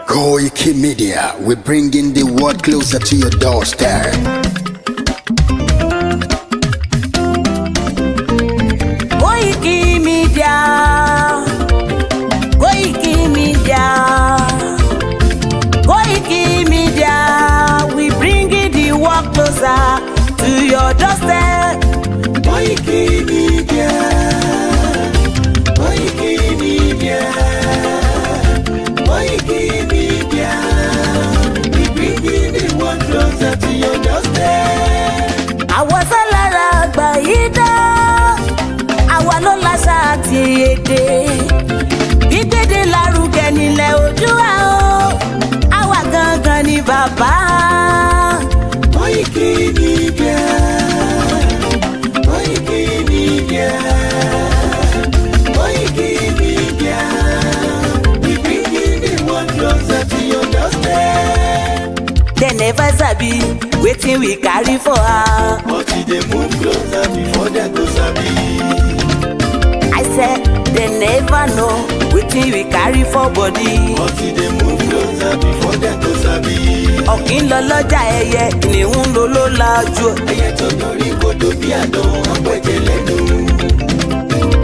Koikimedia, we're bringing the world closer to your doorstep. Koikimedia, Koikimedia, Koikimedia, we bringing the world closer to your doorstep. Koikimedia, Koikimedia, Koikimedia, we bringing the world closer to your doorstep. Àwa sálára àgbáyédá, àwa ló láṣà àti èdè. Gbígbédè lárugẹ nílẹ̀ Oòduà o, àwa gangan ni bàbá. Koikimedia, Koikimedia, Koikimedia, we bringing the world closer to your doorstep. They never sabi wetin we carry for her. But they move closer before they go sabi. I said they never know wetin we carry for body. But they move closer before they go sabi. Ọ̀kín lọ lọ́jà ẹyẹ, kìnìún ló ló lajú. Ẹyẹ tó lórí kodò bí àdán, àpẹjẹ lẹ́nu.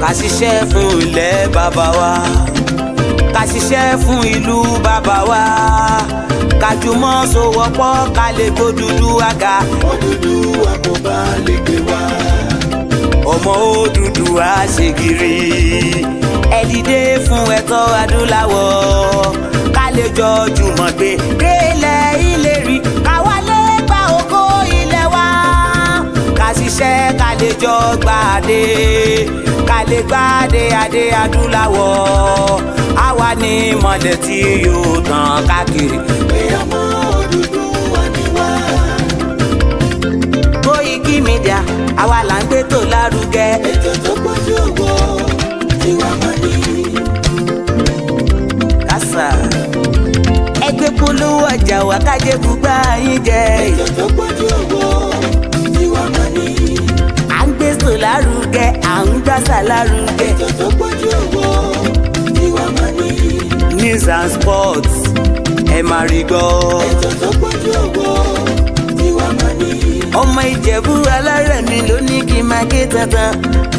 Ká ṣiṣẹ́ fún ilẹ̀ bàbá wa, ká ṣiṣẹ́ fún ìlú bàbá wa, ká jùmọ̀ sowọ́pọ̀ ká lè gbódùdúwà ga. Odùduwà kò bá lè gbé wa. Ọmọ Odùduwà ṣe gírí, ẹ dìde fún ẹ̀tọ́ adúláwọ̀, ká lè jọ jùmọ̀ gbé délẹ̀ ìlérí, ká wálé gba ògo ilẹ̀ wa, ká ṣiṣẹ́ ká lè jọ gbàdé, ká lè gbàdé adé adúláwọ̀, àwa ni mọ̀lẹ̀ tí yóò tàn káàkiri. Pé ọmọ Odùduwà ni wá. Koikimedia, àwa là ń gbé tó lárugẹ. Ètò tó pọ̀jù owó. wá kájé bùgbà yín jẹ. ètò tó pọ̀jù owó tiwa máa ní. À ń gbé sò lárugẹ, à ń gbàsà lárugẹ. ètò tó pọ̀jù owó tiwa máa ní. News and sports ẹ máa rí gbọ́. ètò tó pọ̀jù owó tiwa máa ní. ọmọ Ìjẹ̀bú alárẹ̀ mi ló ní kí n máa ké tantan.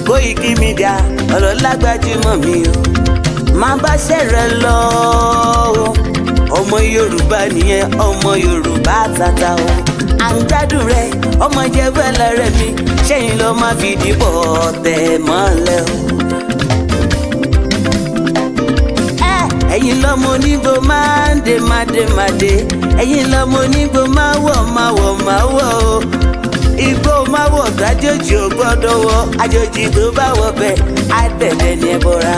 Koiki Media ọ̀rọ̀ lágbájúmọ̀ mi o. máa bá ṣẹ̀rẹ̀ lọ o. ọmọ Yorùbá nìyẹn, ọmọ Yorùbá tata o. à ń gbádùn rẹ ọmọ Ìjẹ̀bú alárẹ̀ mi, ṣẹ́yìn ló máa fi dìbò tẹ̀ mọ́lẹ̀ o. ẹ̀yin lọ́mọ onígbò máa ń dé mádémádé, ẹ̀yin lọ́mọ onígbò máa wọ̀ o. Igbó máa wọ̀ gbàjòjì ò gbọ́dọ̀ wọ̀, àjòjì tó bá wọ̀ bẹ́ẹ̀ á bẹ̀bẹ̀ ní ẹbọra.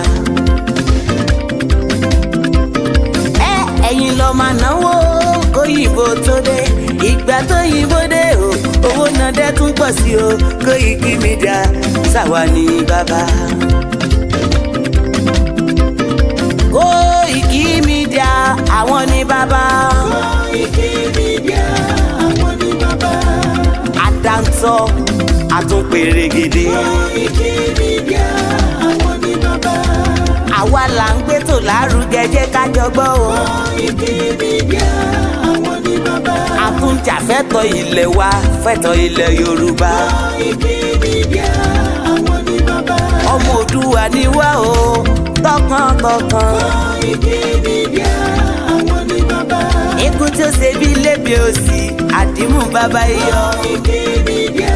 ẹ̀yin lọ́ máa náwó kóyìnbó tó dé, ìgbà tó yìnbó dé o, owó náà dẹ́ tún pọ̀ sí o. Koiki Media ṣàwa ní bàbá. Koiki Media àwọn ní bàbá. Koiki Media àwọn ní bàbá. Àdáńtọ́ àtúnpèrègèdè. Koiki Media àwọn ní bàbá. àwa là ń gbé tò lárugẹ, jẹ́ ká jọ gbọ́ o. Koiki Media àwọn ní bàbá. àtúnjà fẹ́tọ̀ ilẹ̀ wa, fẹ́tọ̀ ilẹ̀ Yorùbá. Koiki Media àwọn ní bàbá. ọmọ Òdùwà ni wá o, tọkàntọkàn. Koiki Media àwọn ní bàbá. ikú tí ó ṣe bí lébi òsì, àdìmú bàbá iyọ̀. Koiki Media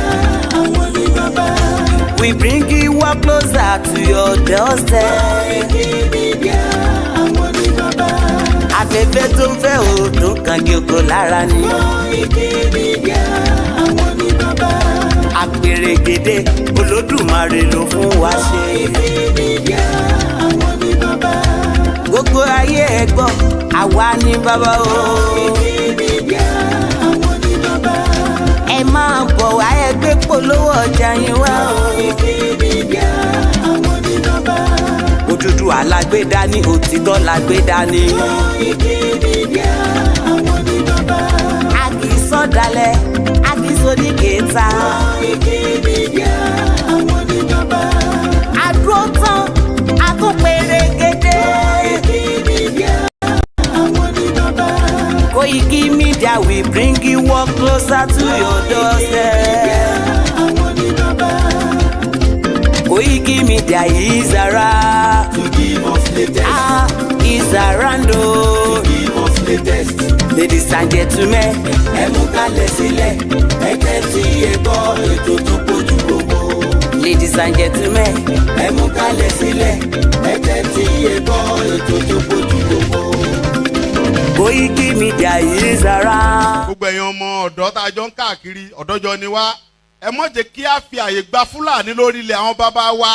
àwọn ní bàbá. We bring you up closer to your doorstep. Koiki Media àwọn ní bàbá. afẹ́fẹ́ tó ń fẹ́ o tó kàn kí oko lára ni. Koiki Media àwọn ní bàbá. àpèrègèdè Olódùmarè ló fún wa ṣe. Koiki Media àwọn ní bàbá. gbogbo ayé ẹ gbọ́, àwa ní bàbá o. Koiki Media àwọn ní bàbá. ẹ máa bọ̀ wá, ẹ gbé polówó ọjà yín wá o. Koiki Media àwọn ní bàbá. òdúdú alágbèdá ní òtítọ́ lágbèdá ní. Koiki Media àwọn ní bàbá. a kì í sọ̀dálẹ̀, a kì í sóní kẹta. Koiki Media àwọn ní bàbá. àdúró tán a tún pèrègèdè. Koiki Media àwọn ní bàbá. Koiki Media we bring you work closer to your doorstep. àwọn ní bàbá. Koiki Media is around. To give us latest. Is around o. Give us latest. Ladies and gentlemen, ẹ mú kalẹ̀ sílẹ̀. ẹ tẹ́tí ẹ gbọ́ ètò tó pọ̀jù owó. ladies and gentlemen, ẹ mú kalẹ̀ sílẹ̀. ẹ tẹ́tí ẹ gbọ́ ètò tó pọ̀jù owó. Koiki Media is around. gbogbo ẹ̀yin ọmọ ọ̀dọ́ tá a jọ ń káàkiri ọ̀dọ́jọ́ ni wá, ẹ mọ̀ jẹ́ kí a fi àyè gba Fúlàní lórí ilẹ̀ àwọn bàbá wa.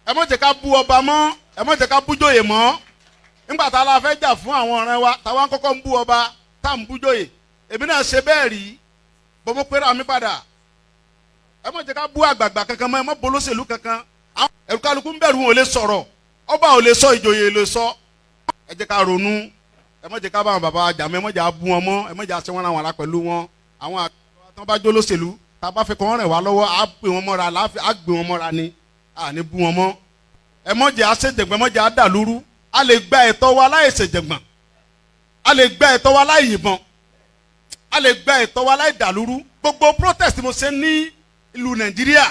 ẹ mọ̀ jẹ́ ká bú ọba mọ́, ẹ mọ̀ jẹ́ ká bú jòyè mọ́. nígbà tá a la fẹ́ jà fún àwọn ọ̀rẹ́ wa, táwa ń kọ́kọ́ ń bú ọba, tá à ń bú jòyè. èmi náà ṣe bẹ́ẹ̀ rí, bọ́ mo pera mi padà. ẹ mọ̀ jẹ́ ká bú àgbààgbà kankan mọ́, ẹ mọ̀ bolóṣèlú kankan. àwọn ẹ̀rù kálukú ń bẹ̀rù, wọn ò lè sọ̀rọ̀, ọba ò lè sọ, ìjòyè lè sọ. ẹ jẹ́ ká ronú, ẹ mọ̀ jẹ́ ká bá àwọn bàbá wa jà mọ́, ẹ mọ̀ jẹ́ á bú wọn mọ́, ẹ mọ̀ jẹ́ á ṣe wọn ra wọn ara pẹ̀lú wọn. àwọn àgbà tó bá jó lóṣèlú, tá a bá fẹ́ kọ́ wọn rẹ̀ wá lọ́wọ́, á gbé wọn mọ́ra, á gbé wọn mọ́ra ni, à ní bú wọn mọ́. ẹ mọ̀ jẹ́ á ṣèjẹ̀gbọ́n, ẹ mọ̀ jẹ́ á dàlúrú. a lè gba ẹ̀tọ́ wa láì ṣèjẹ̀gbọ́n, a lè gba ẹ̀tọ́ wa láì yìnbọn, a lè gba ẹ̀tọ́ wa láì dàlúrú. gbogbo protest mo ṣe ní ìlú Nàìjíríà,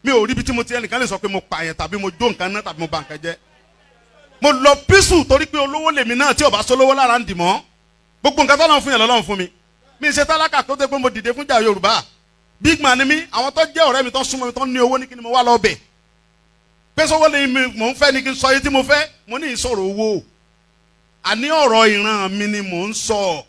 mi ò rí ibi tí mo ti ẹnìkan lè sọ pé mo pààyàn tàbí mo jó nǹkan náà tàbí mo bà nǹkan jẹ́. mo lọ písù torí pé olówó lèmi náà, tí ò bá sólówó lára ń dì mọ́. gbogbo nǹkan tọ́lọ́run fún yàn lọ́lọ́run fún mi. mi ṣe tálákà tó dé pé mo dìde fúnjà Yorùbá. big man ni mi, àwọn tó jẹ́ ọ̀rẹ́ mi tó súnmọ́ mi tó ní owó ní kí ni mo wá lọ bẹ̀. pé sọ́wọ́ lè mi mò ń fẹ́ ni kí n sọ yìí tí mo fẹ́, mo ní ìsọ̀rọ̀ owó. àní ọ̀rọ̀ ìran mi ni mò ń sọ.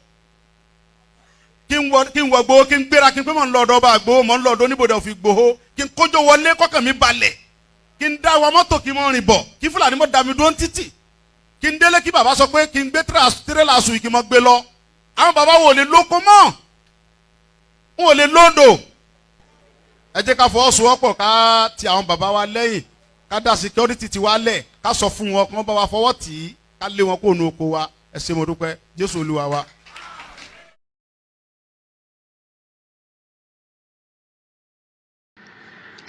kí n wọ gbowó, kí n gbéra, kí n pé mò ń lọ ọ̀dọ̀ ọba àgbowó, mò ń lọ ọ̀dọ̀ oníbodè òfin gbowó, kí n kójó wọlé kọ́kàn mi balẹ̀, kí n dá wa mọ́tò kí n mọ́ rìn bọ̀, kí Fúlàní mọ́ da mi dúró títì, kí n délé kí bàbá sọ pé kí n gbé tírélà sùn kí n mọ́ gbé lọ. àwọn bàbá wo lè lóko mọ́, wọn ò lè lóńdò. ẹ jẹ́ ká fọwọ́sowọ́pọ̀ ká ti àwọn bàbá wa lẹ́yìn, ká dá security ti wa lẹ̀, ká sọ fún wọn kí wọ́n bá wa fọwọ́ tì í, ká lé wọn kó nu oko wa. ẹ ṣé mo dúpẹ́, Jésù Olúwa wa.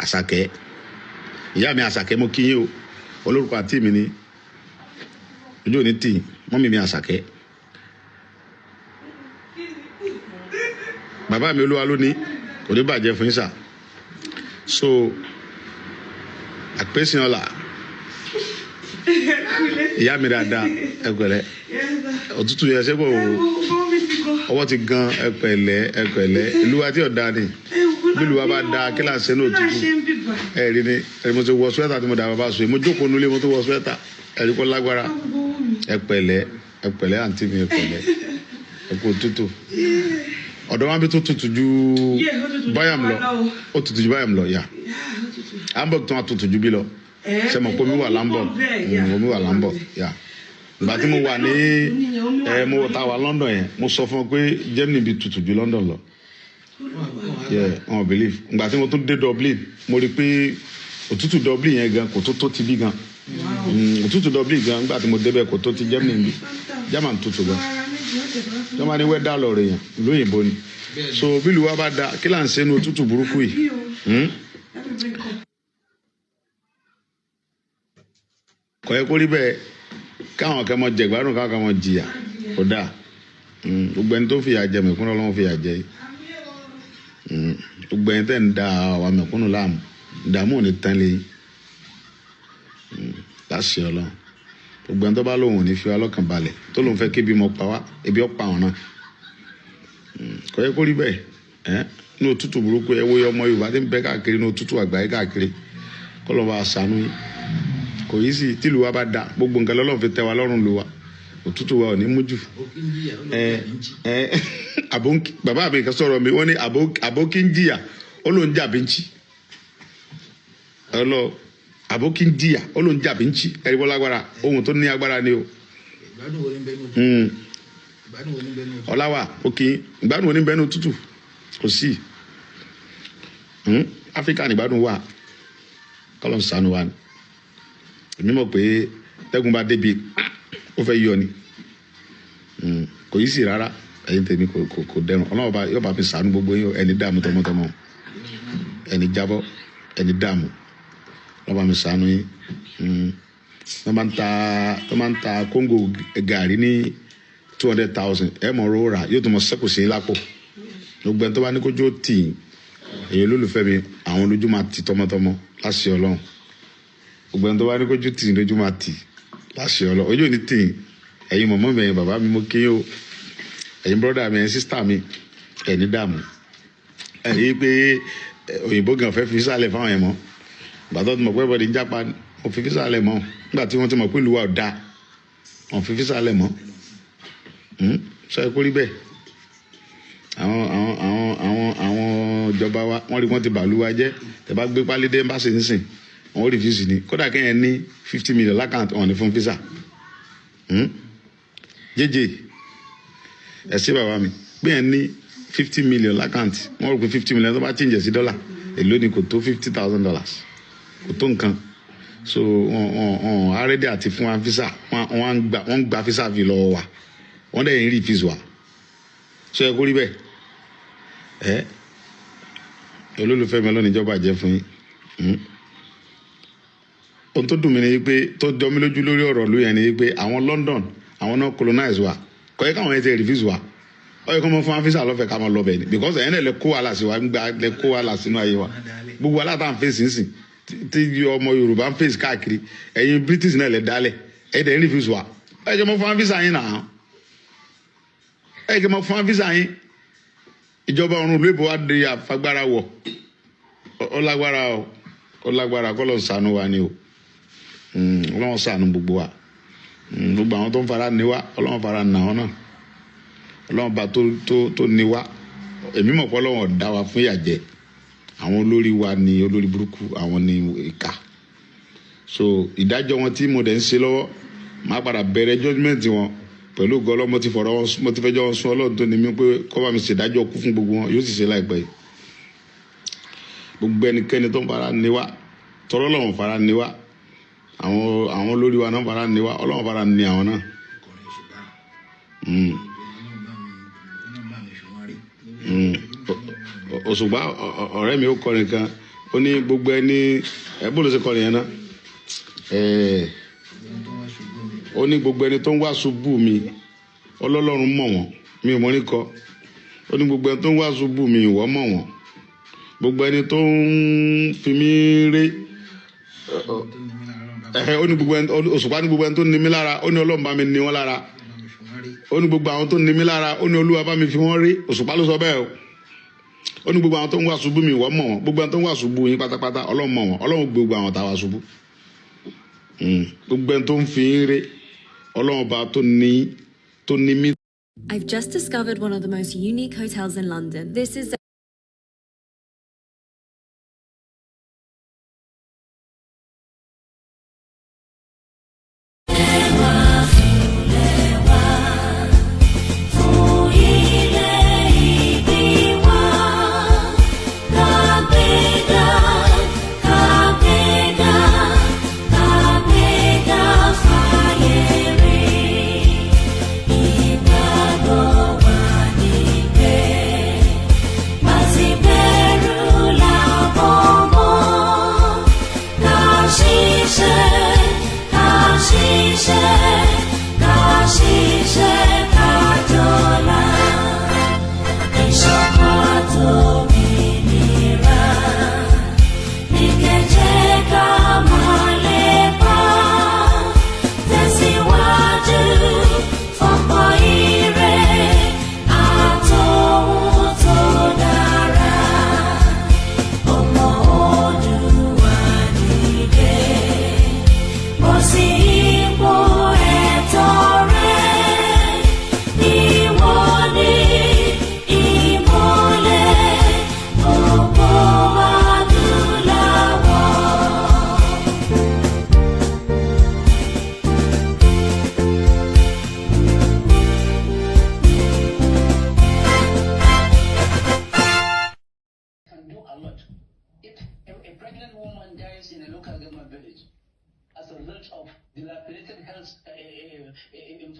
Àṣàkẹ́ ìyá mi Àṣàkẹ́ mo kí yín o olórúkọ àti mi ni ojú òní tì mọ́mì mi Àṣàkẹ́ bàbá mi Olúwa ló ní kò ní bàjẹ́ fún yín sà so àpèsìn ọ̀la ìyá mi dáadáa ẹ̀pẹ̀lẹ́ òtútù yẹn ṣé kò ọwọ́ ti gan ẹ̀pẹ̀lẹ́ ìlú wa tí ọ̀dà ni bí ìlú wa bá da kí là ń ṣe ní òtútù ẹ̀rí ni ẹ̀rí mo ti wọ swẹ́tà tí mo dà bàbá sùn mo jókòó nulẹ̀ mo tó wọ swẹ́tà ẹ̀rí kọ́ lágbára ẹ̀pẹ̀lẹ́ àǹtí mi ẹ̀pẹ̀lẹ́ ẹ̀kọ́ òtútù ọ̀dọ̀ wa bí tó tutù ju báyàm lọ ó tutù ju báyàm lọ yà Hamburg tó wà tutù ju bí lọ ṣe mọ̀ pé omi wà Hamburg yà ìgbà tí mo wà ní mo ta wà London yẹn mo sọ fún ọ pé Germany bí tutù ju London lọ wọn believe ìgbà tí mo tún dé Dublin mo rí pé òtútù Dublin yẹn gan kò tó ti bí gan òtútù Dublin gan nígbà tí mo débẹ̀ kò tó ti Germany bí German tutù gan jọba ní wẹ́dà lọ́ọ̀rọ̀ yẹn lóyìnbó ni so bí ìlú wa bá da kí là ń ṣe ní òtútù burúkú yìí kò yẹ kó rí bẹ́ẹ̀ káwọn kan mọ jẹ̀gbádùn káwọn kan mọ jìyà kò dáa gbogbo ẹni tó fìyà jẹ mẹ̀kúnnù Ọlọ́run fìyà jẹ gbogbo ẹni tẹ́ ń da àwọn mẹ̀kúnnù láàmú ìdààmú ò ní tán lé láṣẹ Ọlọ́run gbogbo ẹni tó bá lóun ò ní fi wá lọ́kàn balẹ̀ tó lóun fẹ́ kí ebi mọ pa wá ebi ọ̀pá wọn náà kò yẹ kó rí bẹ́ẹ̀ ní òtútù burúkú ẹ wo ọmọ Yorùbá tí ń bẹ káàkiri ní òtútù àgbáyé káàkiri kọ́ lọ́ bá a sànú yìí kò yí sí tìlú wa bá da gbogbo nǹkan lọ́lọ́run fi tẹ́ wa lọ́rùn lù wa òtútù wa ò ní mú jù bàbá mi kan sọ̀rọ̀ mi wọ́n ní àbókí ń jìyà ó ló ń jà bí ń chi àbókí ń jìyà ó ló ń jà bí ń chi ẹ̀rí bọ́ lágbára ohun tó ní agbára ni o ọ̀làwà òkè ìgbádùn wo ní bẹ́ẹ̀ ní òtútù kò sí Áfíríkà ní ìgbádùn wà kọ́lọ̀ ń sànù wa ni èmi mọ̀ pé tẹ́gun bá débi ó fẹ́ yọ ni kò yí sí rárá ẹ̀yin tèmi kò dẹrùn Ọlọ́run bá yóò bá fi sànù gbogbo yín ẹni dààmú tọmọtọmọ ẹni jábọ́ ẹni dààmú Ọlọ́run bá mi sànù yín wọ́n máa ń ta kóńgò gàrí ní 200,000 ẹ̀ mọ̀ ọ́ rà yóò tún mọ̀ sẹ́kù sí lápò gbogbo ẹni tó bá ní kójú ó tì í èyí olólùfẹ́ mi àwọn olójú máa ti tọmọtọmọ láṣẹ Ọlọ́run gbogbo ẹni tó bá ní kójú tì í lójú máa tì láṣẹ Ọlọ́run ojú ò ní tì í ẹ̀yin mọ̀mọ́ mi ẹ̀yin bàbá mi mo kí o ẹ̀yin brọ́dà mi ẹ̀yin sísítà mi ẹ̀ní dààmú ẹ̀yin pé òyìnbó gan fẹ́ fi sálẹ̀ fáwọn ẹ̀ mọ́ bàtọ́ ti mọ̀ pé bọ́dí ń jápa mo fi fi sálẹ̀ mọ́ nígbà tí wọ́n ti mọ̀ pé ìlú wa ò da wọ́n fi fi sálẹ̀ mọ́ sọ ẹ kó rí bẹ́ẹ̀ àwọn ìjọba wa wọ́n rí wọ́n ti bàlú wa jẹ́ tẹ́ bá gbé pálí dé ẹ́mbáṣì nísìn wọ́n rí fíìsì ni kódà kéèyàn ní 50 million lákàntì wọ́n ní fún físà jẹjẹ ẹ ṣé bàbá mi gbéyàn ní 50 million lákàntì wọ́n rò pé 50 million tó bá change sí dọ́là èló ni kò tó $50,000 kò tó nǹkan so wọ́n arẹ́dẹ̀ àti fún wa físà wọ́n gba físà fi lọ́wọ́ wa wọ́n dẹ̀ ń rí fíìsì wa ṣé ẹ kó rí bẹ́ẹ̀ olólùfẹ́ mi ọlọ́ni ìjọba jẹ́ fún yín ohun tó dùn mí ni pé tó jọ mí lójú lórí ọ̀rọ̀ ló yẹn ni pé àwọn London àwọn náà colonize wa kò yẹ káwọn yẹn ti refuse wa ó yẹ kó mọ fún afisa lọ́fẹ̀ẹ́ ká máa lọ bẹ̀ ni because ẹ̀yìn náà lè kó wàhálà sí wa lè kó wàhálà sínú ayé wa gbogbo wàhálà tá à ń fèsì ńsìn tí ọmọ Yorùbá ń fèsì káàkiri ẹ̀yin British náà lè dálẹ̀ ẹ̀yìn dẹ̀ ń refuse wa ó yẹ kó mọ fún afisa yín náà ó yẹ kó mọ fún afisa yín ìjọba ọ̀run ìlú èbó wa di àfagbára wọ̀ ọlágbára kọ́ lọ sànú wa ni o Ọlọ́run ṣàánú gbogbo wa gbogbo àwọn tó ń fara ní wa Ọlọ́run fara nà wọn náà Ọlọ́run bá tó ní wa èmi mọ̀ pé Ọlọ́run dá wa fún ìyàjẹ́ àwọn olórí wa ni olórí burúkú àwọn ni ìkà so ìdájọ́ wọn tí mo dẹ̀ ń ṣe lọ́wọ́ máa padà bẹ̀rẹ̀ judgement wọn pẹ̀lú gọlọ́ mo ti fẹjọ́ wọn sún Ọlọ́run tó ní mi pé kó bá mi ṣèdájọ́ kú fún gbogbo wọn yóò sì ṣe láìpẹ́ yìí gbogbo ẹnikẹ́ni tó ń fara ní wa tọrọ Ọlọ́run fara ní wa àwọn olórí wa náà fara ní wa Ọlọ́run fara ní àwọn náà Òṣùgbà ọ̀rẹ́ mi ó kọrin kan ó ní gbogbo ẹni bó ló ṣe kọ nìyẹn náà ó ní gbogbo ẹni tó ń wá ṣubú mi ọlọ́lọ́run mọ̀ wọ́n mi ò mọ̀ ní kọ́ ó ní gbogbo ẹni tó ń wá ṣubú mi ìwọ mọ̀ wọ́n gbogbo ẹni tó ń fi mí ré ó ní gbogbo ẹni òṣùpá ní gbogbo ẹni tó ní mí lára ó ní Ọlọ́run bá mi ní wọ́n lára ó ní gbogbo àwọn tó ní mí lára ó ní Olúwa bá mi fi wọ́n rí òṣùpá ló sọ bẹ́ẹ̀ o ó ní gbogbo àwọn tó ń wá ṣubú mi ìwọ mọ̀ wọ́n gbogbo àwọn tó ń wá ṣubú yín pátápátá Ọlọ́run mọ̀ wọ́n Ọlọ́run gbogbo àwọn tá a wá ṣubú gbogbo ẹni tó ń fi yín ré Ọlọ́run bá tó ní mí. I've just discovered one of the most unique hotels in London. This is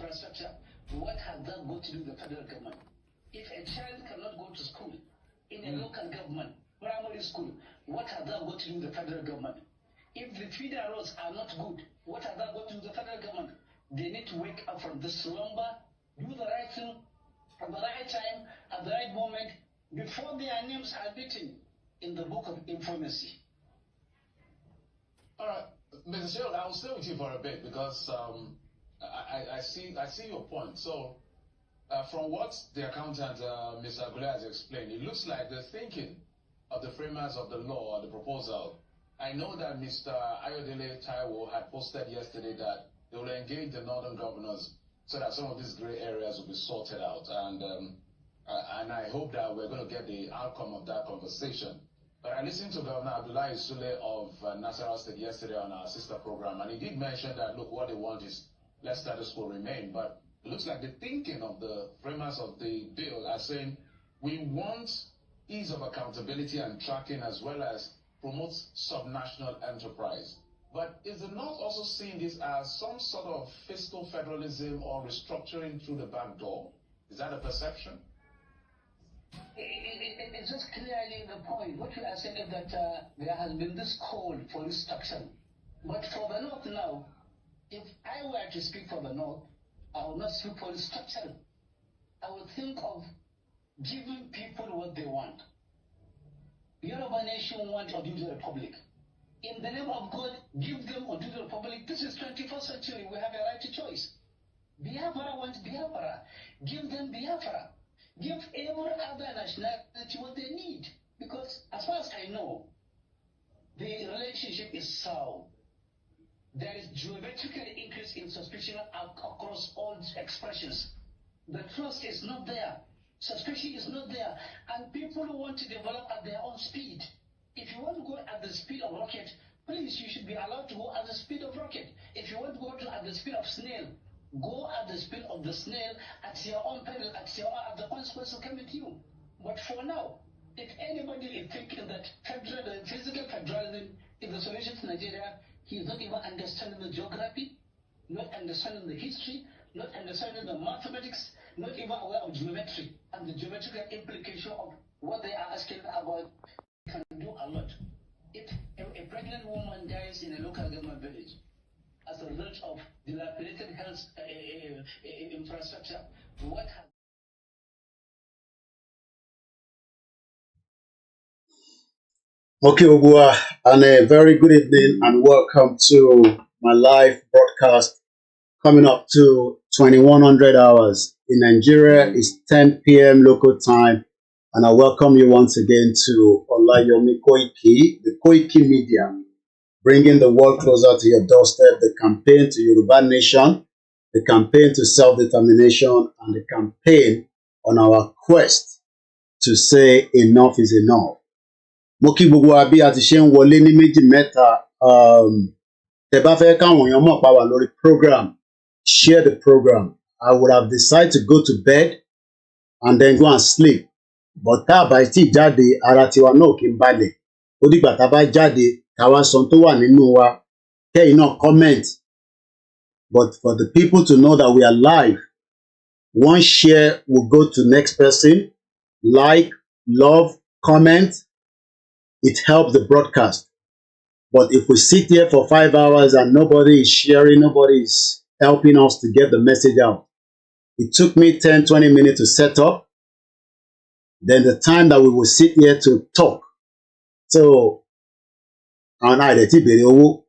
infrastructure, what has that got to do with the federal government? If a child cannot go to school in a local government, primary school, what has that got to do with the federal government? If the feeder roads are not good, what has that got to do with the federal government? They need to wake up from this slumber, do the right thing at the right time, at the right moment, before their names are written in the book of infamy. All right, Mr. Gerald, I will stay with you for a bit because I see your point. So, from what the accountant, Mr. Agule, has explained, it looks like the thinking of the framers of the law or the proposal. I know that Mr. Ayodele Taiwo had posted yesterday that they will engage the northern governors so that some of these gray areas will be sorted out. And I hope that we're going to get the outcome of that conversation. But I listened to Governor Abdullahi Sule of Nasarawa State yesterday on our sister program, and he did mention that, look, what they want is let status quo remain. But it looks like the thinking of the framers of the bill are saying we want ease of accountability and tracking as well as promote subnational enterprise. But is the North also seeing this as some sort of fiscal federalism or restructuring through the back door? Is that a perception? It's just clearly the point. What you are saying is that there has been this call for restructuring. But for the North now, if I were to speak for the North, I would not speak for restructuring. I would think of giving people what they want. Yoruba nation wants a Dudu Republic. In the name of God, give them a Dudu Republic. This is 21st century. We have a right to choice. Biafra wants Biafra. Give them Biafra. Give every other nationality what they need. Because as far as I know, the relationship is sound. There is geometrical increase in suspicion across all expressions. The trust is not there. Suspicion is not there. And people want to develop at their own speed. If you want to go at the speed of rocket, please, you should be allowed to go at the speed of rocket. If you want to go at the speed of snail, go at the speed of the snail at your own peril, at the consequences coming to you. But for now, if anybody is thinking that physical federalism is the solution to Nigeria, he is not even understanding the geography, not understanding the history, not understanding the mathematics, not even aware of geometry and the geometrical implication of what they are asking about. Can do a lot. woman dies in a local government village as a result of dilapidated health infrastructure, what has Okay, Ogua, and a very good evening and welcome to my live broadcast coming up to 2100 hours. In Nigeria, it's 10 p.m. local time, and I welcome you once again to Koiki, the Koiki media, bringing the world closer to your doorstep, the campaign to Yoruba nation, the campaign to self-determination, and the campaign on our quest to say enough is enough. Mo kí gbogbo wa bí a ti ṣe ń wọlé ní méjì mẹ́ta, tẹ́ bá fẹ́ káwọn èèyàn mọ̀ pa wà lórí program, share the program. I would have decided to go to bed and then go and sleep, but tá a bá tí jáde ara tiwa náà kì í balẹ̀. Ó dìgbà tá a bá jáde káwa sọ tó wà nínú wa, kẹ́yìn náà comment. But for the people to know that we are live, one share will go to next person, like, love, comment. It helps the broadcast. But if we sit here for 5 hours and nobody is sharing, nobody is helping us to get the message out. It took me 10, 20 minutes to set up. Then the time that we will sit here to talk. So, àwọn àìdẹ̀tí bèrè owó.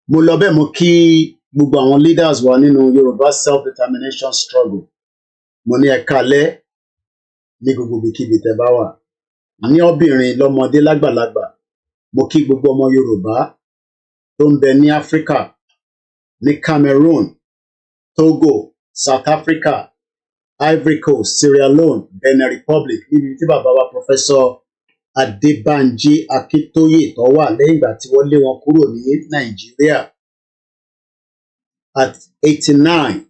Mo lọ bẹ́ẹ̀ mo kí gbogbo àwọn leaders wa nínú Yoruba self-determination struggle. Mo ní ẹ káalẹ́ ní gbogbo ibikíbi tẹ́ bá wà. Ní obìnrin lọ́mọdé lágbàlagbà, mo kí gbogbo ọmọ Yorùbá tó ń bẹ ní Africa, ní Cameroon, Togo, South Africa, Ivory Coast, Sierra Leone, Benin Republic, níbi tí bàbá wa Professor ADEBANJI Akintoye tó wà lẹ́yìn ìgbà tí wọ́n lé wọn kúrò ní Nàìjíríà. At 89,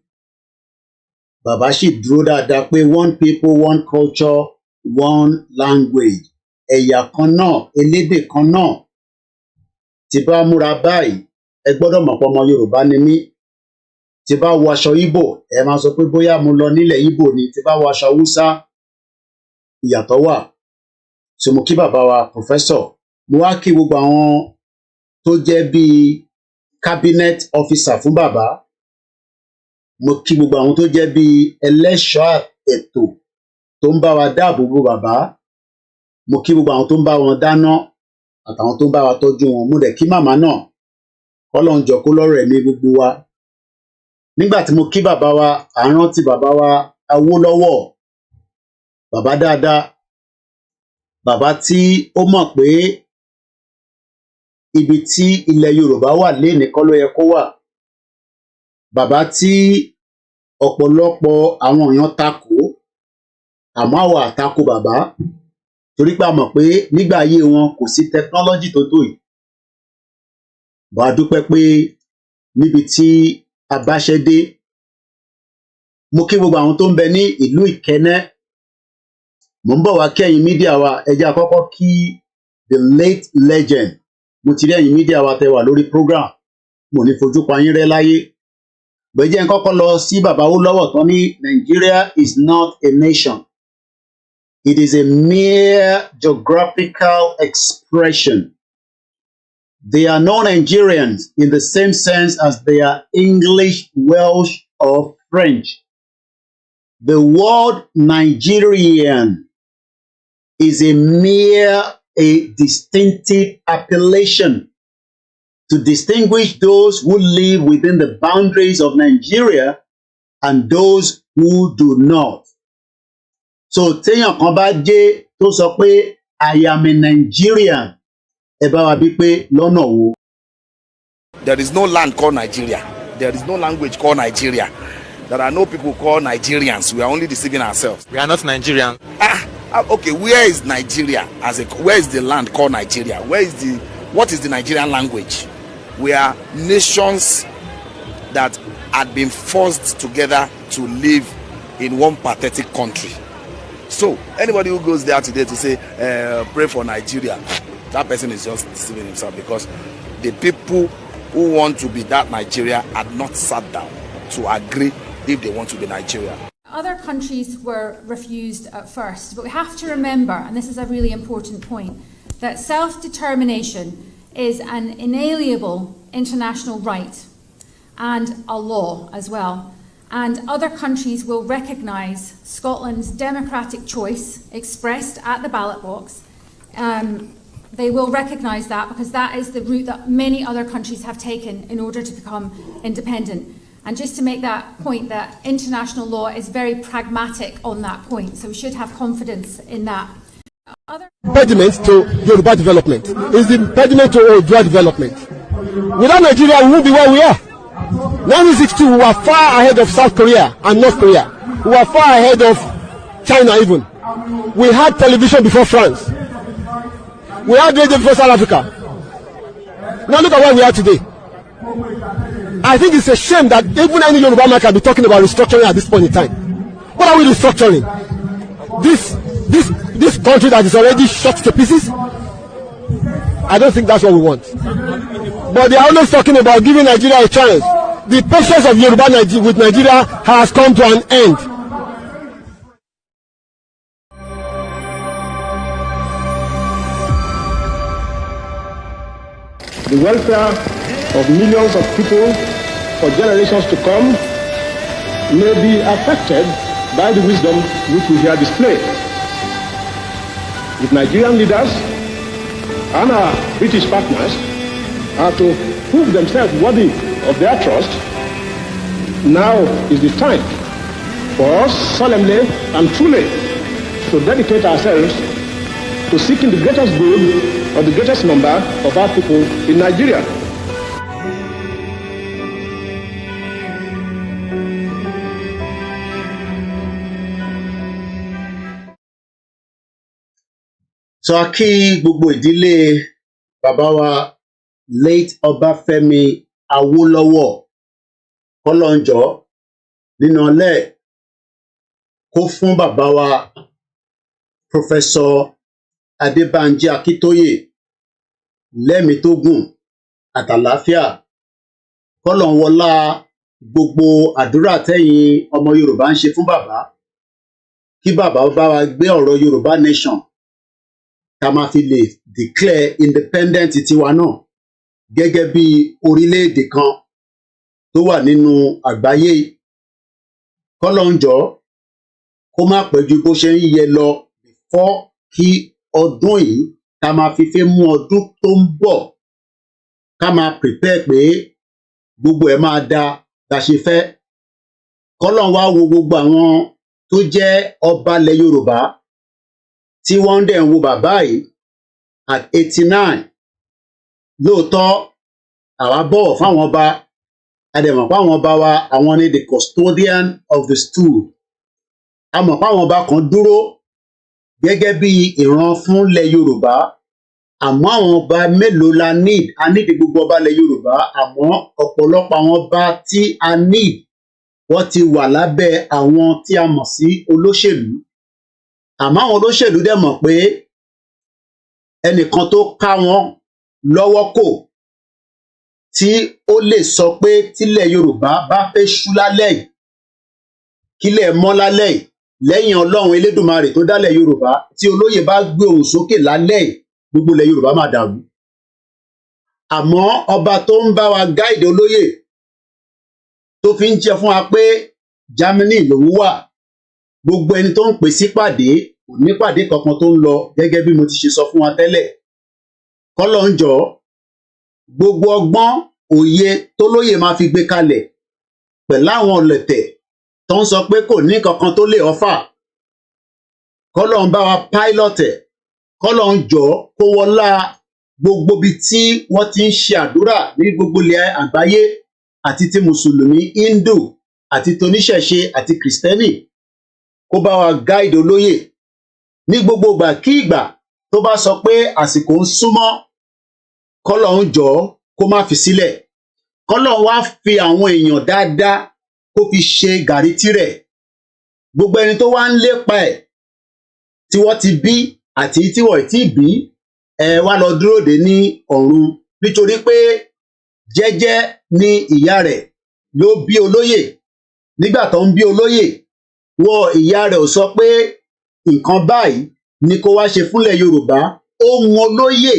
bàbá sì dúró dáadáa pé one people, one culture, one language. Ẹ̀yà kan náà, elédè kan náà. Tí bá múra báyìí, ẹ gbọ́dọ̀ mọ̀ pé ọmọ Yorùbá ni mí. Tí bá wọ aṣọ Ìgbò, ẹ máa sọ pé bóyá mo lọ nílẹ̀ Ìgbò ni. Tí bá wọ aṣọ Hausa, ìyàtọ̀ wà. So mo kí bàbá wa Professor. Mo wá kí gbogbo àwọn tó jẹ́ bíi cabinet officer fún bàbá. Mo kí gbogbo àwọn tó jẹ́ bíi ẹlẹ́ṣọ́ ètò tó ń bá wa dáàbò bo bàbá. Mo kí gbogbo àwọn tó ń bá wọn dáná àtàwọn tó ń bá wa tọ́jú wọn. Mo dẹ̀ kí màmá náà, k'Ọlọ́run jọ̀ọ́ kó lọ́rọ̀ ẹ̀mí gbogbo wa. Nígbà tí mo kí bàbá wa, à ń rántí bàbá wa Awólọ́wọ̀, bàbá dáadáa, bàbá tí ó mọ̀ pé ibi tí ilẹ̀ Yorùbá wà lénìí kọ́ ló yẹ kó wà. Bàbá tí ọ̀pọ̀lọpọ̀ àwọn èèyàn takò, àmọ́ àwa àtakò bàbá torí pé a mọ̀ pé nígbà ayé wọn kò sí technology tó tó yìí. Bá a dúpẹ́ pé níbi tí a báṣẹ́ dé. Mo kí gbogbo àwọn tó ń bẹ ní ìlú Ìkẹ́nẹ́. Mo ń bọ̀ wá kí ẹ̀yin mídíà wa, ẹ jẹ́ àkọ́kọ́ kí the late legend. Mo ti rí ẹ̀yin mídíà wa tẹ́ wà lórí program. Mo ní fojú pa yín rẹ́ láyé. Bẹ́ẹ̀ jẹ́ n kọ́kọ́ lọ sí bàbá Awólọ́wọ̀ tán ní Nigeria is not a nation. It is a mere geographical expression. They are no Nigerians in the same sense as they are English, Welsh, or French. The word Nigerian is a distinctive appellation to distinguish those who live within the boundaries of Nigeria and those who do not. So téèyàn kan bá jẹ́ tó sọ pé I am a Nigerian, ẹ bá wa bí pé lọ́nà wo. There is no land called Nigeria. There is no language called Nigeria. There are no people called Nigerians. We are only deceiving ourselves. We are not Nigerian. Okay, where is Nigeria where is the land called Nigeria? What is the Nigerian language? We are nations that had been forced together to live in one pathetic country. So anybody who goes there today to say pray for Nigeria, that person is just deceiving himself, because the people who want to be that Nigeria had not sat down to agree if they want to be Nigeria. Other countries were refused at first, but we have to remember, and this is a really important point, that self-determination is an inalienable international right and a law as well. And other countries will recognise Scotland's democratic choice expressed at the ballot box. They will recognise that because that is the route that many other countries have taken in order to become independent. And just to make that point, that international law is very pragmatic on that point, so we should have confidence in that. Impediment to Yoruba development is the impediment to Odua development. Without Nigeria, we won't be where we are. 1962, we were far ahead of South Korea and North Korea. We were far ahead of China even. We had television before France. We had radio before South Africa. Now look at where we are today. I think it's a shame that even any Yoruba man can be talking about restructuring at this point in time. What are we restructuring? This country that is already shot to pieces? I don't think that's what we want. But they are always talking about giving Nigeria a chance. The patience of Yoruba with Nigeria has come to an end. The welfare of millions of people for generations to come may be affected by the wisdom which we here display. If Nigerian leaders and our British partners are to prove themselves worthy of their trust, now is the time for us solemnly and truly to dedicate ourselves to seeking the greatest good of the greatest number of our people in Nigeria. So a kí gbogbo ìdílé bàbá wa late Ọbáfẹ́mi Awólọ́wọ̀ kọ́lọ́njọ́ nínú ọlẹ́ kó fún bàbá wa Professor ADEBANJI Akintoye lẹ́mìí tó gùn àtàlàáfíà kọ́lọ́n wọlá gbogbo àdúrà tẹ́yin ọmọ Yorùbá ń ṣe fún bàbá kí bàbá bá wa gbé ọ̀rọ̀ Yorùbá nation ká máa fi lè declare independent tiwa náà gẹ́gẹ́ bí orílẹ̀-èdè kan tó wà nínú àgbáyé kọ́lọ́njọ́ kó má pẹ́ ju bó ṣe ń yẹ lọ before kí ọdún yìí ká máa fi fẹ́ mú ọdún tó ń bọ̀ ká máa prepare pé gbogbo ẹ̀ máa da bá ṣe fẹ́ kọ́lọ́n wá wo gbogbo àwọn tó jẹ́ ọba ilẹ̀ Yorùbá tí wọ́n dẹ̀ ń wo bàbá yìí at 89 lóòótọ́ àwa bọ̀wọ̀ fáwọn ọba àdẹ̀mọ̀ fáwọn ọba wa àwọn ni the custodian of the stool a mọ̀ fáwọn ọba kan dúró gẹ́gẹ́ bí ìran fún ilẹ̀ Yorùbá àmọ́ àwọn ọba mélòó la need a need gbogbo ọba ilẹ̀ Yorùbá àmọ́ ọ̀pọ̀lọpọ̀ àwọn ọba tí a need wọ́n ti wà lábẹ́ àwọn tí a mọ̀ sí olóṣèlú àmọ́ àwọn olóṣèlú dẹ̀ mọ̀ pé ẹnìkan tó ká wọn lọ́wọ́ kò tí ó lè sọ pé tílẹ̀ Yorùbá bá fẹ́ ṣú lálẹ́ yìí kílẹ̀ mọ́ lálẹ́ yìí lẹ́yìn Ọlọ́run Elédùmarè tó dálẹ̀ Yorùbá tí olóyè bá gbé ohùn sókè lálẹ́ yìí gbogbo ilẹ̀ Yorùbá máa dàrú àmọ́ ọba tó ń bá wa gáìdì olóyè tó fi ń jẹ fún wa pé Germany lòun wà gbogbo ẹni tó ń pè sí pàdé kò ní pàdé kankan tó ń lọ gẹ́gẹ́ bí mo ti ṣe sọ fún wa tẹ́lẹ̀ kọ́lọ́njọ́ gbogbo ọgbọ́n òye tólóyè máa fi gbé kalẹ̀ pẹ̀lú àwọn ọ̀lẹ̀tẹ̀ tó ń sọ pé kò ní kankan tó lè ọ́fà kọ́lọ́n bá wa pilọ̀tẹ̀ kọ́lọ́njọ́ kó wọlá gbogbo ibi tí wọ́n ti ń ṣe àdúrà ní gbogbo ilẹ̀ àgbáyé àti ti mùsùlùmí Hindu àti toníṣẹ̀ṣe àti kìrìsìtẹ́nì kó bá wa gáìdì olóyè ní gbogbo ìgbà kí ìgbà tó bá sọ pé àsìkò ń súnmọ́ kọ́lọ́hún jọ kó má fi sílẹ̀ kọ́lọ́hún wá fi àwọn èèyàn dáadáa kó fi ṣe gàrí tirẹ̀ gbogbo ẹni tó wá ń lépa ẹ̀ tí wọ́n ti bí àti tí wọ́n ti bí ẹ wá lọ dúró dè ní ọ̀run nítorí pé jẹ́jẹ́ ni ìyá rẹ̀ ló bí olóyè nígbà tó ń bí olóyè wọ ìyá rẹ̀ ò sọ pé nǹkan báyìí ni kó wá ṣe fúnlẹ̀ Yorùbá ohun olóyè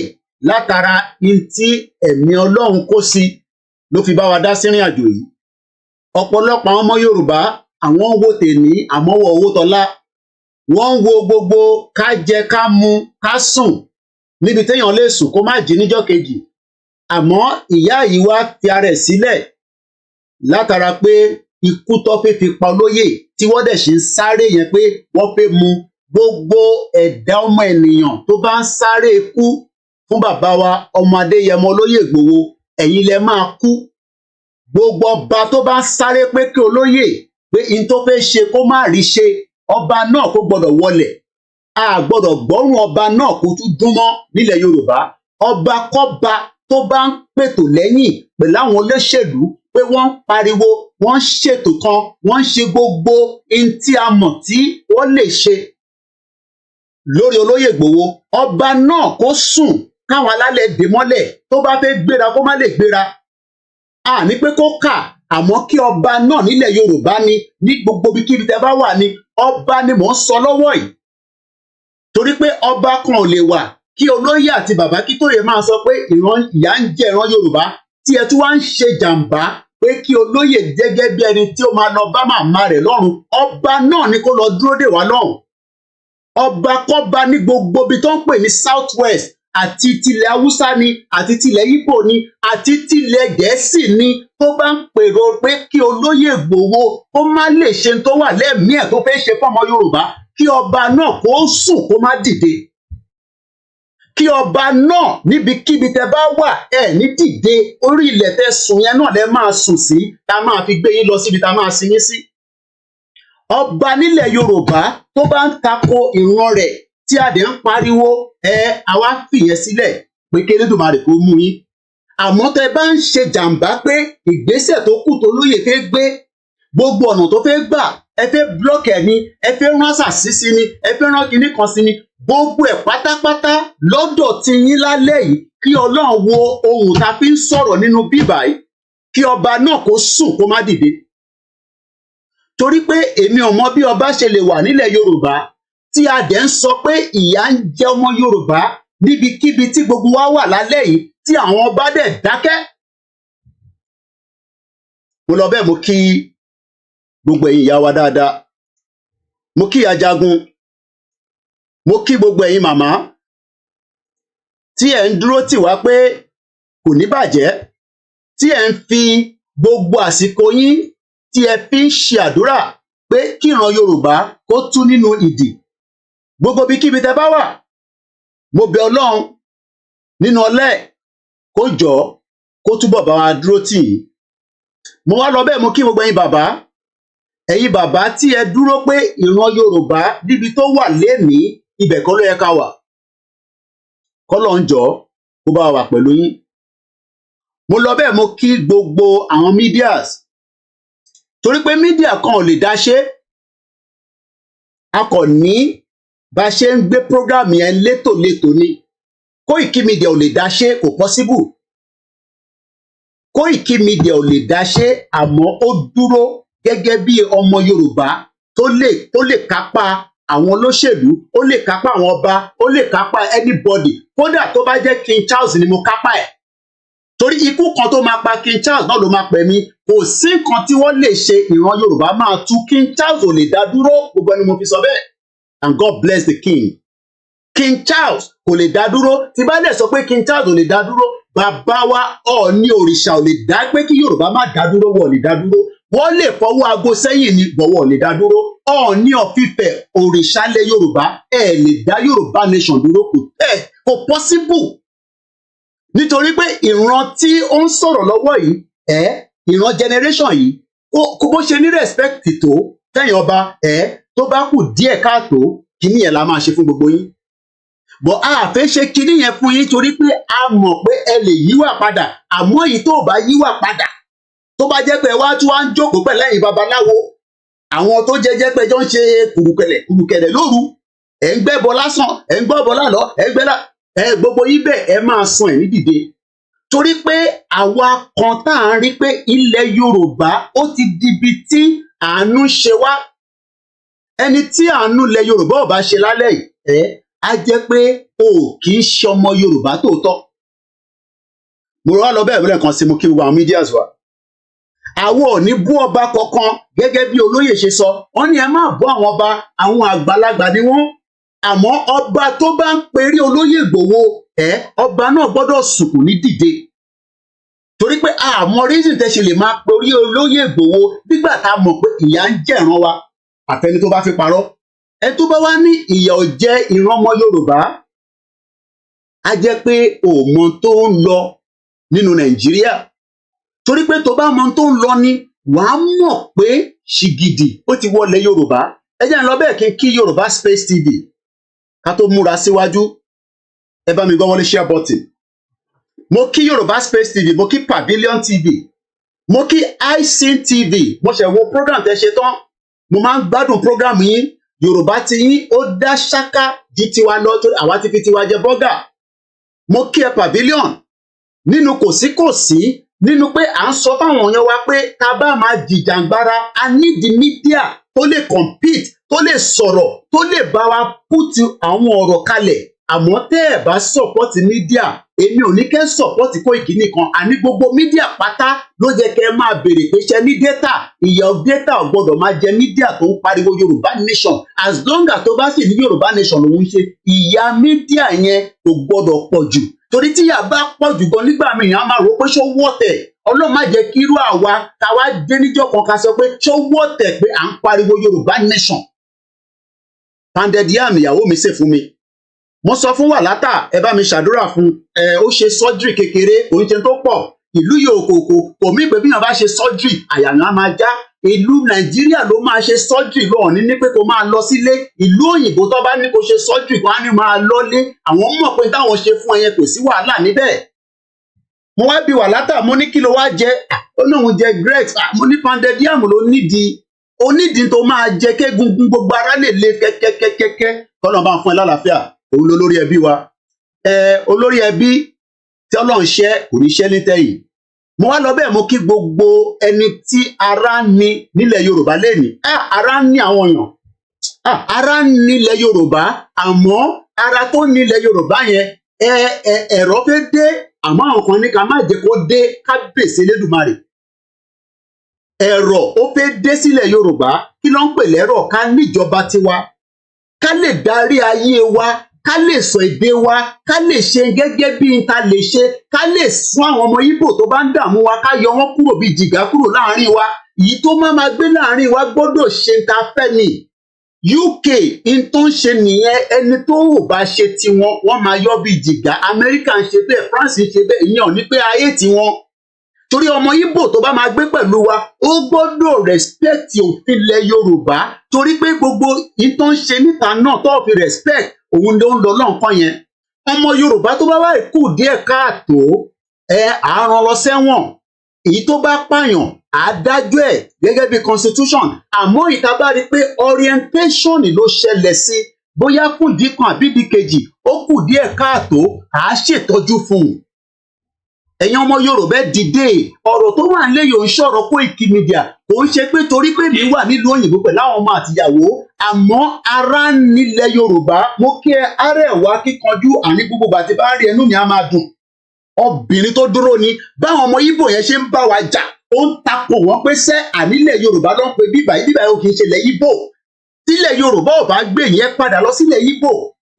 látara ntí ẹ̀mí Ọlọ́run kó sí ló fi bá wa dá sírìn àjò yìí. Ọ̀pọ̀lọpọ̀ àwọn ọmọ Yorùbá àwọn ń wo tèní àmọ́wọ́ owó tọ́lá, wọ́n ń wo gbogbo ká jẹ ká mu ká sùn níbi téèyàn lè sùn kó má jí níjọ́ kejì. Àmọ́ ìyá yìí wá fi ara ẹ̀ sílẹ̀ látara pé ikú tó fi pa olóyè tí wọ́n dẹ̀ ṣe ń sáré yẹn pé wọ́n fẹ́ mu. Gbogbo ẹ̀dá ọmọ ènìyàn tó bá ń sáré ikú fún bàbá wa ọmọ Adéyẹmọ olóyè Ìgbòho, ẹ̀yin lẹ máa kú. Gbogbo ọba tó bá ń sáré pé kí olóyè pé in tó fẹ́ ṣe kó má rí ṣe, ọba náà kó gbọdọ̀ wọlẹ̀. A gbọdọ̀ gbọ́rùn ọba náà kó tún dún mọ́ nílẹ̀ Yorùbá. Ọba kọ́ba tó bá ń pètò lẹ́yìn pẹ̀lú àwọn olóṣèlú pé wọ́n ń pariwo, wọ́n ń ṣètò kan, wọ́n ń ṣe gbogbo in tí a mọ̀ tí wọ́n lè ṣe lórí olóyè Ìgbòho, ọba náà kó sùn káwọn alálẹ̀ dè mọ́lẹ̀, tó bá fẹ́ gbéra kó má lè gbéra. A ní pé kó kà, àmọ́ kí ọba náà nílẹ̀ Yorùbá ni ní gbogbo ibikíbi tẹ́ bá wà ní ọba ni mò ń sọ lọ́wọ́ yìí. Torí pé ọba kan ò lè wà kí olóyè àti bàbá Akíntóyè máa sọ pé ìran ìyà ń jẹ ìran Yorùbá, tí ẹ tún wá ń ṣe jàǹbá pé kí olóyè gẹ́gẹ́ bí ẹni tí ó máa lọ bá màmá rẹ̀ lọ́run. Ọba náà ni kó lọ dúró dè wá lọ́hùn. Ọba kọ́ba ní gbogbo ibi tó ń pè ní South West, àti tilẹ̀ Haúsá ni, àti tilẹ̀ Ìgbò ni, àti tilẹ̀ Gẹ̀ẹ́sì ni, tó bá ń pèrò pé kí olóyè Ìgbòho kó má lè ṣe tó wà lẹ́mìí ẹ̀ tó fẹ́ ṣe fọ́mọ Yorùbá, kí ọba náà kó sùn kó má dìde. Kí ọba náà níbikíbi tẹ́ bá wà ẹ̀ ní dìde, orí ilẹ̀ tẹ́ sùn yẹn náà lẹ máa sùn sí, tá a máa fi gbé yín lọ síbi tá a máa sin yín sí. Ọba nílẹ̀ Yorùbá tó bá ń tako ìran rẹ̀ tí a dẹ̀ ń pariwo àwa fìyẹn sílẹ̀ pé kí Elédùmarè kó mú yín. Àmọ́ tẹ́ bá ń ṣe jàǹbá pé ìgbésẹ̀ tó kù tó lóye fẹ́ gbé, gbogbo ọ̀nà tó fẹ́ gbà, ẹ fẹ́ blọ́ọ̀kì ẹ̀ ni, ẹ fẹ́ rán àṣàṣì sí ni, ẹ fẹ́ rán kinní kan sí ni, gbogbo ẹ̀ pátápátá lọ́dọ̀ ti yín lálẹ́ yìí. Kí Ọlọ́run wo ohun tá a fi ń sọ̀rọ̀ nínú bíbà yìí, kí ọba náà kó sùn kó má dìde. Torí pé èmi ò mọ bí ọba ṣe lè wà nílẹ̀ Yorùbá tí a dẹ̀ ń sọ pé ìyà ń jẹ ọmọ Yorùbá níbikíbi tí gbogbo wa wà lálẹ́ yìí, tí àwọn ọba dẹ̀ dákẹ́. Mo lọ bẹ́ẹ̀ mo kí gbogbo ẹ̀yin ìyá wa dáadáa, mo kí Ajagun, mo kí gbogbo ẹ̀yin màmá tí ẹ̀ ń dúró tì wá pé kò ní bàjẹ́, tí ẹ̀ ń fi gbogbo àsìkò yín tí ẹ fi ń ṣe àdúrà pé kíran Yorùbá kó tú nínú ìdì. Gbogbo ibikíbi tẹ́ bá wà, mo bẹ̀ Ọlọ́run nínú ọlẹ́ kó jọ kó túbọ̀ bá wa dúró tì yín. Mo wá lọ bẹ́ẹ̀ mo kí gbogbo ẹ̀yin bàbá tí ẹ dúró pé ìran Yorùbá níbi tó wà lénìí ibẹ̀ kọ́ ló yẹ ká wà. K'Ọlọ́run jọ kó bá wà pẹ̀lú yín. Mo lọ bẹ́ẹ̀ mo kí gbogbo àwọn medias, torí pé mídíà kan ò lè dá ṣe. A kò ní bá ṣe ń gbé program yẹn létòlétò ni. Koiki Media ò lè dá ṣe, kò possible. Koiki Media ò lè dá ṣe, àmọ́ ó dúró gẹ́gẹ́ bí ọmọ Yorùbá tó lè kápá àwọn olóṣèlú, ó lè kápá àwọn ọba, ó lè kápá anybody. Kódà tó bá jẹ́ King Charles ni mo kápá ẹ̀. Torí ikú kan tó máa pa King Charles náà ló máa pẹ̀ mí. Kò sí nǹkan tí wọ́n lè ṣe ìran Yorùbá máa tú. King Charles ò lè dá dúró, gbogbo ẹni mo fi sọ bẹ́ẹ̀. And God bless the king. King Charles kò lè dá dúró. Tí bá dẹ̀ sọ pé King Charles ò lè dá dúró, bàbá wa Ọọ̀ni òrìṣà ò lè dá pé kí Yorùbá má dá dúró, wọ́n ò lè dá dúró. Wọ́n lè fọwọ́ aago sẹ́yìn ni, bọ̀wọ̀ ò lè dá dúró. Ọọ̀ni of Ifẹ̀ òrìṣà lẹ̀ Yorùbá, lè dá Yorùbá nation dúró, kò possible. Nítorí pé ìran tí ó ń sọ̀rọ̀ lọ́wọ́ yìí, ìran generation yìí, kó bó ṣe ní respect tó tẹ̀yìn ọba, tó bá kù díẹ̀ káàtó, kíní yẹn la máa ṣe fún gbogbo yín. Bọ̀ a fẹ́ ṣe kíní yẹn fún yín torí pé a mọ̀ pé ẹ lè yíwà padà. Àmọ́ èyí tó bá yíwà padà, tó bá jẹ́ pé wá tún wá ń jókòó pẹ̀lú ẹ̀yin babaláwo, àwọn tó jẹ́ pé jọ ń ṣe kùrùkẹ̀rẹ̀ lóru, ẹ̀ ń gbẹ́bọ lásán, ẹ̀ ń gbọ́bọ lálọ́, gbogbo yín bẹ́ẹ̀ ẹ máa sun ẹ̀mí dìde. Torí pé àwa kan tá à ń rí pé ilẹ̀ Yorùbá ó ti dibi tí àánú ṣe wá. Ẹni tí àánú ilẹ̀ Yorùbá ò bá ṣe lálẹ́ yìí, á jẹ́ pé o kì í ṣe ọmọ Yorùbá tòótọ́. mo wá lọ bẹ́ẹ̀ bẹ́ẹ̀ kan sí mo kí gbogbo àwọn medias wa. Àwọn ò ní bú ọba kankan gẹ́gẹ́ bí olóyè ṣe sọ wọ́n ní ẹ má bú àwọn ọba àwọn àgbàlagbà ni wọ́n àmọ́ ọba tó bá ń perí olóyè Ìgbòho ọba náà gbọ́dọ̀ sùnkùn ní dìde torí pé àmọ́ reason tẹ́ ṣe lè máa perí olóyè Ìgbòho nígbà tá a mọ̀ pé ìyà ń jẹ̀ràn wa àfẹni tó bá fi parọ́ ẹ tó bá wá ní ìyà ò jẹ ìran ọmọ Yorùbá á jẹ́ pé òmọ tó ń lọ nínú Nàìjíríà torí pé tó bá mọ tó ń lọ ní wàá mọ̀ pé ṣìgìdì ó ti wọlé Yorùbá ẹ jẹ́ n lọ bẹ́ẹ̀ kí n kí Yorùbá Space TV ká tó múra síwájú ẹ bá mi gbọ́ wọlé share button mo kí Yorùbá Space TV mo kí Pavilion TV mo kí iSeen TV mo ṣe wo program tẹ́ ṣe tán mo máa ń gbádùn program yín Yorùbá ti yín ó dá ṣáká di tiwa lọ torí àwa ti fi tiwa jẹ bọ́gà mo kí ẹ Pavilion nínú kòsíkòsí nínú pé à ń sọ fáwọn èèyàn wa pé ká bá máa jìjàngbara a need media tó lè compete tó lè sọ̀rọ̀ tó lè bá wa put àwọn ọ̀rọ̀ kalẹ̀ àmọ́ tẹ́ ẹ̀ bá support media èmi ò ní kẹ́ support Koiki nìkan àní gbogbo media pátá ló jẹ́ kẹ́ máa béèrè pé ṣe ní data ìyà data ò gbọ́dọ̀ máa jẹ media tó ń pariwo Yorùbá nation as long as tó bá sì ní Yorùbá nation lòun ṣe ìyà media yẹn kò gbọ́dọ̀ pọ̀ jù torí tíyà bá pọ̀ jù gan nígbà míì á máa rò pé ṣó wọ́tẹ̀ Ọlọ́run má jẹ́ kí irú àwa káwá dé níjọ́ kan ká sọ pé ṣó wọ́tẹ̀ pé à ń pariwo Yorùbá nation pounded yam ìyàwó mi ṣe fún mi mo sọ fún Wàlátà ẹ bá mi ṣàdúrà fún ó ṣe surgery kékeré oúnjẹ tó pọ̀ ìlú yòókòkò kò mí pé bí wọn bá ṣe surgery àyànà á máa já ìlú Nàìjíríà ló máa ṣe surgery lọ́ọ̀ ní pé kó máa lọ sílé ìlú òyìnbó tó bá ní kó ṣe surgery kan á ní máa lọ́lé àwọn mọ̀ pé táwọn ṣe fún ẹyẹ kò sí wàhálà níbẹ̀ mo wá bi Wàlátà mo ní kí ló wá jẹ ó ní òun jẹ grapes mo ní pounded yam ló nídìí onídìí tó máa jẹ kégungun gbogbo ara lè le kẹ́kẹ́kẹ́kẹ́ kọ́nà bá ń fún ẹ lálàáfíà òun ló lórí ẹbí wa olórí ẹbí tí Ọlọ́run ṣẹ́ kò ní ṣẹ́ ní tẹ̀yìn mo wá lọ bẹ́ẹ̀ mo kí gbogbo ẹni tí ara ní nílẹ̀ Yorùbá lẹ́nìí ara ní àwọn èèyàn ara nílẹ̀ Yorùbá àmọ́ ara tó nílẹ̀ Yorùbá yẹn ẹ̀rọ fẹ́ dé àmọ́ àwọn kan ní ká má jẹ́ kó dé kábíyèsí Elédùmarè ẹ̀rọ ó fẹ́ dé sílẹ̀ Yorùbá kí ló ń pè lẹ́rọ̀ ká níjọba tiwa ká lè darí ayé wa ká lè sọ èdè wa ká lè ṣe gẹ́gẹ́ bí n ta lè ṣe ká lè sún àwọn ọmọ Ìgbò tó bá ń dààmú wa ká yọ wọ́n kúrò bí jìgá kúrò láàrin wa èyí tó máa gbé láàrin wa gbọ́dọ̀ ṣe ń ta fẹ́ ni UK n tó ń ṣe nìyẹn ẹni tó ò bá ṣe tiwọn wọ́n máa yọ bí jìgá Amẹ́ríkà ń ṣe bẹ́ẹ̀ France ń ṣe bẹ́ẹ̀ ìyẹn ò ní pé ayé tiwọn torí ọmọ Ìgbò tó bá máa gbé pẹ̀lú wa ó gbọ́dọ̀ respect òfin ilẹ̀ Yorùbá torí pé gbogbo n tó ń ṣe níta náà tó fi respect òun ló ń lọ lọ́nkàn yẹn ọmọ Yorùbá tó bá wà kù díẹ̀ káàtó àárọ̀ lọ sẹ́wọ̀n èyí tó bá pààyàn àádájọ́ ẹ̀ gẹ́gẹ́ bí constitution àmọ́ ìta bá rí pé orientation ló ṣẹlẹ̀ sí bóyá fún díkan àbídí kejì ó kù díẹ̀ káàtó àá ṣètọ́jú fún un ẹ̀yin ọmọ Yorùbá dìde ọ̀rọ̀ tó wà nílẹ̀ yóò ń sọ̀rọ̀ koikimedia kò ń ṣe pé torí pé mi wà nílùú òyìnbó pẹ̀lú àwọn ọmọ àtìyàwó àmọ́ ara nílẹ̀ Yorùbá mo kí ẹ arẹwà kíkanjú àní gbogbo àti bá rí ẹnu mi á máa dùn obìnrin tó dúró ni báwọn ọmọ Ìgbò yẹn ṣe ń bá wa jà ó ń takò wọ́n pé sẹ́ ànílẹ̀ Yorùbá ló ń pe bíbà yìí ó kì í ṣe ilẹ̀ Ìgbò tílẹ̀ Yorùbá ò bá gbé yẹn padà lọ sílẹ̀ Ìgbò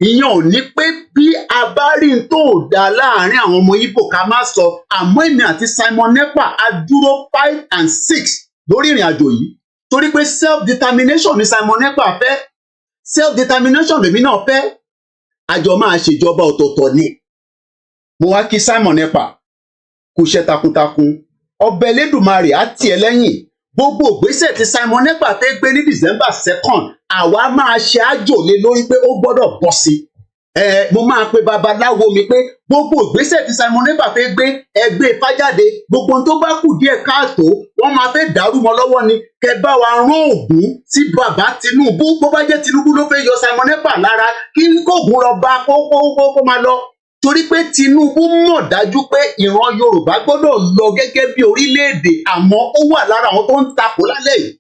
ìyẹn ò ní pé bí a bá rí n tó dá láàrin àwọn ọmọ Ìgbò ká má sọ àmọ́ èmi àti Simon Ekpa a dúró 5 and 6 lórí ìrìn àjò yìí torí pé self determination ni Simon Ekpa fẹ́ self determination lèmi náà fẹ́ àjọ máa ṣèjọba ọ̀tọ̀ọ̀tọ̀ ni mo wá kí Simon Ekpa kú iṣẹ́ takuntakun ọbẹ̀ Elédùmarè á tì ẹ́ lẹ́yìn gbogbo ìgbésẹ̀ tí Simon Ekpa fẹ́ gbé ní December 2nd àwa máa ṣe àjò lé lórí pé ó gbọ́dọ̀ bọ́ sí mo máa pe babaláwo mi pé gbogbo ìgbésẹ̀ tí Simon Ekpa fẹ́ gbé ẹgbẹ́ fájáde gbogbo ohun tó bá kù díẹ̀ káàtó wọ́n máa fẹ́ dàrú mọ́ lọ́wọ́ ni kẹ́ bá wa rán ògùn sí bàbá Tinubu bó bá jẹ́ Tinubu ló fẹ́ yọ Simon Ekpa lára kí kóògùn lọ bá kó máa lọ torí pé Tinubu mọ̀ dájú pé ìran Yorùbá gbọ́dọ̀ lọ gẹ́gẹ́ bí orílẹ̀-èdè àmọ́ ó wà lára àwọn tó ń takò lálẹ́ yìí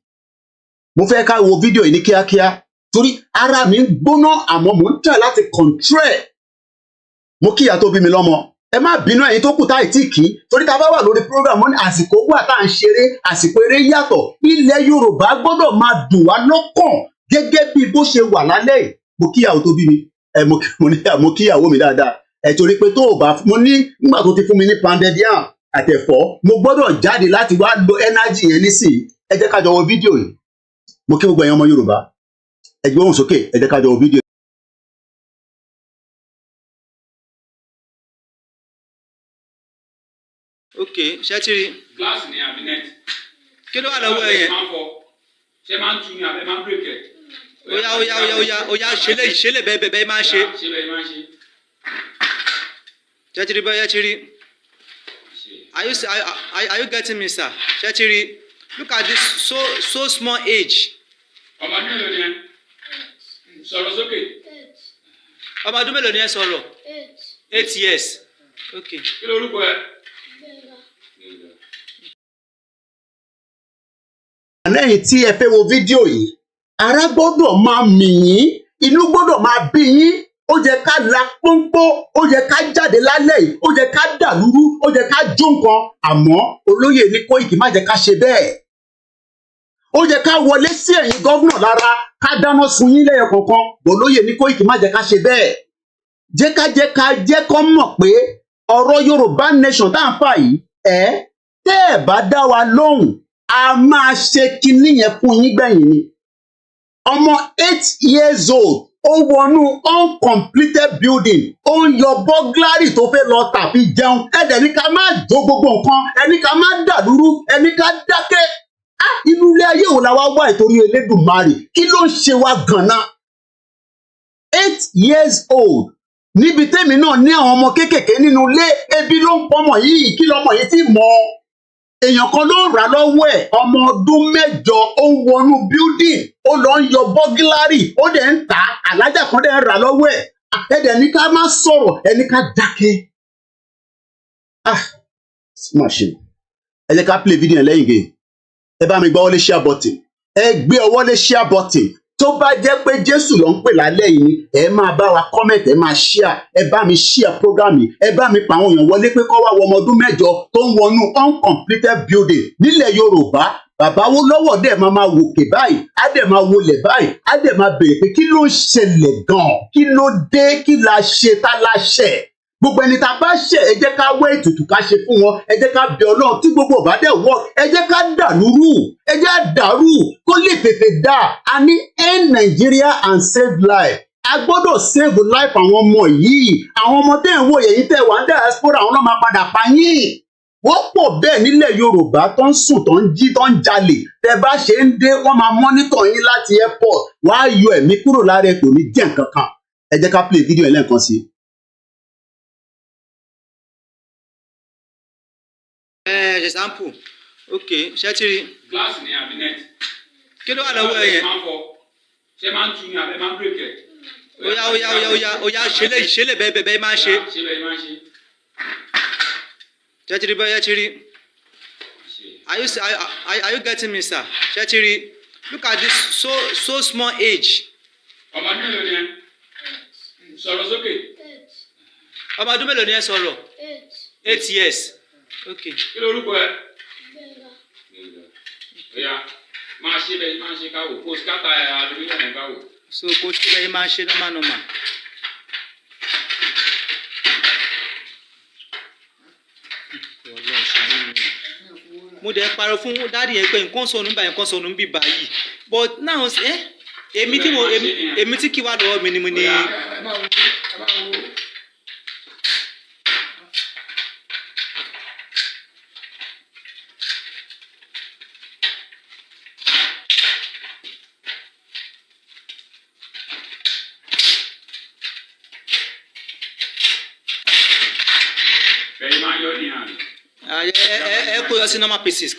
mo fẹ́ ká wo fídíò yìí ní kíákíá torí ara mi ń gbóná àmọ́ mò ń try láti control mo kíyà tó bí mi lọ́mọ ẹ má bínú ẹ̀yin tó kù tá ìtì kí torí tá a bá wà lórí program ní àsìkò wà tá à ń ṣeré àsìkò eré yàtọ̀ ilẹ̀ Yorùbá gbọ́dọ̀ máa dùn wá lọ́kàn gẹ́gẹ́ bí bó ṣe wà lálẹ́ yìí mo kíyàwó tó bí mi mo kíyàwó mi dáadáa torí pé tó o bá mo ní nígbà tó ti fún mi ní pounded yam àtẹ̀fọ́ mo gbọ́dọ̀ jáde láti wá lo energy yẹn nísìnyí ẹ jẹ́ ká jọ wo fídíò yìí mo kí gbogbo ẹ̀yin ọmọ Yorùbá ẹ gbé ohùn sókè ẹ jẹ́ ká jọ wo fídíò. ok ṣé ti rí. glass ni àbí net. kí ló wà lọ́wọ́ ẹ yẹn. ṣé máa ń tu ni àbẹ máa ń break ẹ. oya ṣe lè bẹ́ẹ̀ máa ń ṣe. ṣe bẹ́ẹ̀ máa ń ṣe. ṣé ti rí bẹ́ẹ̀ ti rí. Are you getting me, sir? ṣé ti rí. Look at this so small age. ọmọ ọdún mélòó ni ẹ sọ̀rọ̀ sókè. ọmọ ọdún mélòó ni ẹ sọ̀rọ̀. 8 years. ok. kí ló orúkọ ẹ. lẹ́yìn tí ẹ fẹ́ wo fídíò yìí ara gbọ́dọ̀ máa mì yín inú gbọ́dọ̀ máa bí yín ó yẹ ká la pọ́npọ́ ó yẹ ká jáde lálẹ́ yìí ó yẹ ká dàlúrú ó yẹ ká jó nǹkan àmọ́ olóyè ní Koiki má jẹ́ ká ṣe bẹ́ẹ̀ ó yẹ ká wọlé sí ẹ̀yìn gọ́vnà lára ká dáná sun yín lẹ́yọ kọ̀ọ̀kan olóyè ní Koiki má jẹ́ ká ṣe bẹ́ẹ̀ jẹ́ kó mọ̀ pé ọ̀rọ̀ Yorùbá nation tá à ń fà yìí tẹ́ ẹ̀ bá dá wa lóhùn a máa ṣe kinní yẹn fún yín gbẹ̀yìn ni ọmọ 8 years old ó wọnú uncompleted building ó ń yọ burglary tó fẹ́ lọ tàbí jẹun ẹ̀dẹ̀ ní ká má jó gbogbo nǹkan ẹni ká má dàlúrú ẹni ká dákẹ́ inú ilé ayé wo la wá wá ìtorí Elédùmarè kí ló ń ṣe wá ganan 8 years old níbi tẹ́mi náà ní àwọn ọmọ kéékèèké nínú ilé ebi ló ń pọmọ yìí kí lọmọ yìí ti mọ̀ èèyàn kan ló rà lọ́wọ́ ẹ̀ ọmọ ọdún 8 ó ń wọnú building ó lọ ń yọ burglary ó dẹ̀ ń tà alájà kan dẹ̀ ń rà lọ́wọ́ ẹ̀ ẹ̀dẹ̀ ní ká má sọ̀rọ̀ ẹni ká dákẹ́ má ṣe ẹ jẹ́ ká play video yẹn lẹ́yìn gẹ̀ ẹ bá mi gbọ́ wọlé share button ẹ gbé ọwọ́ lé share button tó bá jẹ́ pé Jésù ló ń pè lálẹ́ yìí ni ẹ máa bá wa comment ẹ máa share ẹ bá mi share program yìí ẹ bá mi pa àwọn èèyàn wọlé pé kó wá wọ ọmọ ọdún 8 tó ń wọnú uncompleted building nílẹ̀ Yorùbá bàbá wo lọ́wọ́ dẹ̀ máa wòkè báyìí á dẹ̀ máa wọlé báyìí á dẹ̀ máa béèrè pé kí ló ń ṣẹlẹ̀ gan-an kí ló dé kí la ṣe tá la ṣẹ̀ gbogbo ẹni tá a bá ṣẹ̀ ẹ jẹ́ ká wé ètùtù ká ṣe fún wọn ẹ jẹ́ ká bẹ Ọlọ́run tí gbogbo ọba dẹ̀ wọ ẹ jẹ́ ká dàlúrú ẹ jẹ́ àdàrú kó lè tètè dà á ní end Nigeria and save life a gbọ́dọ̀ save life àwọn ọmọ yìí àwọn ọmọ tẹ́ ń wò yẹ̀yìn tẹ́ wà ń diaspora àwọn náà máa padà pa yín wọ́n pọ̀ bẹ́ẹ̀ nílẹ̀ Yorùbá tó ń sùn tó ń jí tó ń jalè tẹ́ bá ṣe ń dé wọ́n máa mọ́nítọ̀ yín láti airport wàá yọ ẹ̀mí kúrò lára ẹ̀ kò ní jẹ́ nǹkan kan ẹ jẹ́ ká play video yẹn lẹ́ẹ̀kan sí i. example ok ṣé ti rí. glass ni àbí net. kí ló wà lọ́wọ́ ẹ yẹn. ṣé máa ń tu ni àbẹ máa ń break ẹ. oya ṣe lè bẹ́ẹ̀ máa ń ṣe. ṣe bẹ́ẹ̀ máa ń ṣe. ṣé ti rí bẹ́ẹ̀ ti rí. Are you getting me, sir? ṣé ti rí. Look at this so small age. ọmọ ọdún mélòó ni ẹ sọ̀rọ̀ sókè. ọmọ ọdún mélòó ni ẹ sọ̀rọ̀. 8 years. ok. kí ló orúkọ ẹ. oya máa ṣe bẹ́ẹ̀ máa ṣe káwò kó scatter aluminium ẹ̀ káwò. so kó ṣe bẹ́ẹ̀ máa ṣe normal. mo dẹ̀ parọ́ fún dáàdì yẹn pé nǹkan sọnù ń bí báyìí but now èmi tí kí wá lọ́wọ́ mi ni mo ní. Kó yọ sí normal pieces.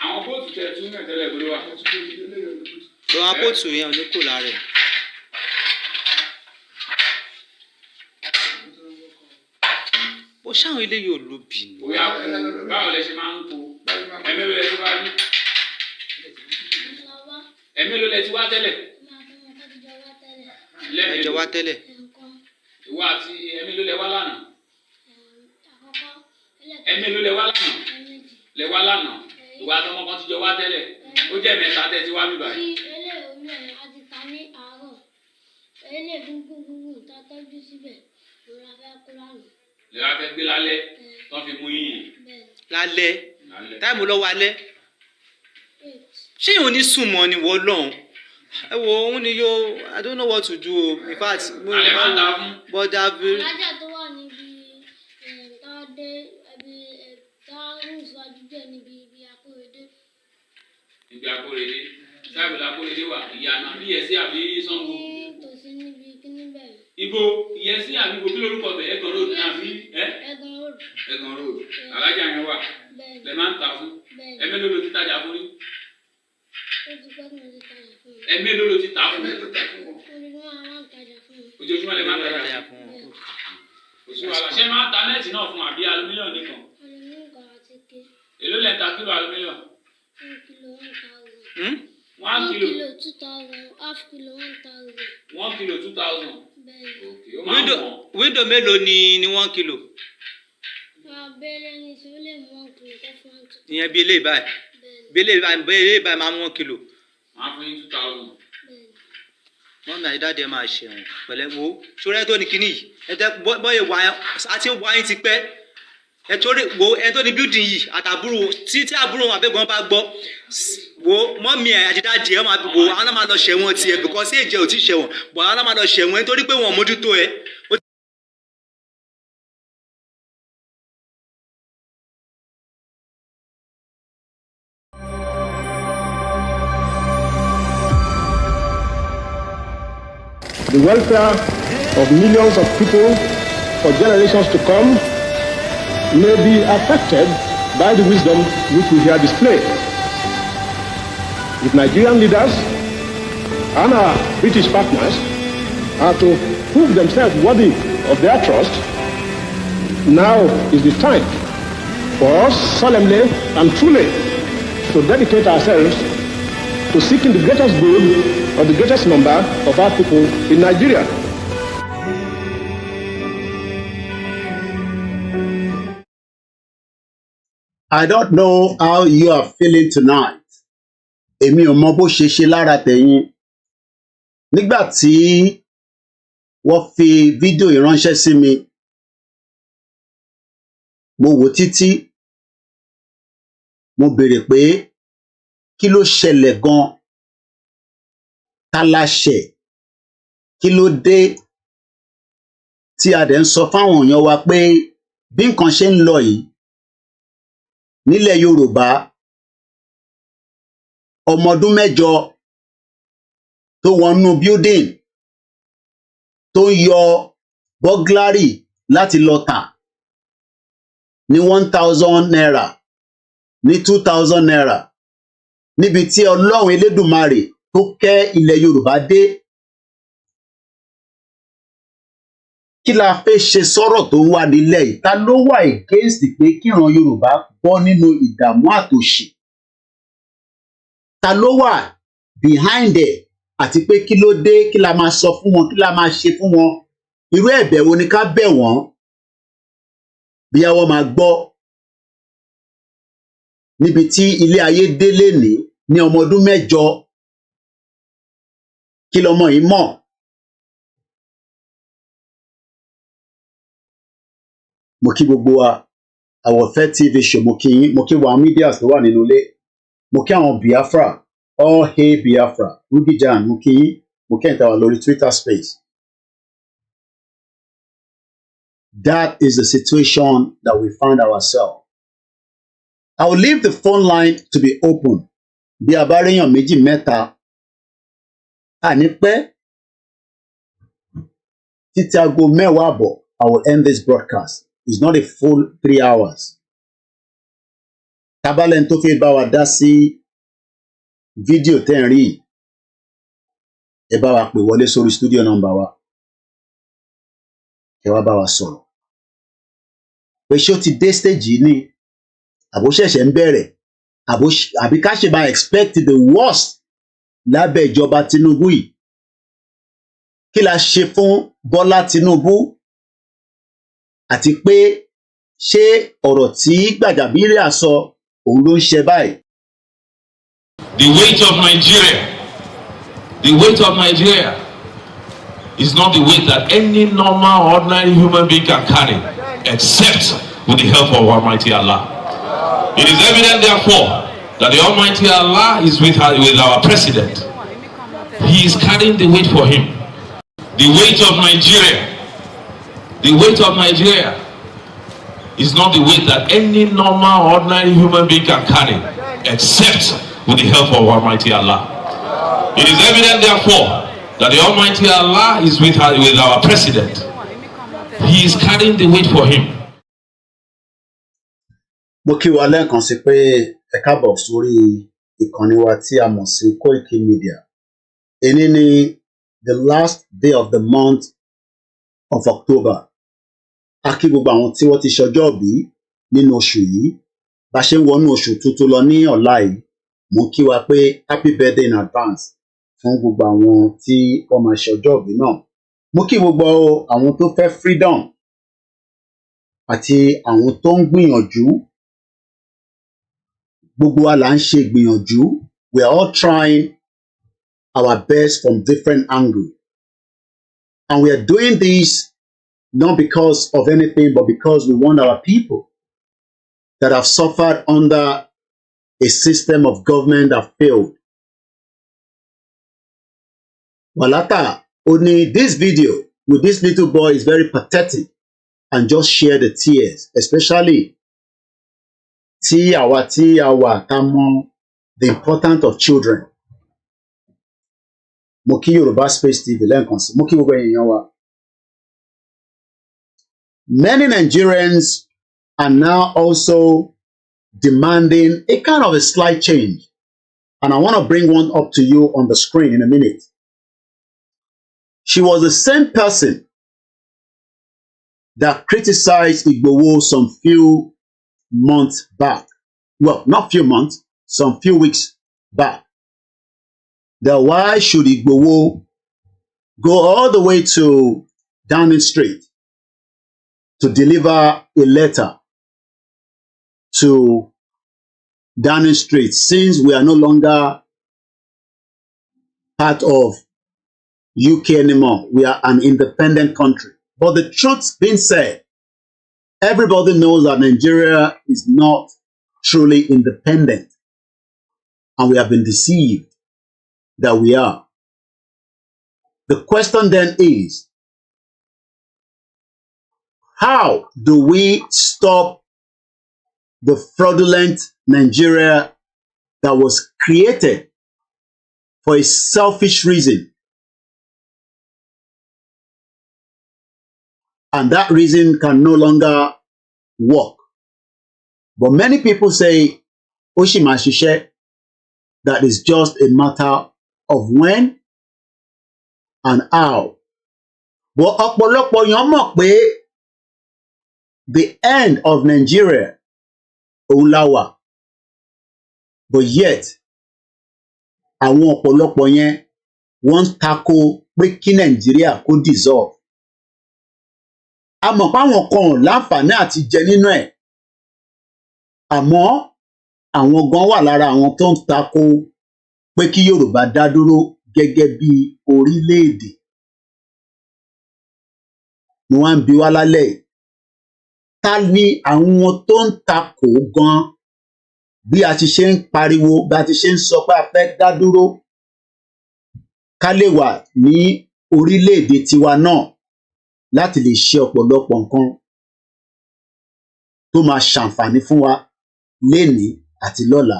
àwọn bóòtù tẹ tún náà tẹ́lẹ̀ gbọ́dọ̀ wà. àwọn bóòtù yẹn ò ní kó lára ẹ̀. ó ṣáwọn ilé yóò lóbi ni. ó yà kú báwo lẹ ṣe máa ń kó ẹ̀mélòó lẹ ti wá ní. ẹ̀mélòó lẹ ti wá tẹ́lẹ̀. ẹjọ wá tẹ́lẹ̀. ìwọ àti ẹ̀mí ló lẹ wá lánàá. Ẹ̀mí ló lẹ wá lánàá. Lẹ wá lánàá. Ìwọ àtọmọ kan ti jọ wá tẹ́lẹ̀. Ó jẹ́ mẹ́ta tẹ́ ti wá mi báyìí. Lè wá fẹ́ gbé lálẹ́ tó fi mú yín. Lálẹ́ táìmù lọ́wọ́ alẹ́ ṣé ìhun ní sùn mọ́ ni wọ́n lọ́hùn ẹ wo òun ni yóò I don't know what to do in fact mo ní bá wọ bọ́dà bí. alájà tó wà níbi tọ́dé ẹbí táwùsọ̀jú jẹ́ níbi Akóredé. Ibi Akóredé sáàbì l'Akóredé wà ìyànà bí Ìyẹ̀sí àbí Ṣàngó. Tòsí níbi kíní bẹ̀rẹ̀. Ibo Ìyẹ̀sí àbí ibo kí lórúkọ bẹ̀ Ẹ̀gàn road náà bí ẹ́. Ẹ̀gàn road. Ẹ̀gàn road alájà yẹn wà lẹ máa ń ta fún ẹ̀mí ló ló ti tajà fún rí. Ó ti pẹ́ kí mo ti tajà fún un. Ẹ̀mí ló ló ti ta fún un. Ojoojúmọ́ a máa ń tajà fún un. Ojoojúmọ́ lè máa ń tajà fún un. Òṣùwàlà ṣé máa ń ta nẹ́ẹ̀tì náà fún àbí alumílíọ̀nù nìkan. Alumílíọ̀nù kan àti ké. Èló lẹ ta kílò alumílíọ̀nù. 1 kilo 1,000. 1 kilo 2,000. Half kilo 1,000. 1 kilo 2,000. Bẹ́ẹ̀ni. Window mélòó ni 1 kilo. Abẹ́rẹ́ ni tí ó lè mú 1 kilo kọ́ fún 1 kilo. Ìyẹn bí eléyìí báyìí bí eléyìí báyìí máa mú 1 kilo. Máa fún yín 2,000. Wọ́n mi àyídáde máa ṣẹ̀wọ̀n pẹ̀lẹ́ wo ṣọ́rẹ́ tó ní kinní yìí ẹ̀tẹ́ bọ́yẹ̀ wá àti wáyé ti pẹ́ ẹ̀tọ́rí wo ẹ̀ tó ní building yìí àtàbúrò tí àbúrò wọn àbẹ̀gbọ́n bá gbọ́ wo mọ́mí ẹ̀ àti dáàdì ẹ̀ máa wo àwọn náà máa lọ ṣẹ̀wọ̀n tiẹ̀ because èjẹ̀ ò tí ṣẹ̀wọ̀n bọ̀ àwọn náà máa lọ ṣẹ̀wọ̀n nítorí pé wọ́n mójútó ẹ̀. The welfare of millions of people for generations to come may be affected by the wisdom which we here display. If Nigerian leaders and our British partners are to prove themselves worthy of their trust, now is the time for us solemnly and truly to dedicate ourselves to seeking the greatest good of the greatest number of our people in Nigeria. I don't know how you are feeling tonight. Èmi ò mọ bó ṣe ṣe lára tẹ̀yin. Nígbà tí wọ́n fi fídíò ìránṣẹ́ sí mi, mo wò títí, mo béèrè pé kí ló ṣẹlẹ̀ gan? Ta la ṣẹ̀? Kí ló dé tí a dẹ̀ ń sọ fáwọn èèyàn wa pé bí nǹkan ṣe ń lọ yìí nílẹ̀ Yorùbá ọmọ ọdún 8 tó wọnú building tó ń yọ burglary láti lọ tà ní 1,000 naira ní 2,000 naira níbi tí Ọlọ́run Elédùmarè tó kẹ́ ilẹ̀ Yorùbá dé. Kí la fẹ́ ṣe sọ́rọ̀ tó wà nílẹ̀ yìí? Ta ló wà against pé kíran Yorùbá bọ́ nínú ìdààmú àtòṣì? Ta ló wà behind ẹ̀? Àti pé kí ló dé? Kí la máa sọ fún wọn? Kí la máa ṣe fún wọn? Irú ẹ̀bẹ̀ wo ni ká bẹ̀ wọ́n? Bí wọ́n máa gbọ́ níbi tí ilé ayé dé lénìí ní ọmọ ọdún 8 kí lọmọ yìí mọ̀? Mo kí gbogbo wa Àwọ̀fẹ́ TV show, mo kí yín, mo kí wa media tó wà nínú ilé, mo kí àwọn Biafra, all hail Biafra, Rugijan, mo kí yín, mo kí ẹ̀yin tá wà lórí Twitter space. That is the situation that we find ourselves. I will leave the phone line to be open. Bí a bá réyàn méjì mẹ́ta, àní pẹ́ títí aago 10:00 I will end this broadcast. It's not a full 3 hours. Tabalẹ̀ tó fẹ́ bá wa dá sí fídíò tẹ́ ń rí, ẹ bá wa pè wọlé sórí studio number wa. Ẹ wá bá wa sọ̀rọ̀. Pé ṣé ó ti dé stage yìí ni? Àbó ṣẹ̀ṣẹ̀ ń bẹ̀rẹ̀? Àbí ká ṣe máa expect the worst lábẹ́ ìjọba Tinubu yìí? Kí la ṣe fún Bọ́lá Tinubu àti pé ṣé ọ̀rọ̀ tí Gbàjàbíàmílà sọ òun ló ń ṣe báyìí. The weight of Nigeria is not the weight that any normal, ordinary human being can carry, except with the help of Almighty Allah. It is evident, therefore, that the Almighty Allah is with our president. He is carrying the weight for him. The weight of Nigeria is not the weight that any normal, ordinary human being can carry, except with the help of Almighty Allah. It is evident, therefore, that the Almighty Allah is with our president. He is carrying the weight for him. Mo kí wa lẹ́ẹ̀kan sí pé ẹ káàbọ̀ sórí ìkànnì wa tí a mọ̀ sí Koiki Media. Èní ni the last day of the month of October. A kí gbogbo àwọn tí wọ́n ti ṣọjọ́ ìbí nínú oṣù yìí. Bá ṣe ń wọnú oṣù tuntun lọ ní ọ̀la yìí, mo kí wa pé happy birthday in advance fún gbogbo àwọn tí wọ́n máa ṣọjọ́ ìbí náà. Mo kí gbogbo àwọn tó fẹ́ freedom àti àwọn tó ń gbìyànjú. Gbogbo wa là ń ṣe ìgbìyànjú. We are all trying our best from different angles. And we are doing this not because of anything, but because we want our people that have suffered under a system of government that failed. Walata, only this video with this little boy is very pathetic, and just share the tears, especially tí àwa tá mọ̀ the importance of children. Mo kí Yorùbá Space TV lẹ́ẹ̀kan sí, mo kí gbogbo èèyàn wa. Many Nigerians are now also demanding a kind of a slight change, and I want to bring one up to you on the screen in a minute. She was the same person that criticized Igboho some few months back. Well, not few months, some few weeks back. That why should Igboho go all the way to Downing Street to deliver a letter to Downing Street, since we are no longer part of UK anymore? We are an independent country. But the truth being said, everybody knows that Nigeria is not truly independent, and we have been deceived that we are. The question then is, how do we stop the fraudulent Nigeria that was created for a selfish reason? And that reason can no longer work. But many people say, Oshimashishe, that is just a matter of when and how. But ọ̀pọ̀lọpọ̀ èèyàn mọ̀ pé the end of Nigeria òun la wà. But yet, àwọn ọ̀pọ̀lọpọ̀ yẹn wọ́n ń tako pé kí Nàìjíríà kó dissolve. A mọ̀ pé àwọn kan láǹfààní àti jẹ nínú ẹ̀. Àmọ́ àwọn gan wà lára àwọn tó ń tako pé kí Yorùbá dá dúró gẹ́gẹ́ bí orílẹ̀-èdè. Mo wá ń bi wá lálẹ́ yìí, ta ni àwọn tó ń tako gan bí a ti ṣe ń pariwo, bí a ti ṣe ń sọ pé a fẹ́ dá dúró ká lè wà ní orílẹ̀-èdè tiwa náà láti lè ṣe ọ̀pọ̀lọpọ̀ nǹkan tó máa ṣàǹfààní fún wa lénìí àti lọ́la.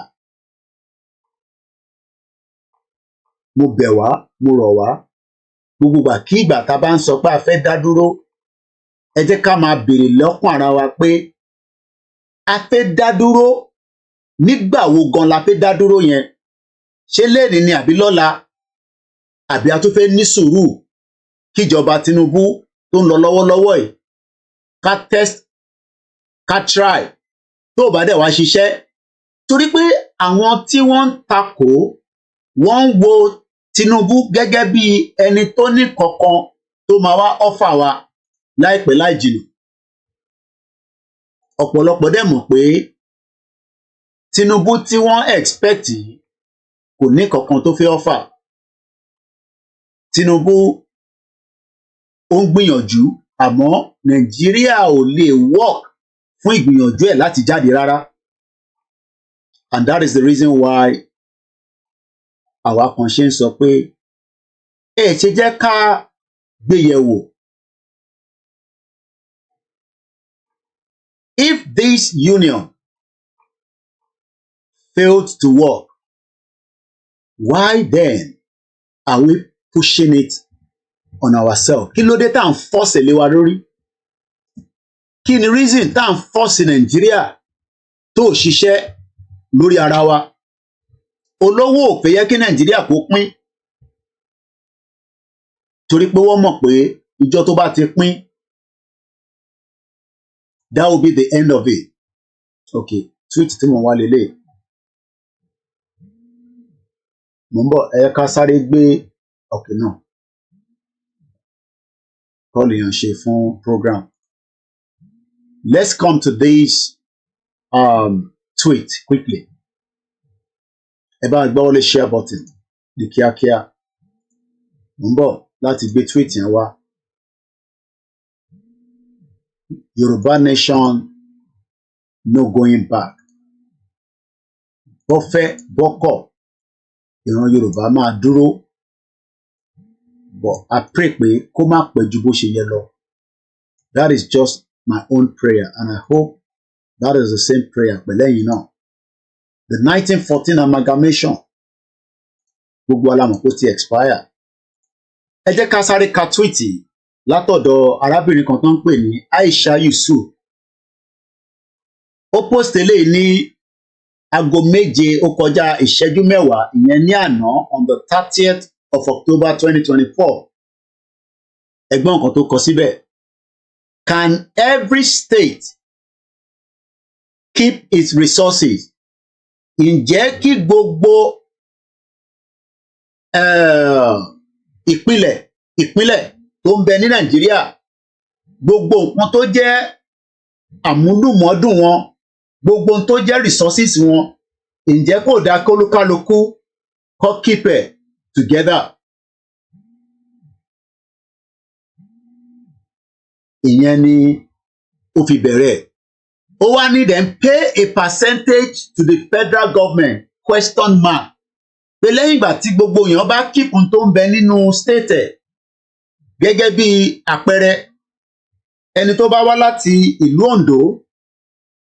Mo bẹ̀ wá, mo rọ̀ wá, gbogbo ìgbà kí ìgbà tá a bá ń sọ pé a fẹ́ dá dúró, ẹ jẹ́ ká máa béèrè lọ́kàn ara wa pé a fẹ́ dá dúró nígbà wo gan la fẹ́ dá dúró yẹn? Ṣé lénìí ni àbí lọ́la? Àbí a tún fẹ́ ní sùúrù kíjọba Tinubu tó ń lọ lọ́wọ́lọ́wọ́ yìí ká test, ká try, tó bá dẹ̀ wá ṣiṣẹ́? Torí pé àwọn tí wọ́n ń takò wọ́n ń wo Tinubu gẹ́gẹ́ bí ẹni tó ní kankan tó máa wá offer wa láìpẹ́ láì jìnnà. ọ̀pọ̀lọpọ̀ dẹ̀ mọ̀ pé Tinubu tí wọ́n expect yìí kò ní kankan tó fẹ́ offer. Tinubu ó ń gbìyànjú àmọ́ Nàìjíríà ò lè work fún ìgbìyànjú ẹ̀ láti jáde rárá, and that is the reason why àwa kan ṣe ń sọ pé ṣe jẹ́ ká gbéyẹ̀wò. If this union failed to work, why then are we pushing it on ourselves? Kí ló dé tá à ń force lé wa lórí? Kí ni reason tá à ń force Nàìjíríà tó ṣiṣẹ́ lórí ara wa? Olówó ò fẹ́ yẹ kí Nàìjíríà kó pín, torí pé wọ́n mọ̀ pé ìjọ tó bá ti pín, that will be the end of it. Okay, tweet tí mo wá lélẹ̀. Mo ń bọ̀, ẹ ká sáré gbé okay náà. Kọ́ọ̀lù yàn ṣe fún program. Let's come to this tweet quickly. Ẹ bá gbọ́ wọlé share button ní kíákíá. Mo ń bọ̀ láti gbé tweet yẹn wá. Yoruba nation, no going back. Bọ́fẹ́ bọ́kọ̀, ìran Yorùbá máa dúró. But I pray pé kó má pẹ́ ju bó ṣe yẹ lọ. That is just my own prayer, and I hope that is the same prayer pẹ̀lẹ́yìn náà. The 1914 amalgamation, gbogbo alamọ̀ kó ti expire. Ẹ jẹ́ ká sáré ka tweet látọ̀dọ̀ arábìnrin kan tó ń pè ní Aisha Yusuf. Ó post eléyìí ní aago 7 ó kọjá ìṣẹ́jú 10 ìyẹn ní àná on the 30th of October 2024. Ẹgbọ́n nǹkan tó kọ síbẹ̀. Can every state keep its resources? Ǹjẹ́ kí gbogbo ìpínlẹ̀ tó ń bẹ ní Nàìjíríà, gbogbo nǹkan tó jẹ́ àmúlùmọ́dùn wọn, gbogbo nǹkan tó jẹ́ resources wọn, ǹjẹ́ kò dáa kí olúkálukú kó keep it together? Ìyẹn ni ó fi bẹ̀rẹ̀. Ó wá ní dem pay a percentage to the federal government ? Pé lẹ́yìn ìgbà tí gbogbo èèyàn bá keep n tó ń bẹ nínú state ẹ̀, gẹ́gẹ́ bí àpẹẹrẹ ẹni tó bá wá láti ìlú Ondo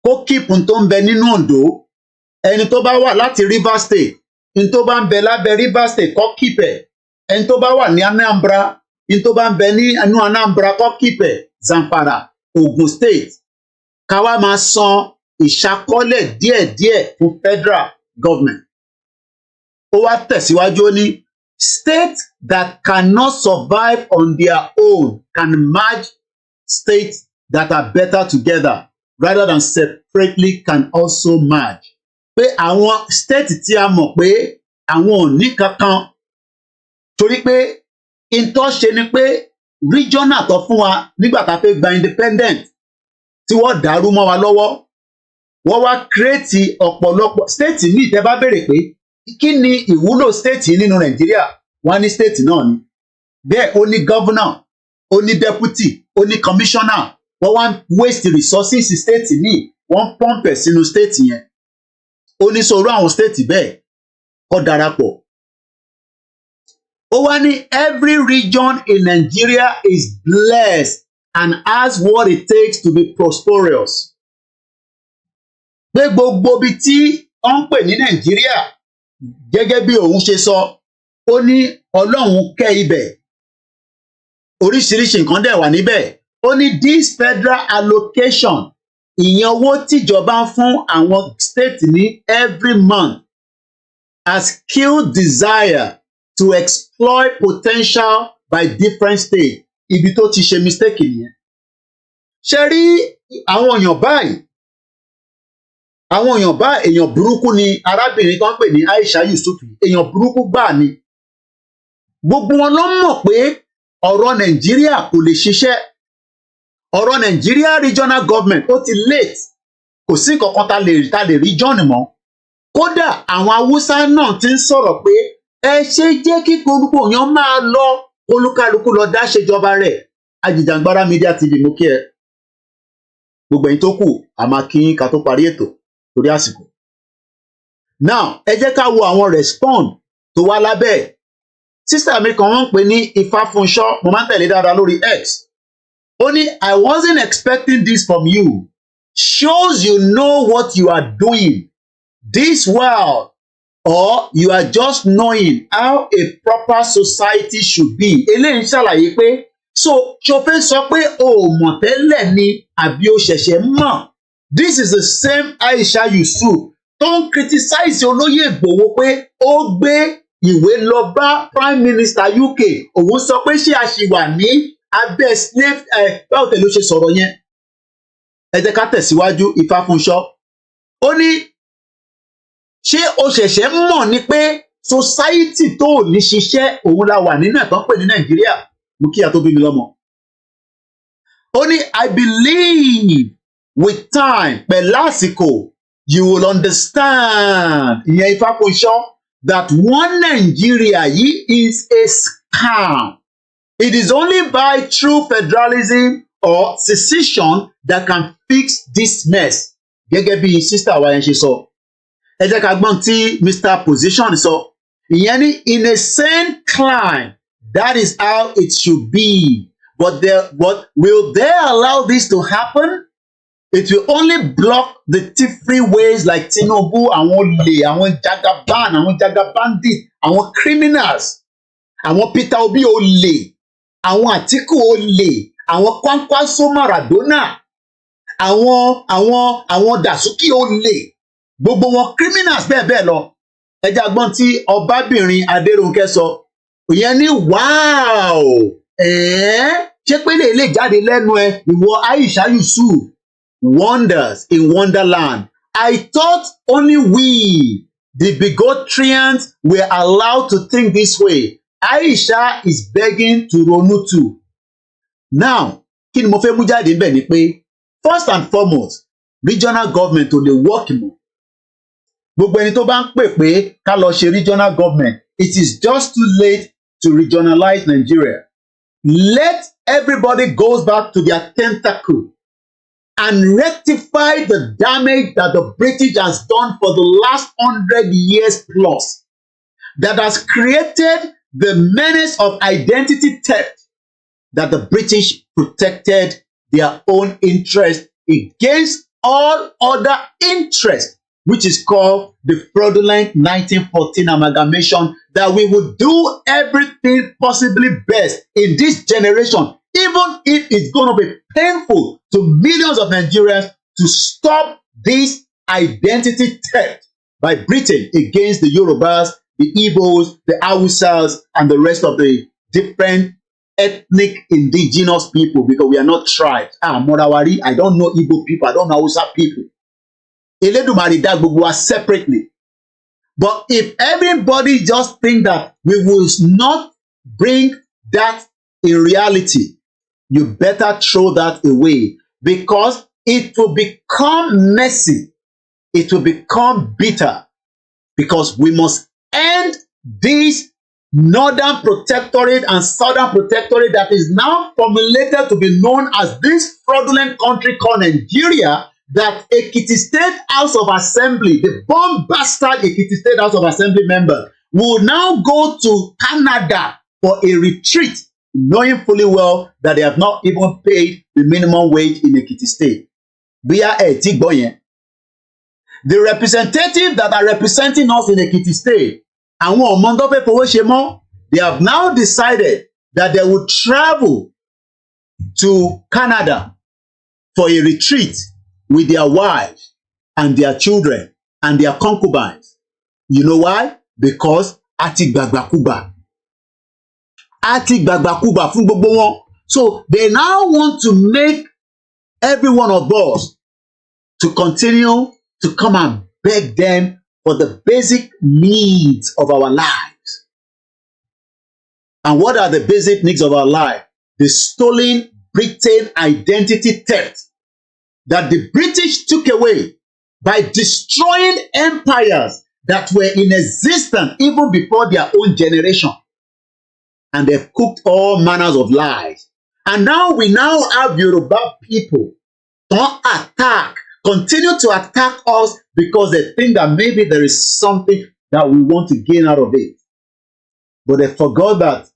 kó keep n tó ń bẹ nínú Ondo, ẹni tó bá wà láti Rivers State n tó bá ń bẹ lábẹ́ Rivers State kó keep ẹ̀, ẹni tó bá wà ní Anambra n tó bá ń bẹ ní inú Anambra kó keep ẹ̀, Zamfara, Ogun State, ká wá máa san ìṣàkọọ́lẹ̀ díẹ̀díẹ̀ fún federal government. Ó wá tẹ̀síwájú ó ní states that cannot survive on their own can merge states that are better together rather than separately can also merge. Pé àwọn state tí a mọ̀ pé àwọn ò ní kankan, torí pé ìtọ́ ṣe ni pé regional tó fún wa nígbà tá a fẹ́ gba independent tí wọ́n dàrú mọ́ wa lọ́wọ́, wọ́n wá create ọ̀pọ̀lọpọ̀ state míì. Tẹ́ bá béèrè pé kí ni ìwúlò state nínú Nàìjíríà, wọ́n ní state náà ni. Bẹ́ẹ̀ ó ní governor, ó ní deputy, ó ní commissioner, wọ́n wá waste resources state míì, wọ́n pump ẹ̀ sínú state yẹn. Ó ní sọ̀rọ̀ àwọn state bẹ́ẹ̀ kó darapọ̀. Ó wá ní every region in Nigeria is blessed and has what it takes to be prosperous. Pé gbogbo ibi tí wọ́n ń pè ní Nàìjíríà, gẹ́gẹ́ bí òun ṣe sọ, ó ní Ọlọ́run kẹ́ ibẹ̀, oríṣiríṣi nǹkan dẹ̀ wà níbẹ̀. Ó ní this federal allocation, ìyẹn owó tíjọba ń fún àwọn state ní every month, has killed desire to exploit potential by different states. Ibi tó ti ṣe mistake nìyẹn. Ṣé rí àwọn èèyàn báyìí, èèyàn burúkú ni arábìnrin tó ń pè ní Aisha Yusuf, èèyàn burúkú gbáà ni. Gbogbo wọn ló mọ̀ pé ọ̀rọ̀ Nàìjíríà kò lè ṣiṣẹ́. Ọ̀rọ̀ Nàìjíríà regional government ó ti late kò sí nǹkan kan tá lè rí John mọ́. Kódà àwọn Haúsá náà ti ń sọ̀rọ̀ pé ẹ ṣe jẹ́ kí gbogbo èèyàn máa lọ olúkálukú lọ dá ṣèjọba rẹ̀. Ajìjàngbara Media TV mú kí ẹ. Gbogbo ẹ̀yin tó kù a máa kí yín ká tó parí ètò torí àsìkò. Now ẹ jẹ́ ká wo àwọn respond tó wá lábẹ́. Sísá mi kan wọ́n ń pè ní Ifáfúnṣọ́, mo máa ń tẹ̀lé dáadáa lórí X. Ó ní I wasn't expecting this from you. Shows you know what you are doing this well, or you are just knowing how a proper society should be. Eléyìí ń ṣàlàyé pé so ṣòfin sọ pé o ò mọ̀ tẹ́lẹ̀ ni àbí o ṣẹ̀ṣẹ̀ mọ̀. This is the same Aisha Yusuf tó ń criticize olóyè Ìgbòho pé ó gbé ìwé lọ bá Prime Minister UK. Òun sọ pé ṣé a ṣì wà ní abẹ́ slave báwo tẹ̀lé ó ṣe sọ̀rọ̀ yẹn. Ẹ jẹ́ ká tẹ̀síwájú Ifáfúnṣọ́. Ó ní ṣé o ṣẹ̀ṣẹ̀ mọ̀ ni pé society tó ò ní ṣiṣẹ́ òun la wà nínú ẹ̀tọ́ pè ní Nàìjíríà. Mo kíyà tó bí mi lọ́mọ. Ó ní I believe with time pẹ̀lú àsìkò you will understand ìyẹn Ifáfúnṣọ́ that one Nigeria yìí is a scam. It is only by true federalism or secession that can fix this mess. Gẹ́gẹ́ bí sister wa yẹn ṣe sọ. Ẹ jẹ́ ká gbọ́n tí Mr. Position sọ. Ìyẹn ní in a sane climb, that is how it should be. But will they allow this to happen? It will only block the thief-free ways like Tinubu, àwọn olè, àwọn jagaban, àwọn jagabandit, àwọn criminals, àwọn Peter Obi olè, àwọn Atiku olè, àwọn Kwankwaso Maradona, àwọn Dasuki olè, gbogbo wọn criminals bẹ́ẹ̀ bẹ́ẹ̀ lọ. Ẹ jẹ́ agbọ́n tí ọbabìnrin Adérónkẹ́ sọ. Ìyẹn ní wow ṣé pé lè jáde lẹ́nu ẹ ìwọ Aisha Yusuf. Wonders in Wonderland. I thought only we, the Bigotrians, were allowed to think this way. Aisha is begging to ronú too. Now, kí ni mo fẹ́ mú jáde níbẹ̀ ni pé first and foremost, regional government ò lè work mọ́. Gbogbo ẹni tó bá ń pè pé ká lọ ṣe regional government, it is just too late to regionalize Nigeria. Let everybody go back to their tentacle and rectify the damage that the British has done for the last 100 years plus, that has created the menace of identity theft, that the British protected their own interest against all other interests, which is called the fraudulent 1914 amalgamation, that we would do everything possibly best in this generation, even if it's going to be painful to millions of Nigerians, to stop this identity theft by Britain against the Yorubas, the Igbos, the Hausas, and the rest of the different ethnic indigenous people, because we are not tribes. Morawari, I don't know Igbo people, I don't know Hausa people. Eledumare dá gbogbo wa separately. But if everybody just think that we will not bring that in reality, you better throw that away, because it will become messy. It will become bitter, because we must end this Northern Protectorate and Southern Protectorate that is now formulated to be known as this fraudulent country called Nigeria, that Ekiti State House of Assembly, the bomb bastard Ekiti State House of Assembly member, will now go to Canada for a retreat, knowing fully well that they have not even paid the minimum wage in Ekiti State. The representatives that are representing us in Ekiti State, they have now decided that they will travel to Canada for a retreat with their wives and their children and their concubines. You know why? Because ati gbagbakuba fún gbogbo wọn. So they now want to make every one of us to continue to come and beg them for the basic needs of our lives. And what are the basic needs of our life? The stolen Britain identity theft that the British took away by destroying empires that were in existence even before their own generation. And they've cooked all manners of lies. And now we have Yoruba people don't continue to attack us because they think that maybe there is something that we want to gain out of it. But they forgot that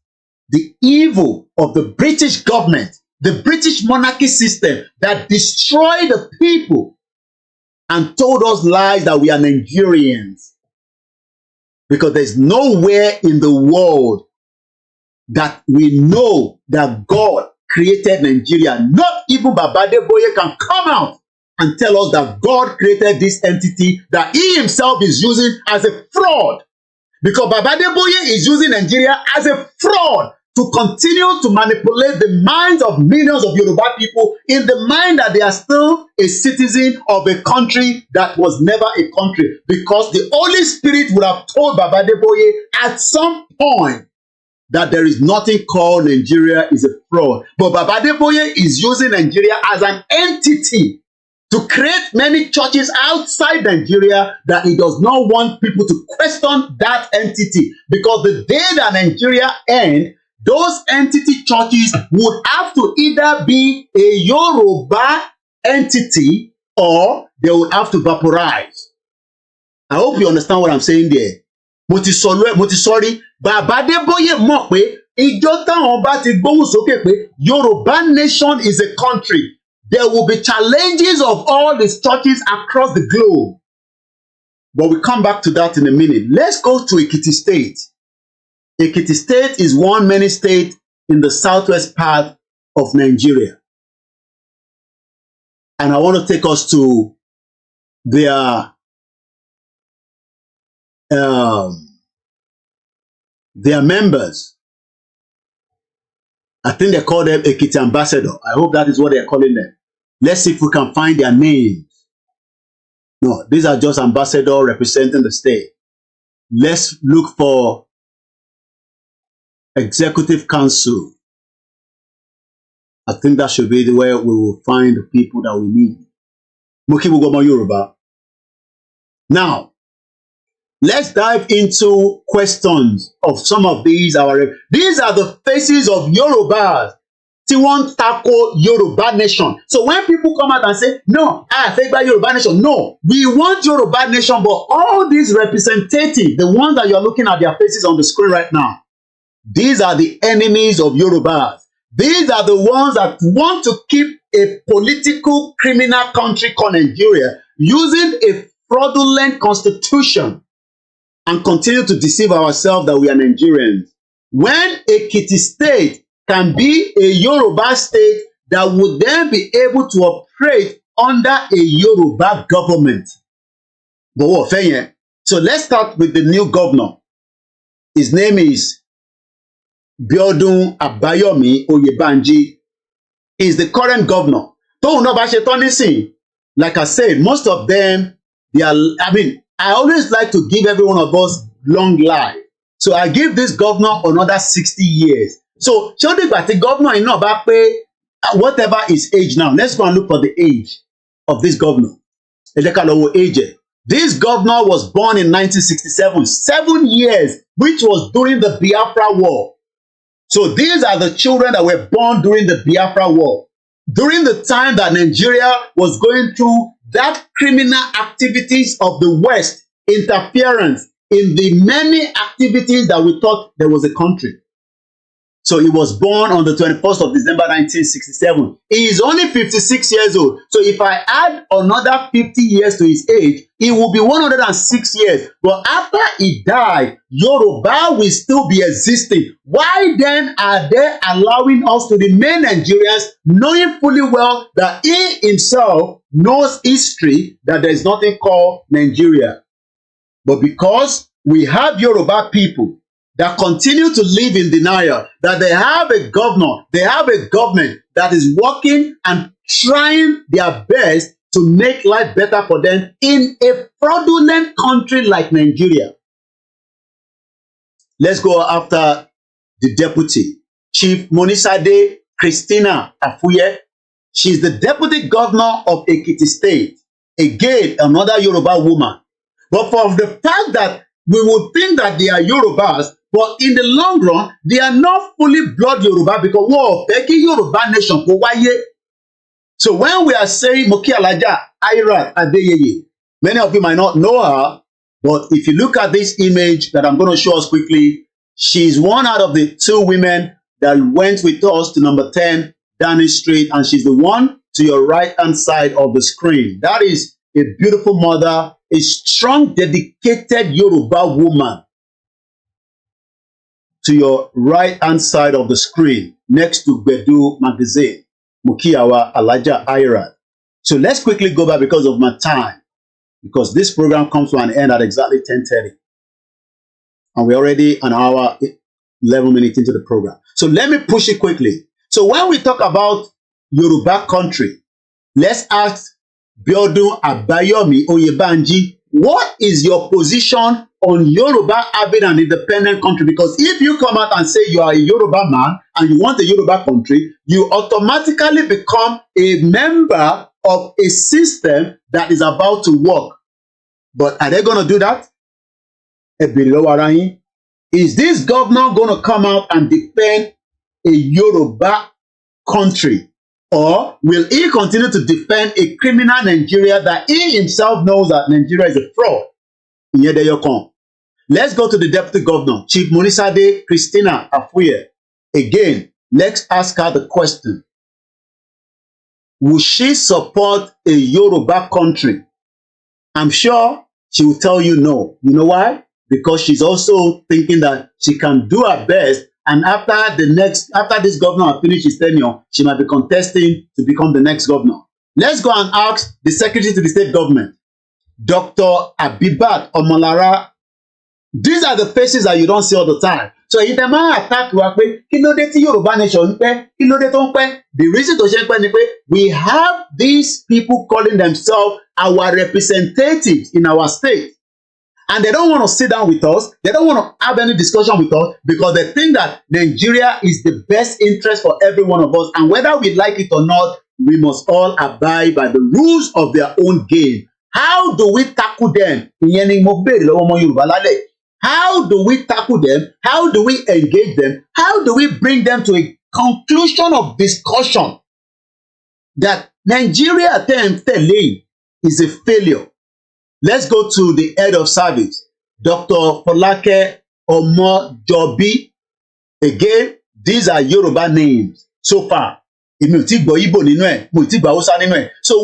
the evil of the British government, the British monarchy system that destroyed the people and told us lies that we are Nigerians. Because there's nowhere in the world that we know that God created Nigeria. Not even Baba Adeboye can come out and tell us that God created this entity that he himself is using as a fraud. Because Baba Adeboye is using Nigeria as a fraud to continue to manipulate the minds of millions of Yoruba people in the mind that they are still a citizen of a country that was never a country. Because the Holy Spirit would have told Baba Adeboye at some point that there is nothing called Nigeria is a fraud. But Baba Adeboye is using Nigeria as an entity to create many churches outside Nigeria that he does not want people to question that entity. Because the day that Nigeria ends, those entity churches would have to either be a Yoruba entity or they would have to vaporize. I hope you understand what I'm saying there. Mo ti sorry. Baba Adeboye mọ̀ pé ìjọ táwọn bá ti gbóhùn sókè pé Yoruba nation is a country, there will be challenges of all these churches across the globe. But we come back to that in a minute. Let's go to Ekiti State. Ekiti State is one many state in the southwest part of Nigeria. And I want to take us to their members. I think they call them Ekiti ambassador. I hope that is what they're calling them. Let's see if we can find their names. No, these are just ambassadors representing the state. Let's look for executive council. I think that should be the way we will find the people that we need. Mukibugomo Yoruba. Now, let's dive into questions of some of these. These are the faces of Yorubas. Tiwon Tako Yoruba nation. So when people come out and say, no, I think about Yoruba nation. No, we want Yoruba nation, but all these representatives, the ones that you're looking at their faces on the screen right now, these are the enemies of Yorubas. These are the ones that want to keep a political criminal country called Nigeria using a fraudulent constitution and continue to deceive ourselves that we are Nigerians. When Ekiti State can be a Yoruba state that would then be able to operate under a Yoruba government. So let's start with the new governor. His name is Biodun Abayomi Oyebanji. Is the current governor. Like I said, most of them, I always like to give every one of us long life. So I give this governor another 60 years. So, the governor is not back pay whatever his age now. Let's go and look for the age of this governor. This governor was born in 1967, 7 years, which was during the Biafra War. So these are the children that were born during the Biafra War. During the time that Nigeria was going through that criminal activities of the West, interference in the many activities that we thought there was a country. So he was born on the 21st of December 1967. He is only 56 years old. So if I add another 50 years to his age, he will be 106 years. But after he died, Yoruba will still be existing. Why then are they allowing us to remain Nigerians, knowing fully well that he himself knows history, that there is nothing called Nigeria? But because we have Yoruba people that continue to live in denial, that they have a governor, they have a government that is working and trying their best to make life better for them in a fraudulent country like Nigeria. Let's go after the deputy, Chief Monisade Christina Afuye. She's the deputy governor of Ekiti State. Again, another Yoruba woman. But for the fact that we would think that they are Yorubas, but in the long run, they are not fully blood Yoruba because we're begging Yoruba nation for wáyé. So when we are saying Moki Alaja Irat Adeyeye, many of you might not know her, but if you look at this image that I'm going to show us quickly, she's one out of the 2 women that went with us to number 10 Downing Street, and she's the one to your right-hand side of the screen. That is a beautiful mother, a strong, dedicated Yoruba woman to your right-hand side of the screen, next to Bedu magazine, Mukiawa Alaja Irat. So let's quickly go back because of my time, because this program comes to an end at exactly 10:30. And we're already an hour, 11 minutes into the program. So let me push it quickly. So when we talk about Yoruba country, let's ask Biodun Abayomi Oyebanji, what is your position on Yoruba having an independent country? Because if you come out and say you are a Yoruba man and you want a Yoruba country, you automatically become a member of a system that is about to work. But are they going to do that? Is this governor going to come out and defend a Yoruba country? Or will he continue to defend a criminal Nigeria that he himself knows that Nigeria is a fraud? Let's go to the deputy governor, Chief Monisade Christina Afuye. Again, let's ask her the question. Will she support a Yoruba country? I'm sure she will tell you no. You know why? Because she's also thinking that she can do her best, and after this governor finishes his tenure, she might be contesting to become the next governor. Let's go and ask the secretary to the state government, Dr. Abibat Omolara. These are the faces that you don't see all the time. So if the man attack you, Yoruba nation, the reason to say we have these people calling themselves our representatives in our state. And they don't want to sit down with us. They don't want to have any discussion with us because they think that Nigeria is the best interest for every one of us. And whether we like it or not, we must all abide by the rules of their own game. How do we tackle them? How do we tackle them? How do we engage them? How do we bring them to a conclusion of discussion that Nigeria is a failure? Let's go to the head of service, Dr. Folake Omojobi. Again, these are Yoruba names so far. So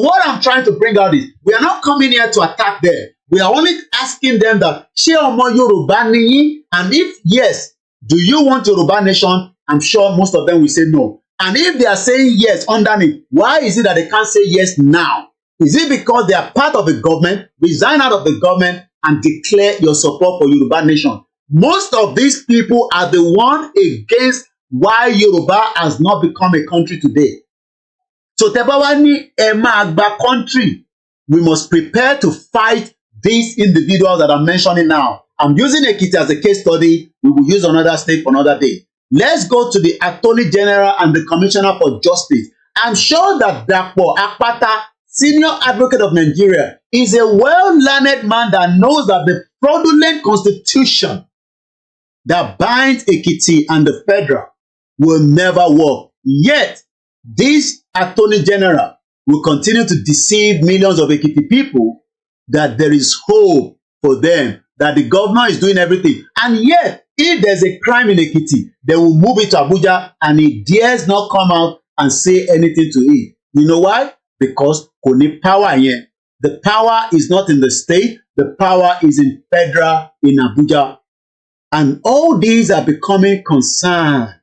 what I'm trying to bring out is, we are not coming here to attack them. We are only asking them that, ṣé ọmọ Yoruba ni yín? And if yes, do you want Yoruba nation? I'm sure most of them will say no. And if they are saying yes underneath, why is it that they can't say yes now? Is it because they are part of the government, resign out of the government, and declare your support for Yoruba nation? Most of these people are the one against why Yoruba has not become a country today. So Tebawani Emagba country, we must prepare to fight these individuals that I'm mentioning now. I'm using Ekiti as a case study. We will use another state for another day. Let's go to the Attorney General and the Commissioner for Justice. I'm sure that Dapo Akpata, Senior Advocate of Nigeria, is a well-learned man that knows that the fraudulent constitution that binds Ekiti and the federal will never work. Yet, this Attorney General will continue to deceive millions of Ekiti people that there is hope for them, that the governor is doing everything. And yet, if there's a crime in Ekiti, they will move it to Abuja and he dares not come out and say anything to it. You know why? Because kò ní power yẹn. The power is not in the state, the power is in federal, in Abuja. And all these are becoming concern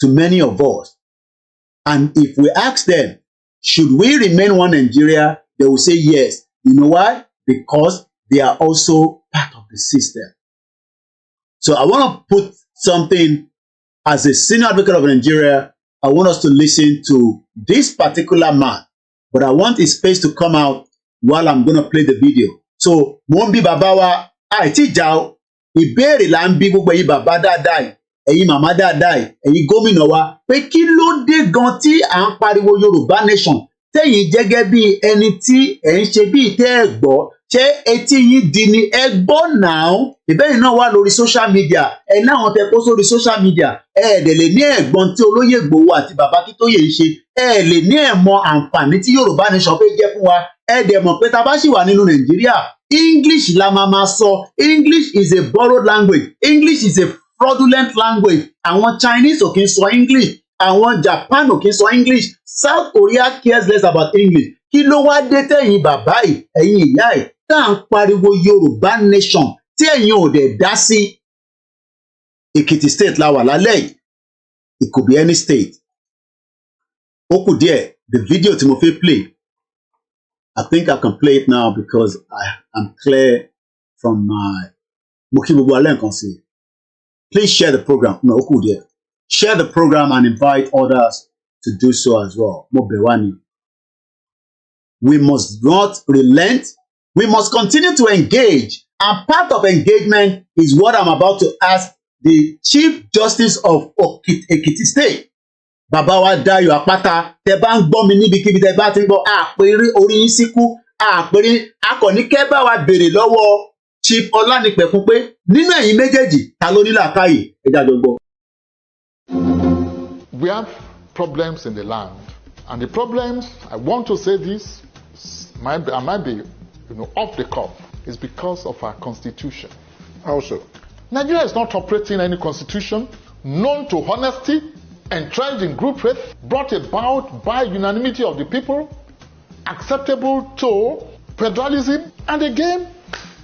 to many of us. And if we ask them, should we remain one Nigeria? They will say yes. You know why? Because they are also part of the system. So I want to put something as a senior advocate of Nigeria. I want us to listen to this particular man, but I want his face to come out while I'm going to play the video. So, Mombi Babawa, Aiti Jao, Iberi Lambi Bugbayi Baba Dadai, ẹ̀yin màmá dáadáa ẹ̀yin gómìnà wa pé kí ló dé gan tí à ń pariwo Yorùbá nation tẹ̀yin jẹ́gẹ́ bí ẹni tí ẹ̀ ń ṣe bí tẹ́ ẹ̀ gbọ́ ṣé etí yín di ni ẹ gbọ́ náà ìbẹ́yìn náà wà lórí social media ẹ náwọn tẹ kó sórí social media ẹ dẹ̀ lè ní ẹ̀gbọ́n tí olóyè Ìgbòho àti bàbá Akíntóyè ń ṣe ẹ lè ní ẹ̀ mọ àǹfààní tí Yorùbá nation fẹ́ jẹ́ fún wa ẹ dẹ̀ mọ̀ pé tá a bá sì wà nínú Nàìjíríà English la máa sọ English is a borrowed language English is a fraudulent language àwọn Chinese ò kí ń sọ English àwọn Japan ò kí ń sọ English South Korea cares less about English kí ló wá dé tẹ̀yin bàbá yìí ẹ̀yin ìyá yìí tá à ń pariwo Yorùbá nation tí ẹ̀yin ò dẹ̀ dá sí Èkìtì state la wà lálẹ́ yìí it could be any state ó kù díẹ̀ the video tí mo fẹ́ play I think I can play it now because I am clear from my mo kí gbogbo alẹ́ nǹkan sí please share the program no ó kù díẹ̀ share the program and invite others to do so as well mo bẹ̀ wá ni. We must not relent. We must continue to engage. And part of engagement is what I'm about to ask the Chief Justice of Ekiti State. Bàbá wa Dayọ̀ Àpáta, tẹ́ bá ń gbọ́ mi níbikíbi tẹ́ bá ti ń gbọ́, àpèrí orí yín síkú, àpèrí akọ̀níkẹ́ bá wa béèrè lọ́wọ́ Chief Ọlánìpẹ̀kun pé nínú ẹ̀yin méjèèjì ta ló ní làákàyè ẹ̀dá gbogbo. We have problems in the land. And the problems, I want to say this, I might be, off the cuff, is because of our constitution. Also, Nigeria is not operating any constitution known to honesty, entrenched in group faith, brought about by unanimity of the people, acceptable to federalism, and again,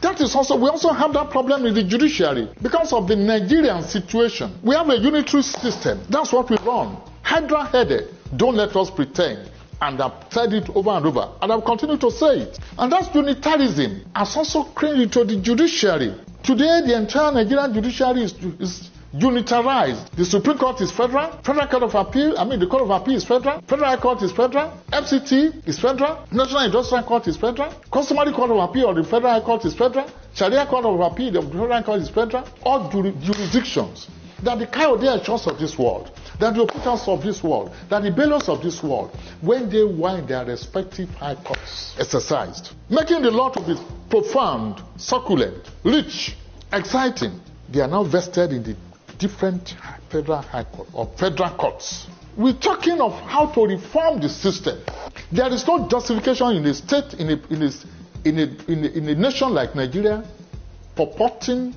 that is also, we also have that problem in the judiciary because of the Nigerian situation. We have a unitary system. That's what we run. Hydra-headed. Don't let us pretend. And I've said it over and over. And I'll continue to say it. And that's unitarism. Has also crept into the judiciary. Today, the entire Nigerian judiciary is unitarized. The Supreme Court is federal. Federal Court of Appeal, the Court of Appeal is federal. Federal High Court is federal. FCT is federal. National Industrial Court is federal. Customary Court of Appeal of the Federal High Court is federal. Sharia Court of Appeal of the Federal High Court is federal. All jurisdictions. That the Kayode Echons of this world, that the Oputans of this world, that the Bellows of this world, when they were in their respective high courts, exercised, making the law to be profound, succulent, rich, exciting, they are now vested in the different federal high court or federal courts. We're talking of how to reform the system. There is no justification in a state, in a nation like Nigeria, purporting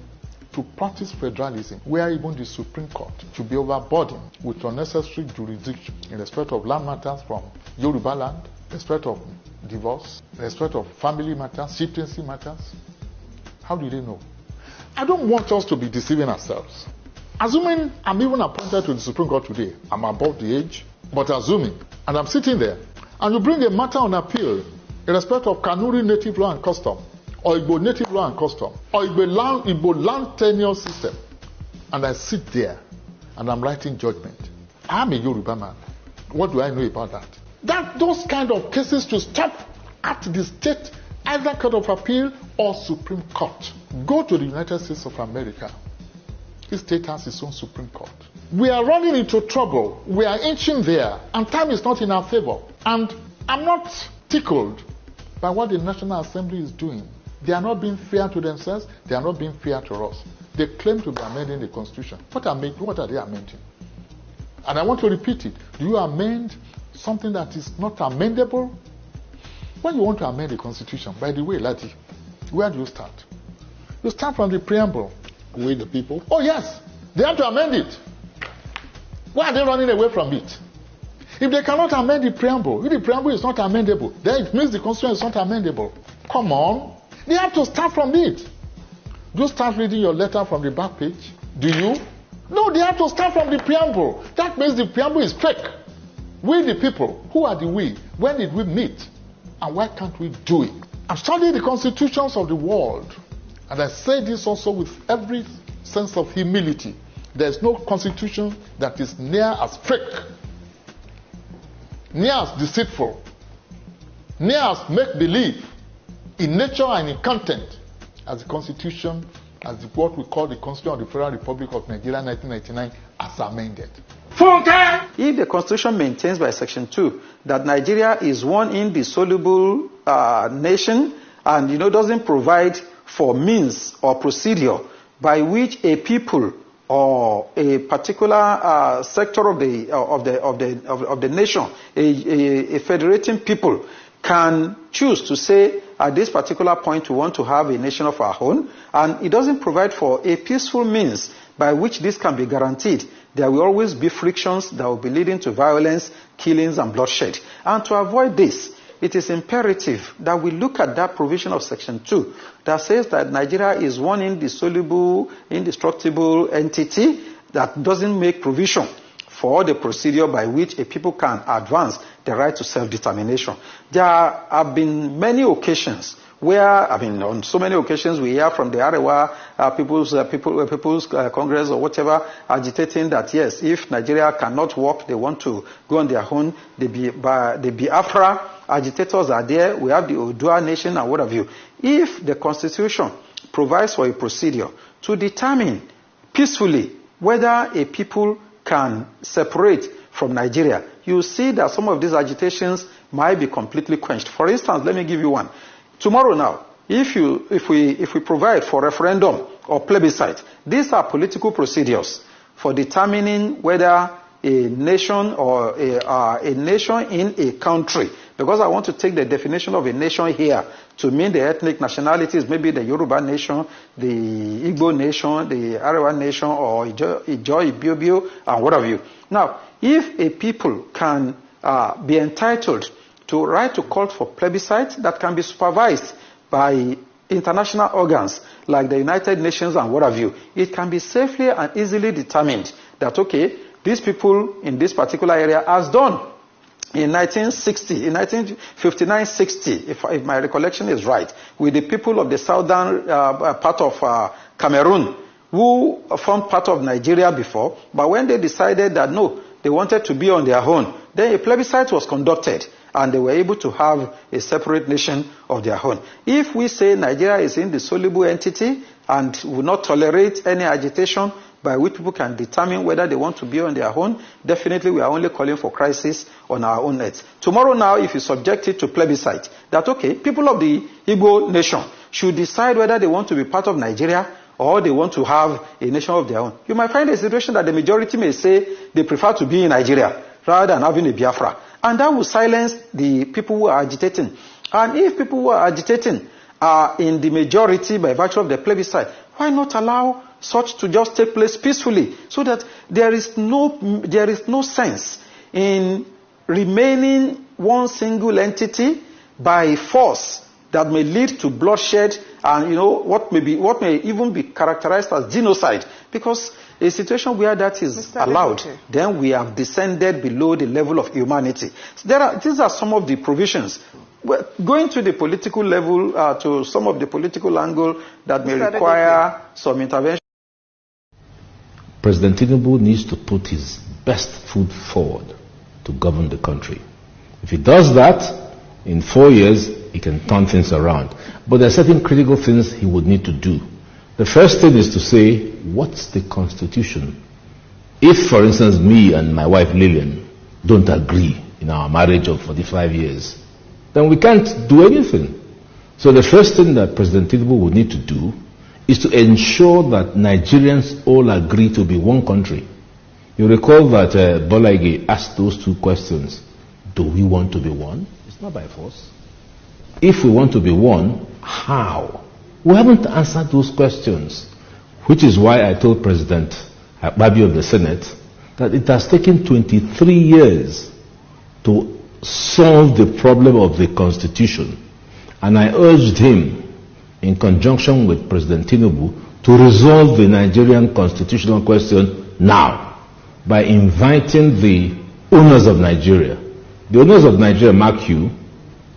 to practice federalism, where even the Supreme Court should be overburdened with unnecessary jurisdiction in respect of land matters from Yoruba land, respect of divorce, respect of family matters, chieftaincy matters. How do they know? I don't want us to be deceiving ourselves. Assuming I'm even appointed to the Supreme Court today, I'm above the age, but assuming, and I'm sitting there, and you bring a matter on appeal in respect of Kanuri native law and custom, or Igbo native law and custom, or Igbo land tenure system, and I sit there and I'm writing judgment. I'm a Yoruba man. What do I know about that? Those kind of cases to stop at the state, either Court of Appeal or Supreme Court. Go to the United States of America. Each state has its own Supreme Court. We are running into trouble. We are inching there, and time is not in our favor. And I'm not tickled by what the National Assembly is doing. They are not being fair to themselves. They are not being fair to us. They claim to be amending the Constitution. What are they amending? And I want to repeat it. Do you amend something that is not amendable? When you want to amend the Constitution, by the way, Lati, where do you start? You start from the preamble. With the people? Oh yes, they have to amend it. Why are they running away from it? If they cannot amend the preamble, if the preamble is not amendable, then it means the Constitution is not amendable. Come on. They have to start from it. Do you start reading your letter from the back page? Do you? No, they have to start from the preamble. That means the preamble is fake. We the people, who are the we? When did we meet? And why can't we do it? I've studied the constitutions of the world. And I say this also with every sense of humility. There is no constitution that is near as fake, near as deceitful, near as make-believe in nature and in content as the constitution as what we call the Constitution of the Federal Republic of Nigeria 1999 as amended. If the Constitution maintains by Section 2 that Nigeria is one indissoluble nation and doesn't provide for means or procedure by which a people or a particular sector of the nation, a federating people, can choose to say at this particular point we want to have a nation of our own, and it doesn't provide for a peaceful means by which this can be guaranteed, there will always be frictions that will be leading to violence, killings, and bloodshed. And to avoid this, it is imperative that we look at that provision of Section 2 that says that Nigeria is one indissoluble, indestructible entity that doesn't make provision for the procedure by which a people can advance the right to self-determination. There have been many occasions where, on so many occasions we hear from the Arewa People's Congress or whatever agitating that yes, if Nigeria cannot work, they want to go on their own. The Biafra agitators are there. We have the Odua nation and what have you. If the Constitution provides for a procedure to determine peacefully whether a people can separate from Nigeria, you see that some of these agitations might be completely quenched. For instance, let me give you one. Tomorrow now, if we provide for referendum or plebiscite, these are political procedures for determining whether a nation or a nation in a country, because I want to take the definition of a nation here to mean the ethnic nationalities, maybe the Yoruba nation, the Igbo nation, the Arewa nation, or Ijo, Ibiobio, and what have you. Now, if a people can be entitled to right to call for plebiscite that can be supervised by international organs like the United Nations and what have you, it can be safely and easily determined that, okay, these people in this particular area as done in 1960, in 1959-60, if my recollection is right, with the people of the southern part of Cameroon who formed part of Nigeria before, but when they decided that no, they wanted to be on their own, then a plebiscite was conducted and they were able to have a separate nation of their own. If we say Nigeria is an indissoluble entity and will not tolerate any agitation by which people can determine whether they want to be on their own, definitely we are only calling for crisis on our own net. Tomorrow now, if you subject it to plebiscite, that okay, people of the Igbo nation should decide whether they want to be part of Nigeria or they want to have a nation of their own. You might find a situation that the majority may say they prefer to be in Nigeria rather than having a Biafra. And that will silence the people who are agitating. And if people who are agitating are in the majority by virtue of the plebiscite, why not allow such to just take place peacefully so that there is no sense in remaining one single entity by force that may lead to bloodshed and what may even be characterized as genocide, because a situation where that is allowed, then we have descended below the level of humanity. So these are some of the provisions. Going to the political level, to some of the political angle that may require some intervention. President Tinubu needs to put his best foot forward to govern the country. If he does that, in 4 years, he can turn things around. But there are certain critical things he would need to do. The first thing is to say, what's the Constitution? If, for instance, me and my wife Lillian don't agree in our marriage of 45 years, then we can't do anything. So the first thing that President Tinubu would need to do is to ensure that Nigerians all agree to be one country. You recall that Bola Ige asked those two questions. Do we want to be one? It's not by force. If we want to be one, how? We haven't answered those questions, which is why I told President Akpabio of the Senate that it has taken 23 years to solve the problem of the Constitution. And I urged him, in conjunction with President Tinubu, to resolve the Nigerian constitutional question now by inviting the owners of Nigeria. The owners of Nigeria, mark you,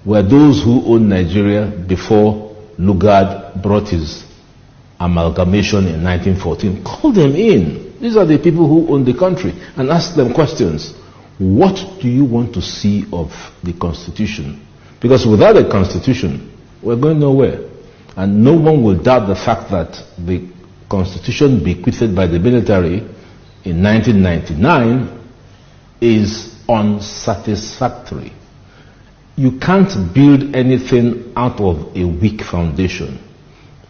were those who owned Nigeria before Lugard brought his amalgamation in 1914. Call them in. These are the people who own the country, and ask them questions. What do you want to see of the Constitution? Because without a Constitution, we're going nowhere. And no one will doubt the fact that the constitution bequeathed by the military in 1999 is unsatisfactory. You can't build anything out of a weak foundation.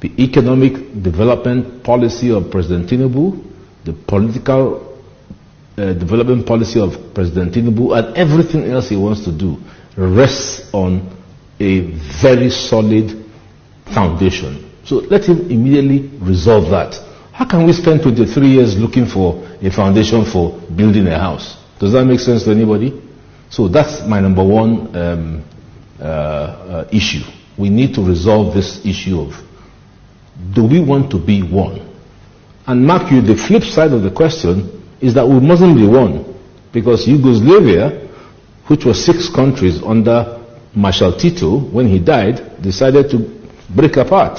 The economic development policy of President Tinubu, the political development policy of President Tinubu, and everything else he wants to do rests on a very solid foundation. So let him immediately resolve that. How can we spend 23 years looking for a foundation for building a house? Does that make sense to anybody? So that's my number one issue. We need to resolve this issue of, do we want to be one? And mark you, the flip side of the question is that we mustn't be one, because Yugoslavia, which was 6 countries under Marshal Tito, when he died, decided to break apart.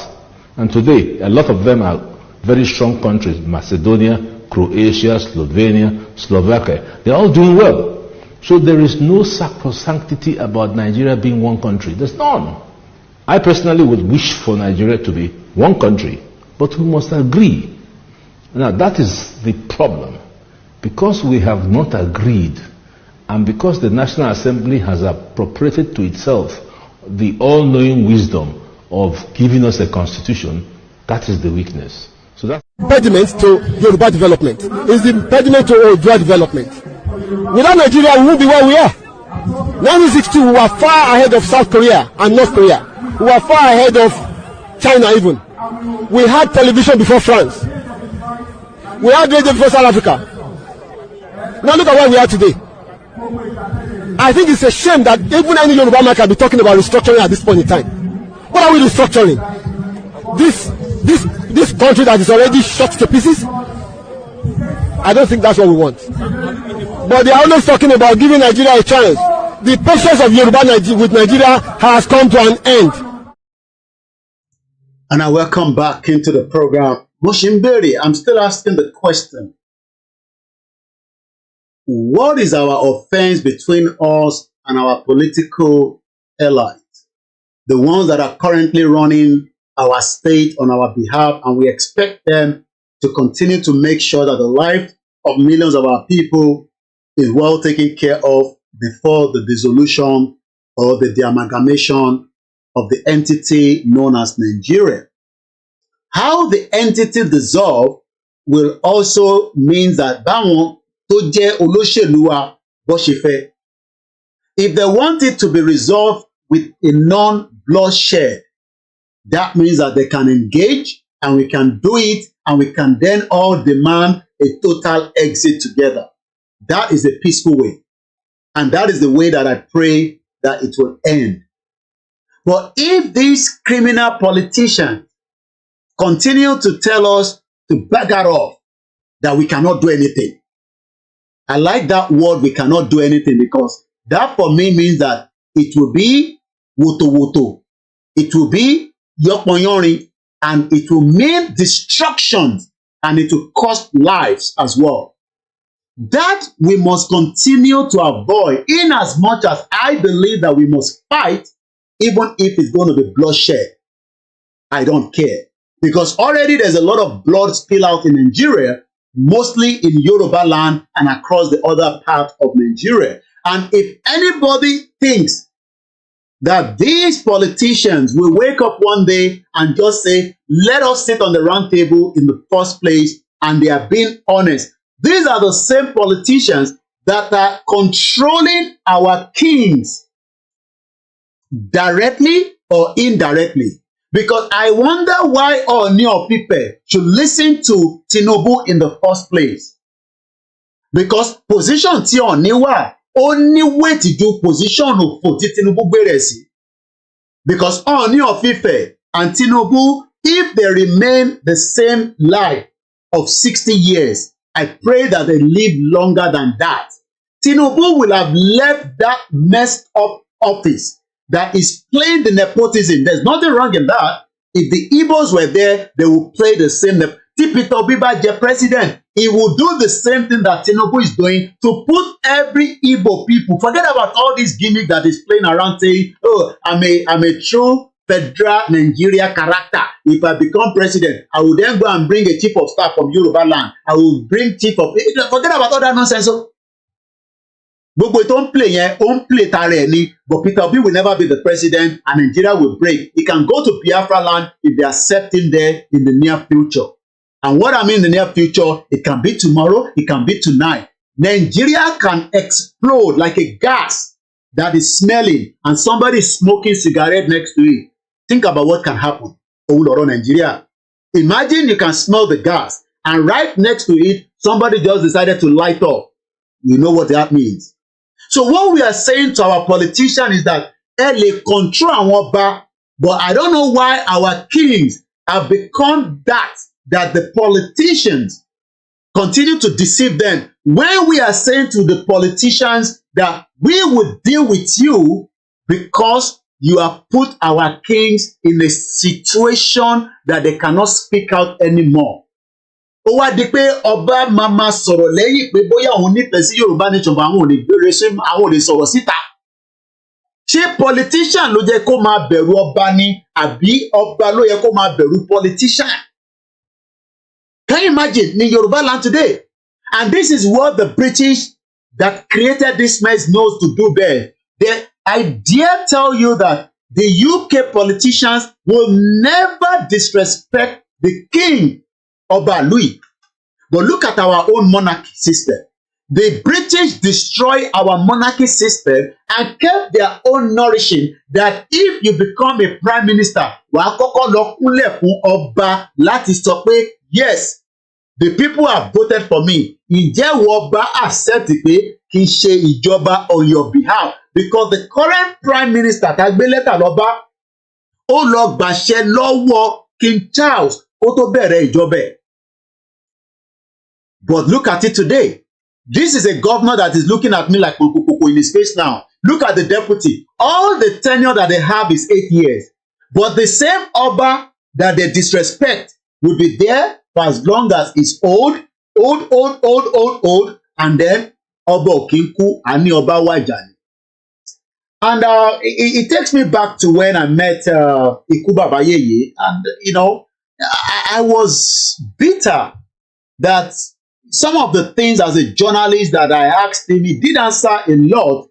And today, a lot of them are very strong countries: Macedonia, Croatia, Slovenia, Slovakia. They're all doing well. So there is no sacrosanctity about Nigeria being one country. There's none. I personally would wish for Nigeria to be one country, but we must agree. Now that is the problem. Because we have not agreed, and because the National Assembly has appropriated to itself the all-knowing wisdom of giving us a constitution, that is the weakness. So that impediment to Yoruba development. Is the impediment to Odua development. Without Nigeria, we won't be where we are. 1962, we were far ahead of South Korea and North Korea. We were far ahead of China even. We had television before France. We had radio before South Africa. Now look at where we are today. I think it's a shame that even any Yoruba man can be talking about restructuring at this point in time. What are we restructuring? This country that is already shot to pieces? I don't think that's what we want. But they are always talking about giving Nigeria a chance. The patience of Yoruba with Nigeria has come to an end. And I welcome back into the program. Moshimberi, I'm still asking the question. What is our offense between us and our political allies? The ones that are currently running our state on our behalf, and we expect them to continue to make sure that the life of millions of our people is well taken care of before the dissolution or the amalgamation of the entity known as Nigeria. How the entity dissolve will also mean that báwọn tó jẹ́ olóṣèlú wa bó ṣe fẹ́. If they want it to be resolved with a non-bloodshed, that means that they can engage and we can do it, and we can then all demand a total exit together. That is a peaceful way. And that is the way that I pray that it will end. But if these criminal politicians continue to tell us to back off, that we cannot do anything. I like that word, we cannot do anything, because that for me means that it will be woto. It will be yokmonyori, and it will mean destruction, and it will cost lives as well. That we must continue to avoid, in as much as I believe that we must fight, even if it's going to be bloodshed. I don't care. Because already there's a lot of blood spill out in Nigeria, mostly in Yoruba land and across the other part of Nigeria. And if anybody thinks that these politicians will wake up one day and just say, let us sit on the round table in the first place, and they are being honest. These are the same politicians that are controlling our kings directly or indirectly. Because I wonder why Ooni of Ife should listen to Tinubu in the first place. Because position tí Ooni wà, ó ní weight ju position òfò tí Tinubu gbé sí. Because Ooni of Ife and Tinubu, if they remain the same life of 60 years, I pray that they live longer than that. Tinubu will have left that messed up office that is playing the nepotism. There's nothing wrong in that. If the Igbos were there, they will play the same. Peter Obi jẹ president, he will do the same thing that Tinubu is doing to put every Igbo people. Forget about all this gimmick that is playing around saying, oh, I'm a true federal Nigeria character. If I become president, I will then go and bring a chief of staff from Yoruba land. I will bring chief of... Forget about all that nonsense. Gbogbo tó ń play yẹn, ó ń play tara ẹ̀ ni, but Peter Obi will never be the president and Nigeria will break. He can go to Biafra land if they accept him there in the near future. And what I mean in the near future, it can be tomorrow, it can be tonight. Nigeria can explode like a gas that is smelling and somebody is smoking cigarette next to it. Think about what can happen. Oh, Nigeria. Imagine you can smell the gas and right next to it, somebody just decided to light up. You know what that means. So what we are saying to our politicians is that they control our ọba, but I don't know why our kings have become that the politicians continue to deceive them. When we are saying to the politicians that we will deal with you because you have put our kings in a situation that they cannot speak out anymore. Ó wá di pé ọba máa sọ̀rọ̀ lẹ́yìn pé bóyá òun nífẹ̀ẹ́ sí Yorùbá nation bá àwọn ò lè gbére ṣé àwọn ò lè sọ̀rọ̀ síta. Ṣé politician ló yẹ kó máa bẹ̀rù ọba ni àbí ọba ló yẹ kó máa bẹ̀rù politician? Can you imagine in Yoruba land today? And this is what the British that created this mess knows to do best. I dare tell you that the UK politicians will never disrespect the king Oba Louis. But look at our own monarchy system. The British destroyed our monarchy system and kept their own nourishing that if you become a prime minister, wàá kọ́kọ́ lọ kúnlẹ̀ fún ọba láti sọ pé yes, the people have voted for me. Ǹjẹ́ wo ọba accept pé kí n ṣe ìjọba on your behalf? Because the current prime minister tá gbé lẹ́tà lọ́ba, ó lọ gbàṣẹ lọ́wọ́ King Charles kó tó bẹ̀rẹ̀ ìjọba ẹ̀. But look at it today. This is a governor that is looking at me like Pokopoko in his face now. Look at the deputy. All the tenure that they have is 8 years. But the same Oba that they disrespect will be there for as long as it's old, and then Oba Okinku and Oba Wajani. And it takes me back to when I met Iku Babayeye, and you know, I was bitter that some of the things as a journalist that I asked him, he did answer a lot,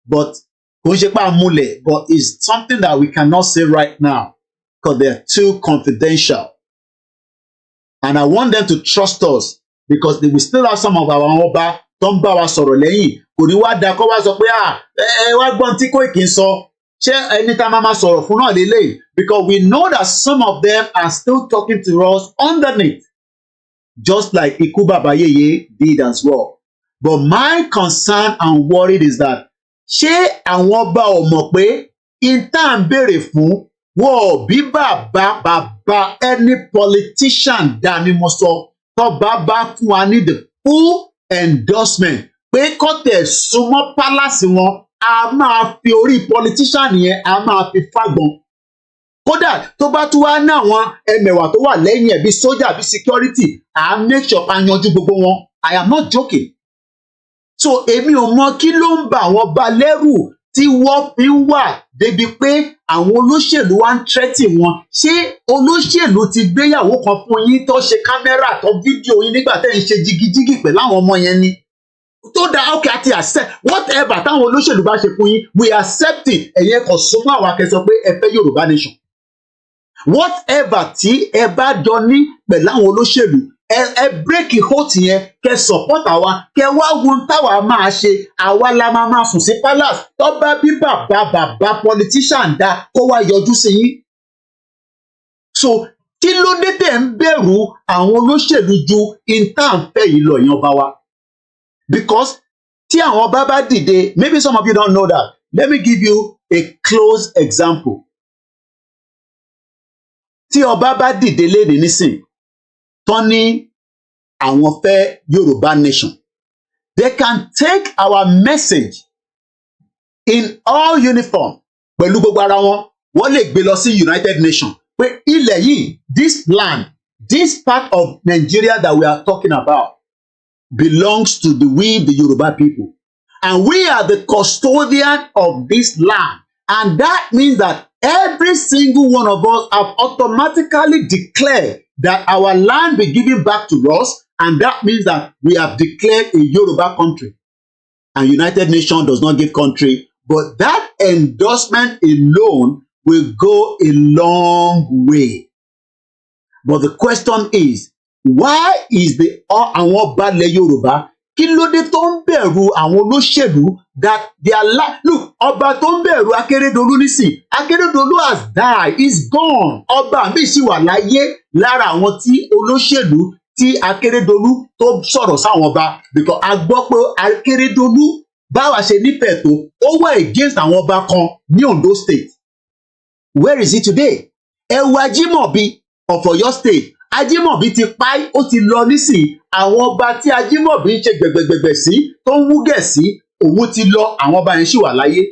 but it's something that we cannot say right now because they're too confidential. And I want them to trust us because they will still have some of our Oba tó ń bá wa sọ̀rọ̀ lẹ́yìn. Kò ní wá da kó wá sọ pé wá gbọ́n tí Koiki ń sọ. Ṣé ẹni tá máa sọ̀rọ̀ fún náà lélẹ̀? Because we know that some of them are still talking to us underneath. Just like Iku Babayeye did as well. But my concern and worry is that ṣé àwọn ọba ò mọ̀ pé ìta ń béèrè fún wọ́n bí bàbá any politician dání mo sọ tó bá fún wa ní the full endorsement pé kọ́tẹ̀ súnmọ́ palace wọn a máa fi orí politician yẹn a máa fi fágbọn. Kódà tó bá tún wá ní àwọn ẹmẹ̀wà tó wà lẹ́yìn ẹ̀ bí sójà bí security à make sure pa yanjú gbogbo wọn. I am not joking. So èmi ò mọ kí ló ń bà wọ́n ba lẹ́rù tí wọ́n fi ń wà débi pé àwọn olóṣèlú wá ń tẹ́tì wọn. Ṣé olóṣèlú ti gbéyàwó kan fún yín tó ṣe kámẹ́rà tó fídíò yín nígbà tẹ́ ń ṣe jigijigi pẹ̀lú àwọn ọmọ yẹn ni? Tó dáa okay àti accept whatever táwọn olóṣèlú bá ṣe fún yín we accept it. Ẹ̀yẹ kan súnmọ́ àwọn akẹ́sọ pé ẹ fẹ́ Yorùbá nation. Whatever tí ẹ bá jọ ní pẹ̀lú àwọn olóṣèlú ẹ break hold yẹn kẹ́ support àwa kẹ́ wá wo táwa máa ṣe àwa la máa sùn sí palace tó bá bí bàbá politician dá kó wá yọjú sí yín. So kí ló dé tẹ̀ ń bẹ̀rù àwọn olóṣèlú ju intanfẹ́ yìí lọ yẹn ọba wa? Because tí àwọn ọba bá dìde, maybe some of you don't know that. Let me give you a close example. Tí ọba bá dìde léde nísìn tán ní àwọn fẹ́ Yorùbá nation, they can take our message in all uniform pẹ̀lú gbogbo ara wọn. Wọ́n lè gbé lọ sí United Nations pé ilẹ̀ yìí, this land, this part of Nigeria that we are talking about belongs to the Yoruba people. And we are the custodian of this land. And that means that Every single one of us have automatically declared that our land be given back to us, and that means that we have declared a Yoruba country. And United Nations does not give country, but that endorsement alone will go a long way. But the question is, why is the àwọn balẹ̀ Yorùbá kí ló dé tó ń bẹ̀rù àwọn olóṣèlú that their life? Look, ọba tó ń bẹ̀rù Akérédolú nísìn, Akérédolú has died, he's gone. Ọba mi ṣì wà láyé lára àwọn tí olóṣèlú tí Akérédolú tó sọ̀rọ̀ sáwọn ọba, because a gbọ́ pé Akérédolú báwa ṣe nífẹ̀ẹ́ tó ó wà against àwọn ọba kan ní Ondo State. Where is he today? Ẹ wo Ajímọ̀bí of Ọ̀yọ́ State. Ajímọ̀bí ti pa ó ti lọ nísìn. Àwọn ọba tí Ajímọ̀bí ń ṣe gbẹ̀gbẹ̀gbẹ̀ sí tó ń wúgẹ̀ sí òun ti lọ, àwọn ọba yẹn ṣì wà láyé.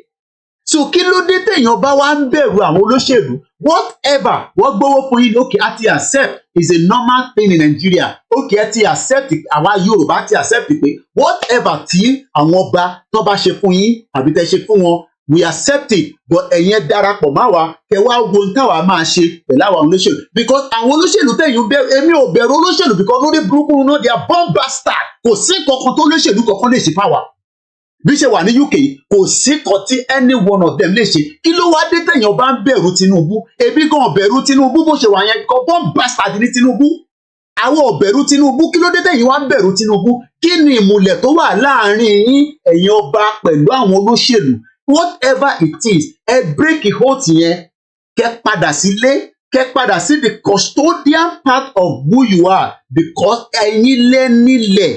So kí ló dé téèyàn bá wá ń bẹ̀rù àwọn olóṣèlú? Whatever wọ́n gbówó fún yín, okay, àti accept is a normal thing in Nigeria. Okay, àti accept, àwa Yorùbá ti accept pé whatever tí àwọn ọba tó bá ṣe fún yín àbí tẹ́ ṣe fún wọn, we accept it, but ẹ̀yin darapọ̀ má wa kẹ wá wo ohun táwa máa ṣe pẹ̀lú àwọn olóṣèlú, because àwọn olóṣèlú tẹ̀yìn bẹ̀rù, èmi ò bẹ̀rù olóṣèlú because lórí burúkú náà they are born bastard. Kò sí kankan tó olóṣèlú kankan lè ṣe fáwa. Bí ṣe wà ní UK, kò sí kan tí any one of them lè ṣe. Kí ló wá dé tẹ̀yìn bá ń bẹ̀rù Tinubu? Ebi gan bẹ̀rù Tinubu bó ṣe wà yẹn, kan born bastard ní Tinubu. Àwọn ò bẹ̀rù Tinubu, kí ló dé tẹ̀yìn wá ń bẹ̀rù Tinubu? Kí ni ìmùlẹ̀ tó wà láàrin yín ẹ̀yin ọba pẹ̀lú àwọn olóṣèlú? Whatever it is, ẹ break ìhóòtì yẹn, kẹ́ padà sílé, kẹ́ padà sí the custodian part of who you are, because ẹ̀yin lẹ nílẹ̀.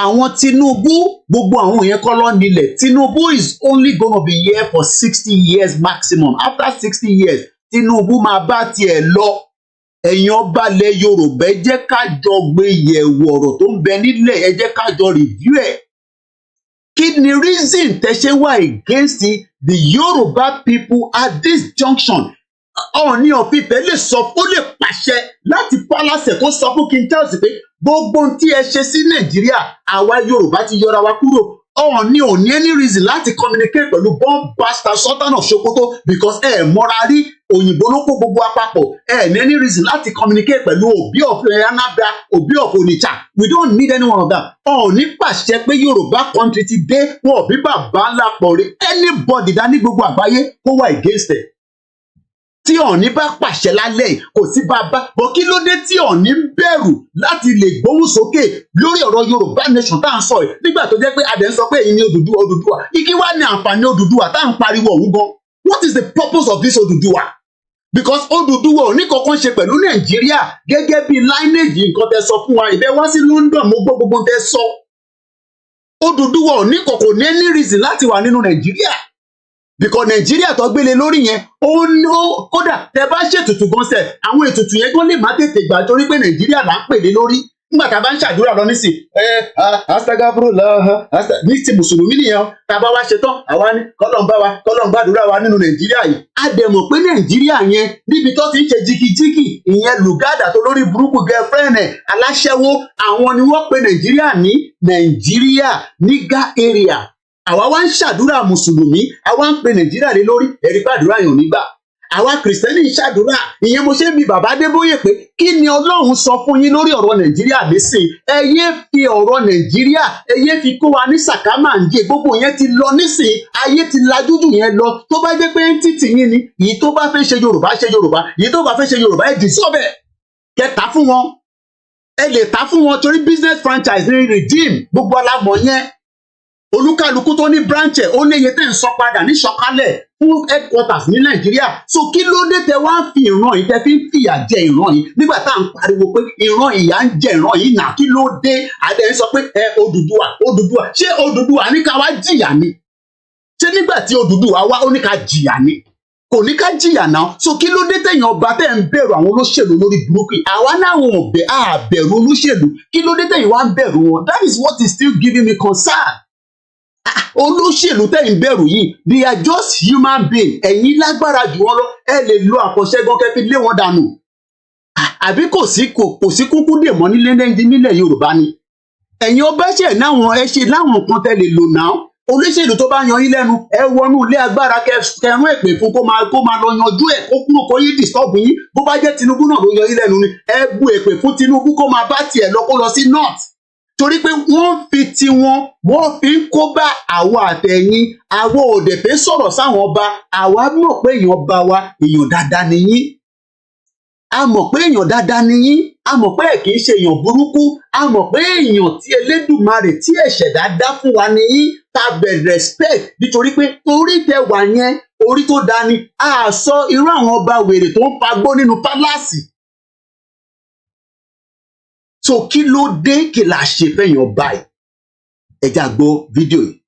Àwọn Tinubu, gbogbo àwọn yẹn kọ́ ló nílẹ̀. Tinubu is only gonna be here for 60 years maximum. After 60 years, Tinubu máa bá tiẹ̀ lọ. Ẹ̀yin ọba ilẹ̀ Yorùbá, ẹ jẹ́ ká jọ gbé yẹ̀wò ọ̀rọ̀ tó ń bẹ nílẹ̀, ẹ jẹ́ ká jọ review ẹ̀. Kí ni reason tẹ́ ṣe wà against the Yoruba people at this junction? Ọọ̀ni of Ifẹ̀ lè sọ, ó lè pàṣẹ láti palace kó sọ fún King Charles pé gbogbo ohun tí ẹ ṣe sí Nàìjíríà, àwa Yorùbá ti yọra wa kúrò. Ọọ̀ni ò ní any reason láti communicate pẹ̀lú bomb bastard Sultan of Sokoto because ẹ mọ́ra rí, òyìnbó ló kó gbogbo àpapọ̀. Ẹ ní any reason láti communicate pẹ̀lú Obi of Anambra, Obi of Onitsha. We don't need any one of that. Ọọ̀ni pàṣẹ pé Yorùbá country ti dé, wọn ò bí bàbá ńlá pọ̀ rí. Anybody dání gbogbo àgbáyé kó wà against it. Tí Ọọ̀ni bá pàṣẹ lálẹ́ kò sí bàbá, bọ̀ kí ló dé tí Ọọ̀ni ń bẹ̀rù láti lè gbóhùn sókè lórí ọ̀rọ̀ Yorùbá nation tá à ń sọ yìí, nígbà tó jẹ́ pé adẹ̀ ń sọ pé èyí ni Odùduwà Odùduwà. Igi wá ní àǹfààní Odùduwà tá à ń pariwo òun gan. What is the purpose of this Odùduwà? Because Odùduwà ò ní kankan ṣe pẹ̀lú Nàìjíríà gẹ́gẹ́ bí lineage nǹkan tẹ́ sọ fún wa. Ìbẹ́ wá sí London mo gbọ́ gbogbo tẹ́ sọ. Odùduwà ò ní kankan ní any reason láti wà nínú Nàìjíríà. Because Nàìjíríà tó gbélé lórí yẹn, ó ní kódà tẹ bá ṣètùtù gan sẹ, àwọn ètùtù yẹn gan lè má tètè gbà torí pé Nàìjíríà là ń pèlé lórí. Nígbà tá a bá ń ṣàdúrà lọ nísìn, astagfirullah, ní ti mùsùlùmí nìyẹn, tá a bá wá ṣe tán, àwa ní kọ́lọ́n bá wa, kọ́lọ́n gbàdúrà wa nínú Nàìjíríà yìí. A dẹ̀ mọ̀ pé Nàìjíríà yẹn níbi tó ti ń ṣe jìkìjìkì, ìyẹn lùgádà tó lórí burúkú girlfriend ẹ̀ aláṣẹ́wó, àwọn ni wọ́n pe Nàìjíríà ní Nàìjíríà nígà area. Àwa wá ń ṣàdúrà mùsùlùmí, àwa ń pe Nàìjíríà lé lórí, ẹ̀rí pàdúrà yàn nígbà. Àwa kìrìsìtẹ́nì ń ṣàdúrà, ìyẹn mo ṣe ń bi bàbá Adébóyè pé kí ni Ọlọ́run sọ fún yín lórí ọ̀rọ̀ Nàìjíríà nísìn? Ẹ yé fi ọ̀rọ̀ Nàìjíríà, ẹ yé fi kó wa ní sàkámàǹjẹ, gbogbo yẹn ti lọ nísìn, ayé ti lajújù yẹn lọ. Tó bá jẹ́ pé ń títì yín ni, èyí tó bá fẹ́ ṣe Yorùbá ṣe Yorùbá, èyí tó bá fẹ́ ṣe Yorùbá ẹ dìsọ́bẹ̀, kẹ tà fún wọn. Ẹ lè tà fún wọn torí business franchise ní redeem, gbogbo alámọ̀ yẹn. Olúkálùkù tó ní branch ẹ̀ ó ní iye tẹ́ ń sọ padà ní sọ̀kalẹ̀ fún headquarters ní Nàìjíríà. So kí ló dé tẹ wá ń fi ìran yìí, tẹ fi ń fìyà jẹ ìran yìí nígbà tá à ń pariwo pé ìran ìyà ń jẹ ìran yìí nà? Kí ló dé? Adé ń sọ pé Odùduwà Odùduwà, ṣé Odùduwà ní ká wá jìyà ni? Ṣé nígbà tí Odùduwà wá ó ní ká jìyà ni? Kò ní ká jìyà náà. So kí ló dé tẹ̀yìn ọba tẹ́ ń bẹ̀rù àwọn olóṣèlú lórí burúkú? Àwa náà wọn bẹ̀rù olóṣèlú. Kí ló dé tẹ̀yìn wá ń bẹ̀rù wọn? That is what is still giving me concern. Olóṣèlú tẹ̀yìn bẹ̀rù yìí, they are just human beings. Ẹ̀yin lágbára jù wọ́n lọ, ẹ lè lo àkọsẹ́gun kẹ́ fi lé wọn dànù. Àbí kò sí kúkú dè mọ́ nílẹ̀ Yorùbá ni. Ẹ̀yin ọba ṣe láwọn ẹ ṣe láwọn kan tẹ́ lè lò náà. olóṣèlú tó bá yan yín lẹ́nu ẹ wọnú ilé agbára kẹrún èpè fún kó máa lọ yanjú ẹ̀ kó kúrò kó yí disturb yín bó bá jẹ́ Tinubu náà ló yan yín lẹ́nu ni ẹ bu èpè fún Tinubu kó máa bá tiẹ̀ lọ kó lọ sí north torí pé wọ́n fi tiwọn wọ́n fi ń kó bá àwa àtẹ̀yìn àwọn òdè fẹ́ sọ̀rọ̀ sáwọn ọba àwa mọ̀ pé èèyàn bá wa èèyàn dáadáa ni yín a mọ̀ pé èèyàn dáadáa ni yín a mọ̀ pé ẹ̀ kì í ṣe èèyàn burúkú a mọ̀ pé èèyàn tí Elédùmarè tí ẹ̀ṣẹ̀dá dá fún wa ni yín ta bẹ̀ respect nítorí pé orí tẹ wà yẹn orí tó dáa ni a sọ irú àwọn ọba wèrè tó ń fagbó nínú pálásì so kí ló dé kí la ṣe fẹ́yàn báyìí ẹ já gbọ́ fídíò yìí.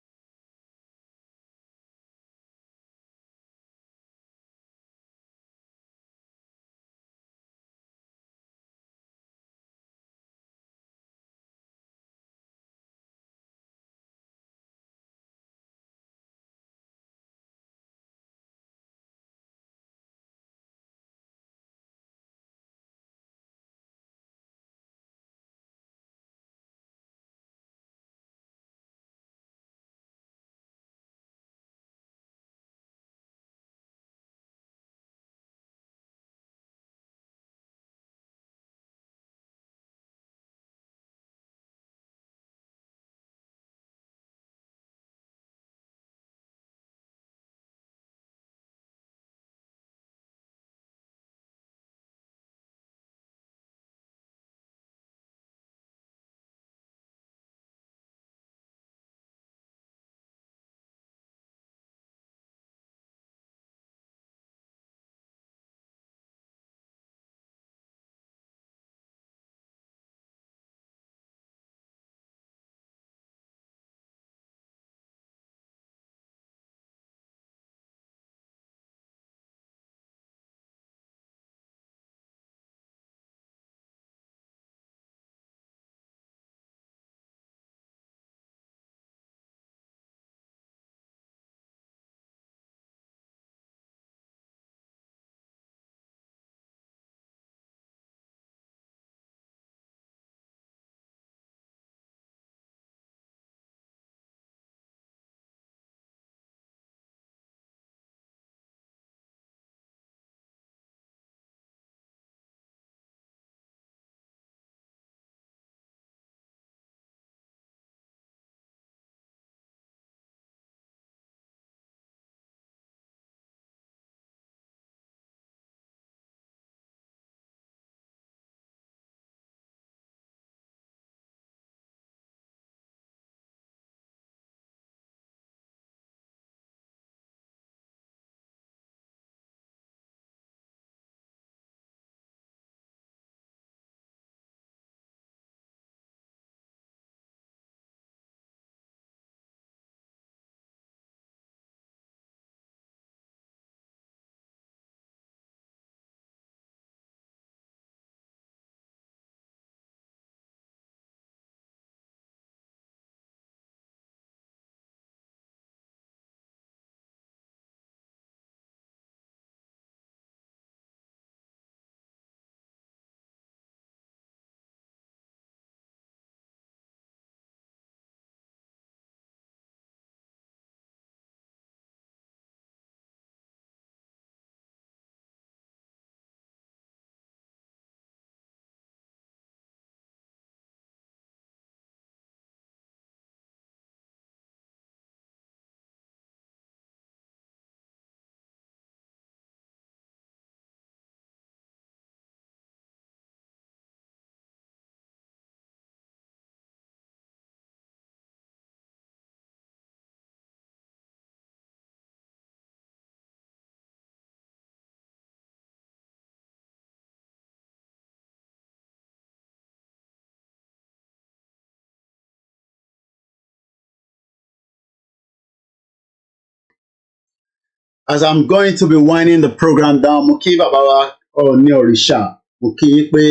As I'm going to be winding the program down, mo kí bàbá wa Ọọ̀ni òrìṣà, mo kí yín pé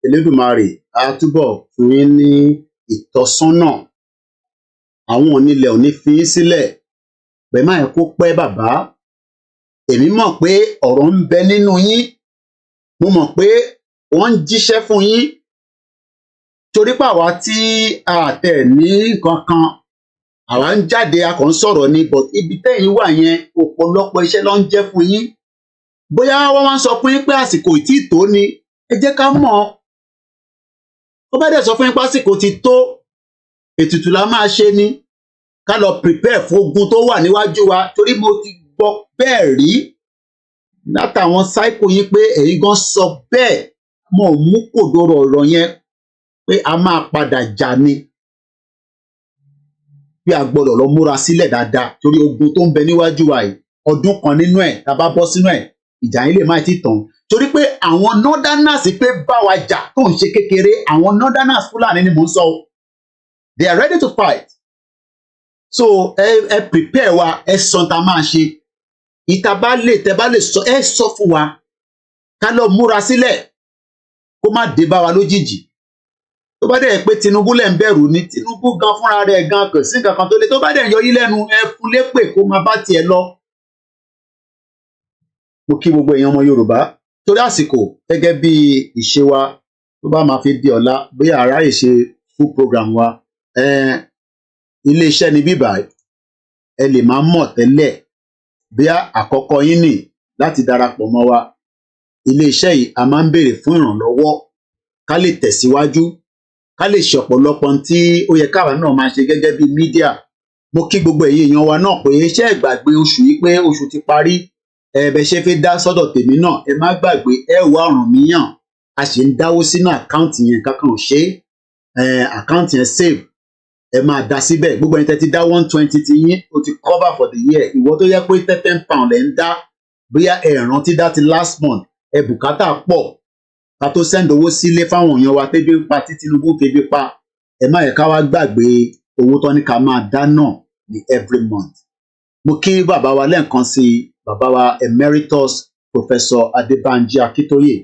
Elédùmarè á túbọ̀ fún yín ní ìtọ́sọ́nà. Àwọn onílẹ̀ ò ní fi yín sílẹ̀. Bẹ́ẹ̀ máa kó pẹ́ bàbá. Èmi mọ̀ pé ọ̀rọ̀ ń bẹ nínú yín. Mo mọ̀ pé wọ́n ń jíṣẹ́ fún yín. Torí pàwá tí a tẹ̀ ní nǹkan kan àwa ń jáde a kàn ń sọ̀rọ̀ ni but ibi tẹ́yìn wà yẹn ọ̀pọ̀lọpọ̀ iṣẹ́ ló ń jẹ́ fún yín bóyá wọ́n wá ń sọ fún yín pé àsìkò ì tí tó ni ẹ jẹ́ ká mọ̀ ó bá dẹ̀ sọ fún yín pé àsìkò ti tó ètùtù la máa ṣe ni ká lọ prepare fún ogun tó wà níwájú wa torí mo ti gbọ́ bẹ́ẹ̀ rí látàwọn cycle yín pé ẹ̀yin gan sọ bẹ́ẹ̀ mo mú kòdòrò ọ̀rọ̀ yẹn pé a máa padà jà ni bí a gbọ́dọ̀ lọ múra sílẹ̀ dáadáa torí ogun tó ń bẹ níwájú wa yìí ọdún kan nínú ẹ̀ tá a bá bọ́ sínú ẹ̀ ìjà yín lè má ti tàn torí pé àwọn northerners pé bá wa jà tó ń ṣe kékeré àwọn northerners Fúlàní ni mò ń sọ they are ready to fight so ẹ prepare wa ẹ sọ tá a máa ṣe ìta bá lè tẹ bá lè sọ ẹ sọ fún wa ká lọ múra sílẹ̀ kó má dé bá wa lójijì tó bá dẹ̀ pé Tinubu lẹ̀ ń bẹ̀rù ni Tinubu gan fúnra rẹ̀ gan kò sí nǹkan kan tó lé tó bá dẹ̀ yọ yín lẹ́nu ẹ fún lépè kó máa bá tiẹ̀ lọ. mo kí gbogbo èèyàn ọmọ Yorùbá torí àsìkò gẹ́gẹ́ bí ìṣe wa tó bá máa fi di ọ̀la bóyá àráyè ṣe full program wa iléeṣẹ́ ni bíbá ẹ lè máa mọ̀ tẹ́lẹ̀ bóyá àkọ́kọ́ yín nì láti darapọ̀ mọ́ wa iléeṣẹ́ yìí a máa ń béèrè fún ìrànlọ́wọ́ ká lè tẹ̀síwájú ká lè ṣe ọ̀pọ̀lọpọ̀ tí ó yẹ káwa náà máa ṣe gẹ́gẹ́ bí mídíà mo kí gbogbo èyí èèyàn wa náà pé iṣẹ́ ìgbàgbé oṣù yìí pé oṣù ti parí ẹ̀bẹ̀ ṣe fi dá sọ́dọ̀ tèmi náà ẹ má gbàgbé ẹ wá ọ̀ràn míyàn a sì ń dáwó sínú àkáǹtì yẹn kankan ò ṣe àkáǹtì yẹn save ẹ máa dá síbẹ̀ gbogbo ẹni tẹ́ ti dá 120 ti yín o ti cover for the year ìwọ tó yẹ pé £10 ẹ̀ ń dá bóyá ẹ rántí dá ti last month ẹ bùkátà pọ̀ ká tó send owó sílé fáwọn èèyàn wa tẹ́bí ń pa tí Tinubu febi pa ẹ má yẹ ká wá gbàgbé owó tó ní ká máa dá náà ní every month. mo kí bàbá wa lẹ́ẹ̀kan sí bàbá wa emeritus Professor Adebanji Akintoye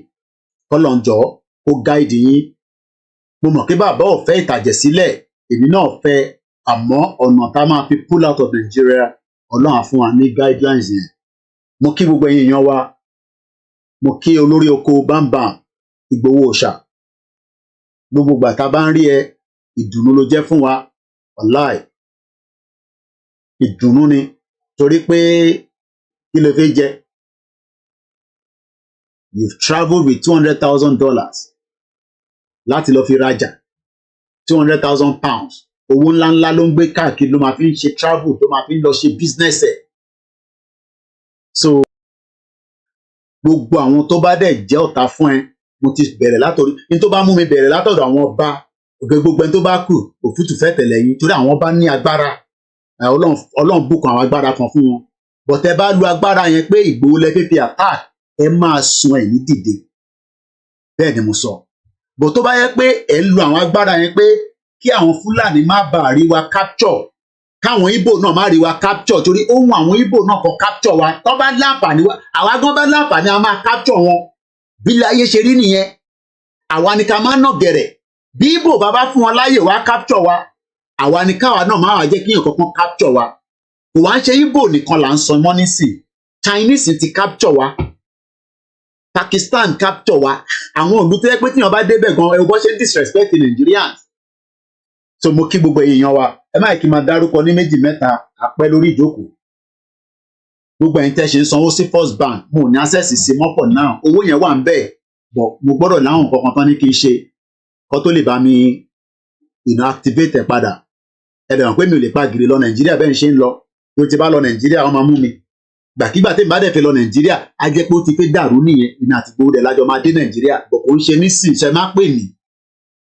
kọ́lọ́njọ́ kó gáìdì yín mo mọ̀ pé bàbá ò fẹ́ ìtàjẹ̀ sílẹ̀ èmi náà fẹ́ àmọ́ ọ̀nà tá a máa fi pull out of Nigeria ọlọ́run á fún wa ní guidelines yẹn mo kí gbogbo ẹ̀yin èèyàn wa mo kí olórí oko bámbàm Ìgbòho òòṣà gbogbo ìgbà tá a bá ń rí ẹ ìdùnnú ló jẹ́ fún wa wàláì ìdùnnú ni torí pé kí ló fẹ́ jẹ you've travelled with $200,000 láti lọ fi rajà £200,000 owó ńláńlá ló ń gbé káàkiri ló máa fi ń ṣe travel tó máa fi ń lọ ṣe business ẹ̀ so gbogbo àwọn tó bá dẹ̀ jẹ́ ọ̀tá fún ẹ mo ti bẹ̀rẹ̀ látọ̀rí ní tó bá mú mi bẹ̀rẹ̀ látọ̀dọ̀ àwọn ọba òkè gbogbo ẹni tó bá kù òfútù fẹ́ tẹ̀lé yín torí àwọn ọba ní agbára ọlọ́run bùkún àwọn agbára kan fún wọn bọ̀tẹ́ bá lu agbára yẹn pé Ìgbòho lẹ́fẹ́ fi attack ẹ máa sun ẹ̀ ní dìde bẹ́ẹ̀ ni mo sọ bọ̀ tó bá yẹ pé ẹ lu àwọn agbára yẹn pé kí àwọn Fúlàní má bàa rí wa capture káwọn Ìgbò náà má rí wa capture torí ohun àwọn Ìgbò náà kọ capture wa tó bá láǹfààní wa àwa gan bá láǹfààní a máa capture wọn bí láyé ṣe rí nìyẹn àwa ni ká máa nà gẹ̀rẹ̀ bí Ìgbò bàbá fún wọn láyè wá capture wa àwa ni káwa náà máa wà jẹ́ kíyàn kankan capture wa kò wá ń ṣe Ìgbò nìkan là ń sọ mọ́ nísìn Chinese ti capture wa Pakistan capture wa àwọn òlú tó yẹ pé tíyàn bá débẹ̀ gan ẹ bọ́ ṣe disrespect Nigerians so mo kí gbogbo èèyàn wa ẹ má kí n máa dárúkọ ní méjì mẹ́ta àpẹ lórí ìjókòó gbogbo ẹ̀yin tẹ́ ṣe ń sanwó sí First Bank mo ní access sí mọ́pọ̀ náà owó yẹn wà ń bẹ̀ bọ̀ mo gbọ́dọ̀ láwọn kankan tán ní kí n ṣe kó tó lè bá mi activate ẹ̀ padà ẹ dẹ̀ mọ̀ pé mi ò lè pa gìrì lọ Nàìjíríà bẹ́ẹ̀ ṣe ń lọ bí o ti bá lọ Nàìjíríà wọ́n máa mú mi gbàkígbà tí n bá dẹ̀ fẹ́ lọ Nàìjíríà á jẹ́ pé ó ti fẹ́ dàrú nìyẹn ìní àti gbowó dẹ̀ lájọ máa dé Nàìjíríà bọ̀ kò ń ṣe nísìn ṣe má pè mí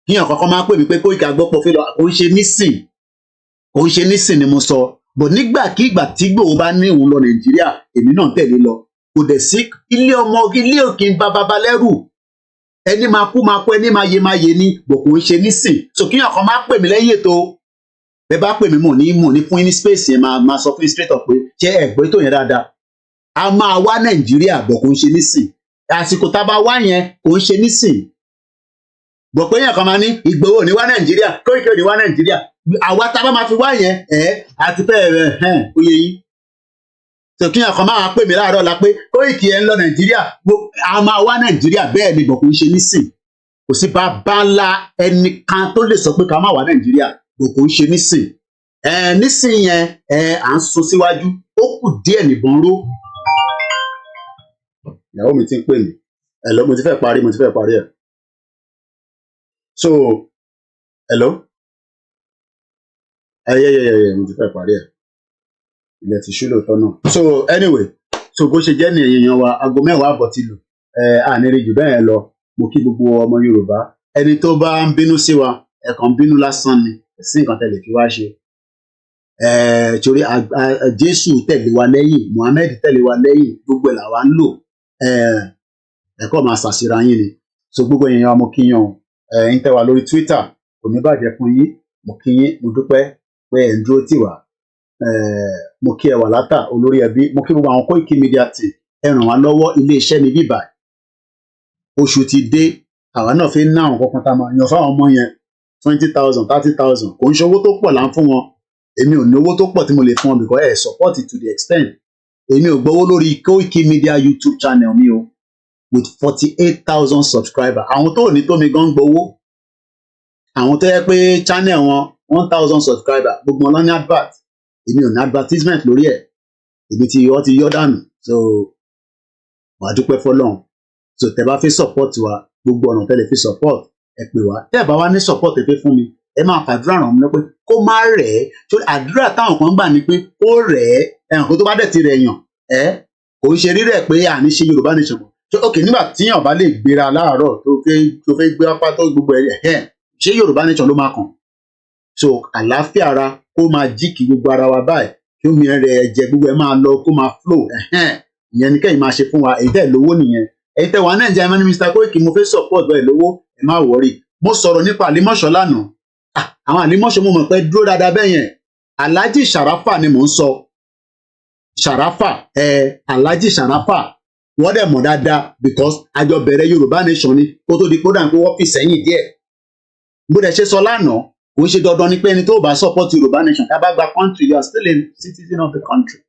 kíyàn kankan máa pè mí pé Koiki agbọ́pọ̀ fẹ́ lọ kò ń ṣe nísìn ni mo sọ bọ̀ nígbàkígbà tí Ìgbòho bá ní òun lọ Nàìjíríà èmi náà tẹ̀lé lọ kò dẹ̀ sí ilé ọmọ ilé òkè ń bá baba lẹ́rù ẹni máa kú ẹni máa yé ni bọ̀ kò ń ṣe nísìn so kíyàn kan máa pè mí lẹ́yìn ètò bẹ́ẹ̀ bá pè mí mò ní fún yín ní space yẹn máa sọ fún yín straight up pé ṣé ẹ̀gbọ́n tó yẹn dáadáa a máa wá Nàìjíríà bọ̀ kò ń ṣe nísìn àsìkò tá a bá wá yẹn kò ń ṣe nísìn bọ̀ pé yẹn kan máa ní Ìgbòho ní wá Nàìjíríà Koiki ní wá Nàìjíríà àwa tá a bá máa fi wá yẹn àti fẹ́ oyè yín so kíyàn kan máa pè mí láàárọ̀ la pé Koiki ẹ̀ ń lọ Nàìjíríà a máa wá Nàìjíríà bẹ́ẹ̀ ni bọ̀ kò ń ṣe nísìn kò sí bàbá ńlá ẹnìkan tó lè sọ pé ká má wá Nàìjíríà bọ̀ kò ń ṣe nísìn nísìnyí yẹn à ń sún síwájú ó kù díẹ̀ nìbọn ró. Ìyàwó mi ti ń pè mí hello mo ti fẹ́ parí ẹ̀ so hello mo ti fẹ́ parí ẹ̀ ilẹ̀ ti ṣú lóòótọ́ náà. So anyway so bó ṣe jẹ́ ní èèyàn wa aago 10 àbọ̀ ti lù àníri jù bẹ́ẹ̀ lọ. Mo kí gbogbo ọmọ Yorùbá ẹni tó bá ń bínú sí wa ẹ̀kan bínú lásán ni sí nǹkan tẹ̀lé fi wá ṣe. Torí Jésù tẹ̀lé wa lẹ́yìn Muhammed tẹ̀lé wa lẹ́yìn gbogbo ẹ̀ làwa ń lò ẹ̀kọ́ máa ṣàṣìra yín ni. So gbogbo èèyàn mo kí yín o ń tẹ́ wa lórí Twitter kò ní bàjẹ́ fún yín mo kí yín mo dúpẹ́ pé ẹ̀ ń dúró tì wá. Mo kí ẹ wà látà olórí ẹbí mo kí gbogbo àwọn Koiki Media team ẹ ràn wá lọ́wọ́ iléeṣẹ́ ní bíbà oṣù ti dé àwa náà fi ń ná àwọn kankan tá a máa yan fáwọn ọmọ yẹn 20,000 30,000 kò ń ṣe owó tó pọ̀ là ń fún wọn. Èmi ò ní owó tó pọ̀ tí mo lè fún wọn because ẹ support it to the extent èmi ò gbowó lórí Koiki Media YouTube channel mi o with 48,000 subscribers àwọn tó ní tó mi gan gbowó àwọn tó yẹ pé channel wọn 1,000 subscribers gbogbo wọn lọ ní advert èmi ò ní advertisement lórí ẹ̀ èmi tí wọ́n ti yọ dànù so wàá dúpẹ́ fọ́lọ́run so tẹ́ bá fi support wa gbogbo ọ̀nà tẹ́lẹ̀ fi support ẹ pè wá tẹ́ bá wá ní support ẹ pé fún mi ẹ máa fàdúrà ràn mí lọ pé kó má rẹ̀ ẹ́ tó àdúrà táwọn kan gbà ní pé kó rẹ̀ ẹ́ ẹ̀hàn kó tó bá dẹ̀ ti rẹ̀ yàn kò ń ṣe rírẹ̀ pé àní ṣe Yorùbá nation so ok nígbà tíyàn bá lè gbéra láàárọ̀ tó fẹ́ gbé apá tó gbogbo ẹ̀ ṣé Yorùbá nation ló máa kàn so àlàáfíà ara kó máa jí kí gbogbo ara wa báyìí kí omi rẹ̀ ẹ̀jẹ̀ gbogbo ẹ̀ máa lọ kó máa flow ìyẹn ni kẹ́yìn máa ṣe fún wa èyí tẹ́ lówó nìyẹn èyí tẹ́ wà Nàìjíríà ẹ̀mọ́ ní Mr. Koiki mo fẹ́ support bẹ́ẹ̀ lówó ẹ̀ má wọ̀rí mo sọ̀rọ̀ nípa àlímọ̀ṣọ́ lánàá àwọn àlímọ̀ṣọ́ mo mọ̀ pé dúró dáadáa bẹ́ẹ̀ yẹn Alhaji Sharafa ni mò ń sọ Sharafa Alhaji Sharafa wọ́n dẹ̀ mọ̀ dáadáa because àjọ bẹ̀rẹ̀ Yorùbá nation ni kó tó di kódà pé wọ́n fi sẹ́yìn díẹ̀ bó dẹ̀ ṣe sọ lánàá kò ń ṣe dandan ni pé ẹni tó bá support Yorùbá nation tá bá gba country you are still a citizen of the country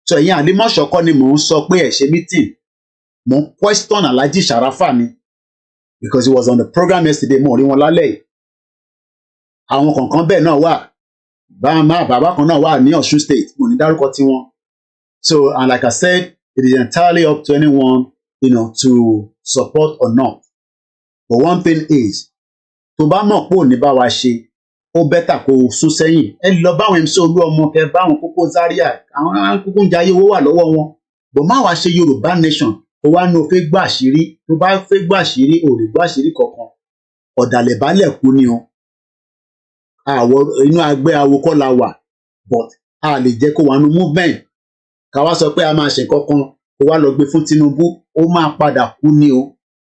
so ẹ̀yin àlímọ̀ṣọ́ kọ́ ni mò ń sọ pé ẹ̀ ṣe meeting mò ń question Alhaji Sharafa ni because he was on the program yesterday mo rí wọn lálẹ́ yìí àwọn kọ̀ọ̀kan bẹ́ẹ̀ náà wà bàbá kan náà wà ní Ọ̀ṣun state mo ní dárúkọ tiwọn so and like I said it is entirely up to anyone to support or not but one thing is tó bá mọ̀ pé òní bá wa ṣe ó bẹ́tà kó o sún sẹ́yìn ẹ lọ báwọn MC Olúọmọ kẹ báwọn Kókó Zaria àwọn kúkú ń jayé owó wà lọ́wọ́ wọn bò má wàá ṣe Yorùbá nation ó wá ní o fẹ́ gbà àṣírí tó bá fẹ́ gbà àṣírí ò lè gbà àṣírí kankan ọ̀dàlẹ̀ balẹ̀ kú ni o àwọ̀ inú agbẹ́ awo kọ́ la wà but a lè jẹ́ kó wà nù movement ká wá sọ pé a máa ṣe kankan kó wá lọ gbé fún Tinubu ó máa padà kú ni o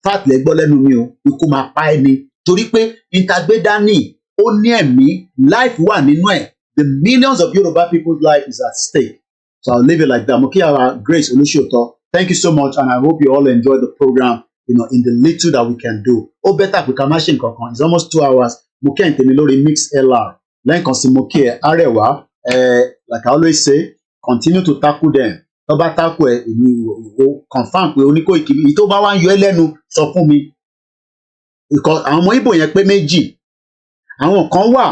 fat lẹ gbọ́ lẹ́nu mi o ikú máa pa ẹni torí pé ìtagbédání ó ní ẹ̀mí life wà nínú ẹ̀ the millions of Yoruba people's life is at stake so I'll leave it like that mo kí our Grace Olúṣòótọ́ thank you so much and I hope you all enjoy the program in the little that we can do ó bẹ́tà pé ká má ṣe nǹkan kan it's almost 2 hours mo kí ẹ̀ǹtẹ̀ mi lórí MixLR lẹ́ǹkan sí mo kí ẹ Arẹwà like I always say continue to tackle them tó bá tackle ẹ èmi ò confam pé oníkóìkì èyí tó bá wá ń yọ ẹ lẹ́nu sọ fún mi àwọn ọmọ Ìgbò yẹn pé méjì àwọn kan wà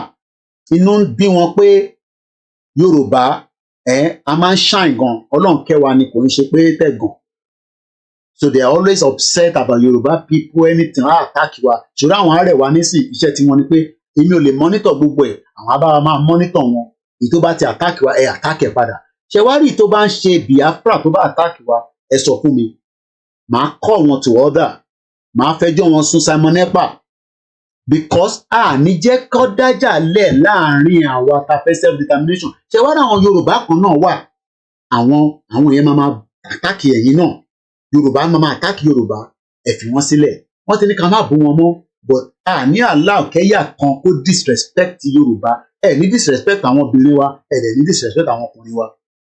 inú ń bí wọn pé Yorùbá a máa ń shine gan Ọlọ́run kẹwàá ni kò ń ṣe pé tẹ̀gàn so they are always upset about Yoruba people anything attack wa ṣùgbọ́n àwọn Arẹwà nísìn iṣẹ́ tí wọ́n ní pé èmi ò lè monitor gbogbo ẹ̀ àwọn abáwa máa monitor wọn èyí tó bá ti attack wa attack ẹ̀ padà ṣe wá rí tó bá ń ṣe Biafra tó bá attack wa ẹ sọ fún mi màá call wọn to order màá fẹjọ́ wọn sún Simon Ekpa because ní jẹ́ kó dájà lẹ̀ láàrin àwa tá fẹ́ self determination ṣe wá rí àwọn Yorùbá kan náà wà àwọn yẹn máa attack ẹ̀yin náà Yorùbá máa attack Yorùbá ẹ fi wọ́n sílẹ̀ wọ́n ti ní ká má bú wọn mọ́ but ní allow kẹ́yà kan kó disrespect Yorùbá ní disrespect àwọn obìnrin wa ní disrespect àwọn ọkùnrin wa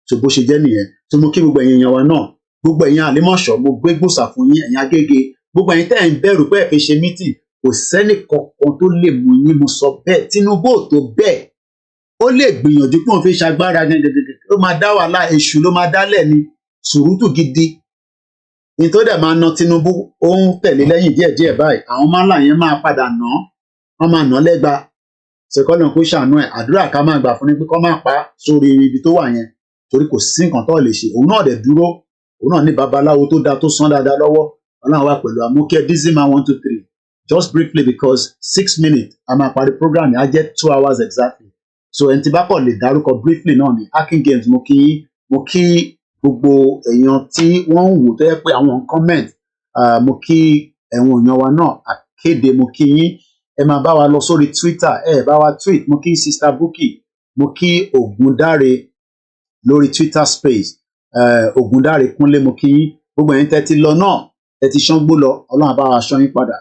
so bó ṣe jẹ́ nìyẹn so mo kí gbogbo ẹ̀yin èèyàn wa náà gbogbo ẹ̀yin Àlímọ̀ṣọ́ mo gbé gbòòsà fún yín ẹ̀yin Agége gbogbo ẹ̀yin tẹ́ ẹ̀ ń bẹ̀rù pé ẹ fi ṣe meeting kò sẹ́ni kankan tó lè mú yín mo sọ bẹ́ẹ̀ Tinubu ò tó bẹ́ẹ̀ ó lè gbìyànjú pé òun fi ṣagbára gẹ́gẹ́gẹ́ ó máa dá wàhálà èṣù ló máa dálẹ̀ ni sùúrùtù gidi nítorí dẹ̀ máa ná Tinubu ó ń tẹ̀lé lẹ́yìn díẹ̀díẹ̀ báyìí àwọn máàlà yẹn máa padà ná wọ́n máa ná lẹ́gba so kọ́ lóun kó ṣàánú ẹ̀ àdúrà ká máa gbà fún ni pé kọ́ máa pa sórí ibi tó wà yẹn torí kò sí nǹkan tó lè ṣe òun náà dẹ̀ dúró òun náà ní babaláwo tó da tó sán dáadáa lọ́wọ́ ọlọ́run wà pẹ̀lú àmúkẹ́ dizima 1 2 3 just briefly because 6 minutes a máa parí program yẹn á jẹ́ 2 hours exactly so ẹni tí bá kọ̀ lè dárúkọ briefly náà ni Akin Games mo kí gbogbo èèyàn tí wọ́n ń wò tó yẹ pé àwọn comment mo kí ẹ̀wọ̀n èèyàn wa náà akéde mo kí yín ẹ máa bá wa lọ sórí Twitter bá wa tweet mo kí Sister Bukky mo kí Ògúndáre lórí Twitter space Ògúndáre Kúnlé mo kí yín gbogbo ẹ̀yin tẹ́ ti lọ náà tẹ́ ti ṣángbó lọ Ọlọ́run bá wa ṣọ́ yín padà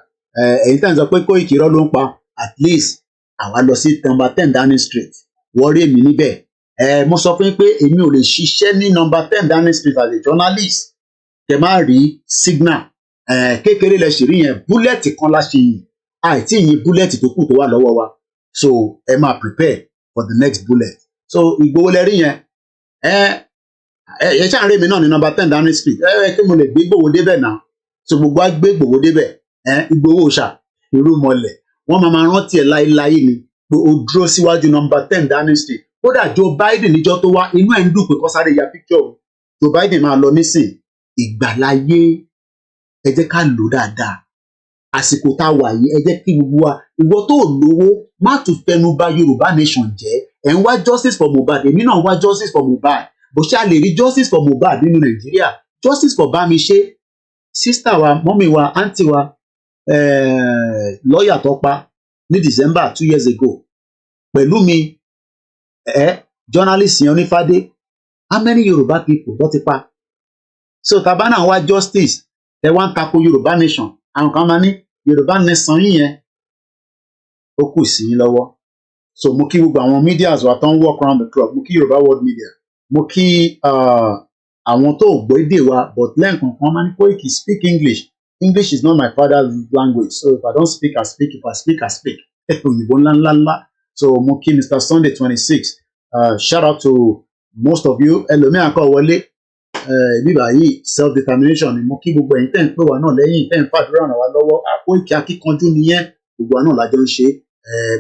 ẹ̀yin tẹ́ ń sọ pé Koiki irọ́ ló ń pa at least àwa lọ sí number 10 Downing Street wọ́n rí èmi níbẹ̀ mo sọ fún yín pé èmi ò lè ṣiṣẹ́ ní number 10 Downing Street as a journalist kẹ má rí signal kékeré lẹ ṣì rí yẹn búlẹ̀tì kan la ṣe yìn àìtí yìn búlẹ̀tì tó kù tó wà lọ́wọ́ wa so ẹ máa prepare for the next bullet so Ìgbòho lẹ rí yẹn ẹ ṣáà rí mi náà ní number 10 Downing Street kí mo lè gbé Ìgbòho débẹ̀ náà so gbogbo á gbé Ìgbòho débẹ̀ Ìgbòho ṣá irú mọlẹ̀ wọ́n máa rántí ẹ̀ láéláé ni pé o dúró síwájú number 10 Downing Street kódà Joe Biden níjọ́ tó wá inú ẹ̀ ń dùn pé kó sáré ya picture Joe Biden máa lọ nísìn ìgbàláyé ẹ jẹ́ ká lò dáadáa àsìkò tá a wà yìí ẹ jẹ́ kí gbogbo wa ìwọ tó lówó má tún fẹnu bà Yorùbá nation jẹ́ ẹ̀ ń wá justice for Mohbad èmi náà ń wá justice for Mohbad bó ṣe a lè rí justice for Mohbad nínú Nàìjíríà justice for Bámiṣé sister wa mọ́mí wa aunty wa lọ́ọ̀yà tó pa ní December 2 years ago pẹ̀lú mi journalist yẹn Onífádé how many Yorùbá people ló ti pa so tabana wá justice ẹ wá ń tako Yorùbá nation àwọn kan máa ní Yorùbá nation yìí yẹn ó kù sí yín lọ́wọ́ so mo kí gbogbo àwọn medias wa tó ń work around the clock mo kí Yorùbá world media mo kí àwọn tó gbọ́ èdè wa but lẹ́ǹkan kan máa ní Koiki speak English is not my father's language so if I don't speak I speak if I speak I speak òyìnbó ńláńláńlá so mo kí Mr. Sunday 26 shout out to most of you ẹlòmíràn kọ́ wọlé bíbá yìí self determination ni mo kí gbogbo ẹ̀yin tẹ́ ń pè wá náà lẹ́yìn tẹ́ ń fàdúrà ràn wá lọ́wọ́ Koiki akíkanjú nìyẹn gbogbo wa náà lájọ ń ṣe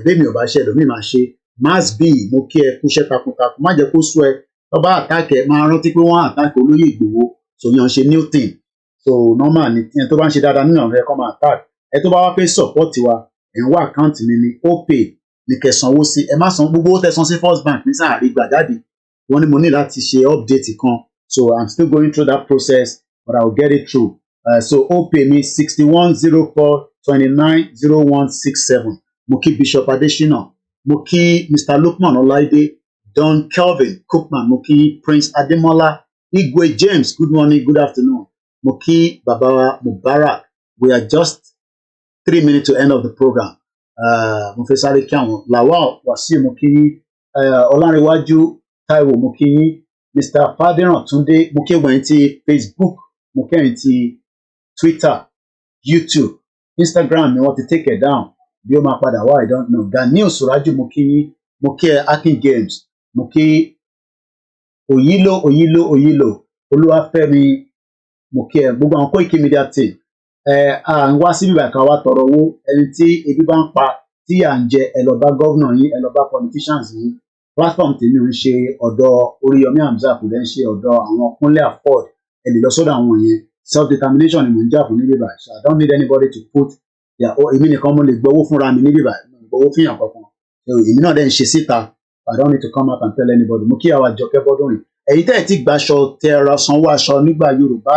bẹ́ẹ̀ mi ò bá ṣe ẹlòmíì máa ṣe mass b mo kí ẹ kúṣẹ́ takuntakun má jẹ́ kó sú ẹ tọ́ba àtàkẹ́ máa rántí pé wọ́n àtàkẹ́ olóyè Ìgbòho so yan ṣe new thing so normal ni ẹni tó bá ń ṣe dáadáa nínú ọ̀rẹ́ kọ́ máa attack ẹ tó bá wá fẹ́ support wa ẹ̀ ń wá àkáǹtì mi ní Opay ní kẹsànwó sí ẹ má san gbogbo owó tẹ̀sán sí First Bank ní sáà rí gbà jáde wọ́n ní mo ní láti ṣe update kan so I'm still going through that process but I will get it through so Opay mi 6104290167 mo kí Bishop Adesina mo kí Mr. Lukman Ọláìdé Don Kelvin Cookman mo kí Prince Ademola Igwe James good morning good afternoon mo kí baba Mubarak we are just 3 minutes to end of the program mo fẹ́ sáré kí àwọn Lawal Wasiu mo kí Ọlárẹ̀wájú Táíwò mo kí Mr. Fadiran Túndé mo kí ẹ̀yin tí Facebook mo kí ẹ̀yin tí Twitter YouTube Instagram ni wọ́n ti take it down bí ó máa padà wá I don't know Ganiu Suraju mo kí Akin Games mo kí Oyilo Olúwafẹ́mi mo kí ẹ gbogbo àwọn Koiki Media team à ń wá síbí ìbàkà wa tọrọ owó ẹni tí ebi bá ń pa tí à ń jẹ ẹ lọ bá gọ́vnà yín ẹ lọ bá politicians yín platform tèmi ò ń ṣe ọ̀dọ̀ Oríyọmí Hamzat kò dẹ́ ń ṣe ọ̀dọ̀ àwọn Kúnlé Afford ẹ lè lọ sọ́dọ̀ àwọn yẹn self determination ni mò ń jà fún níbí báyìí so I don't need anybody to put èmi nìkan mo lè gbowó fúnra mi níbí báyìí gbowó fún yàn kankan èmi náà dẹ́ ń ṣe síta I don't need to come out and tell anybody mo kí àwọn Àjọkẹ́ Bọ́dúnrìn èyí tẹ́ ẹ̀ ti gbaṣọ tẹ ẹ̀rọ sanwó aṣọ nígbà Yorùbá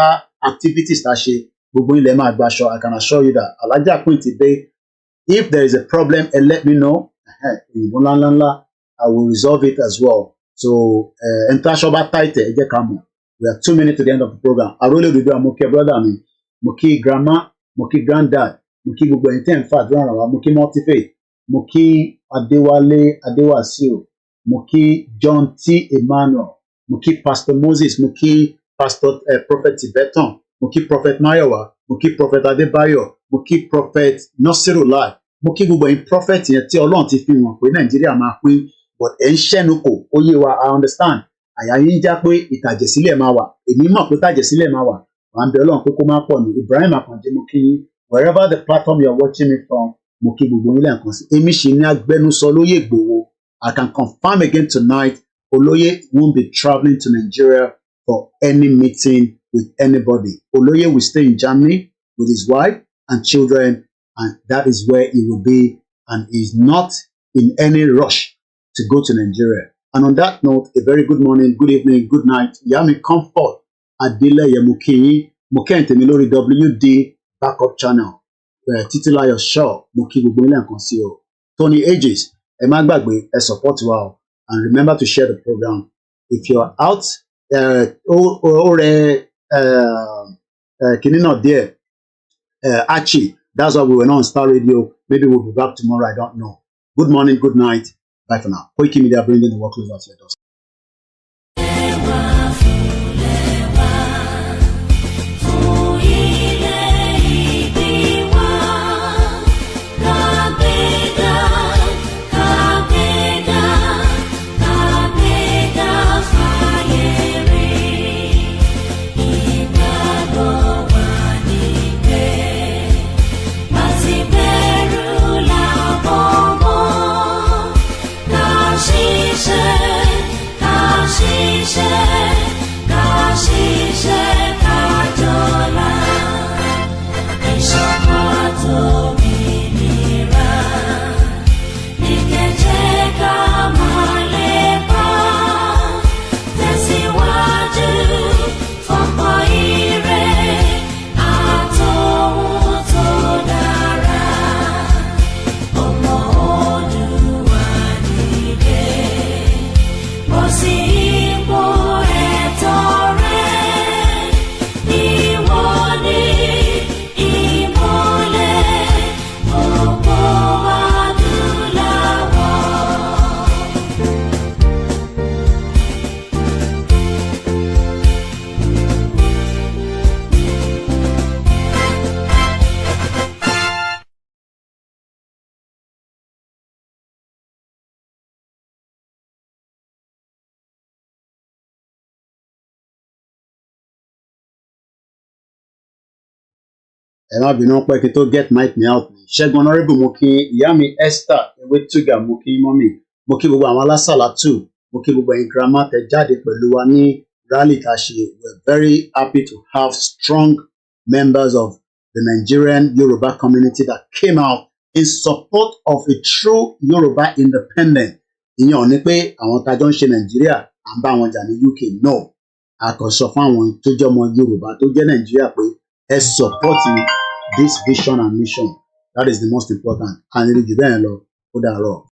activities tá a ṣe gbogbo ilẹ̀ máa gbaṣọ I can assure you that Alájà Queen ti dé if there is a problem let me know òyìnbó ńláńlá I will resolve it as well so ẹni tó aṣọ bá táìtẹ̀ ẹ jẹ́ ká mọ̀ we are 2 minutes to the end of the program àrólé òdòdó mo kí brother mi mo kí grandma mo kí granddad mo kí gbogbo ẹ̀yin tẹ́ ń fàdúrà ràn wá mo kí multifaith mo kí Adéwálé Adéwàsíù mo kí John T. Emmanuel mo kí Pastor Moses mo kí Pastor Prophet Tibetan mo kí Prophet Mayowa mo kí Prophet Adébáyọ̀ mo kí Prophet Nasirullah mo kí gbogbo ẹ̀yin prophet yẹn tí Ọlọ́run ti fi wọn pé Nàìjíríà máa pín but ẹ̀ ń ṣẹ́nu kò ó yé wa I understand àyà yín já pé ìtàjẹ̀sílẹ̀ máa wà èmi mọ̀ pé ìtàjẹ̀sílẹ̀ máa wà wà ń bẹ Ọlọ́run pé kó má pọ̀ ní Ibrahim Akànjí mo kí yín wherever the platform you are watching me from mo kí gbogbo yín lẹ́ẹ̀kan sí èmi sì ní agbẹnusọ Olóyè Ìgbòho. I can confirm again tonight Oloye won't be traveling to Nigeria for any meeting with anybody. Oloye will stay in Germany with his wife and children, and that is where he will be, and is not in any rush to go to Nigeria. And on that note, a very good morning, good evening, good night. Yami Comfort Adele Yamuki Moken Temilori WD backup channel. Titilayo Shaw Moki Bubule and Tony Ages. Ẹ má gbàgbé, ẹ support wa o, and remember to share the program. If you're out, kini not there, Archie, that's why we were not on Star Radio. Maybe we'll be back tomorrow, I don't know. Good morning, good night, bye for now. Koiki Media bringing the work closer to your doorstep. Ẹ má bínú pé kí tó get mic me out ni Ṣẹ́gun Honorable mo kí ìyá mi Esther Ewétúgà mo kí mọ́mì mo kí gbogbo àwọn alásàlátù mo kí gbogbo ẹ̀yin grandma tẹ jáde pẹ̀lú wa ní rally tá a ṣe. We're very happy to have strong members of the Nigerian Yoruba community that came out in support of a true Yoruba independence. Ìyẹn ò ní pé àwọn tájọ́ ń ṣe Nàìjíríà à ń bá wọn jà ní UK, no. A kàn sọ fún àwọn tó jẹ́ ọmọ Yorùbá tó jẹ́ Nàìjíríà pé ẹ support this vision and mission. That is the most important. And it is there, Lord.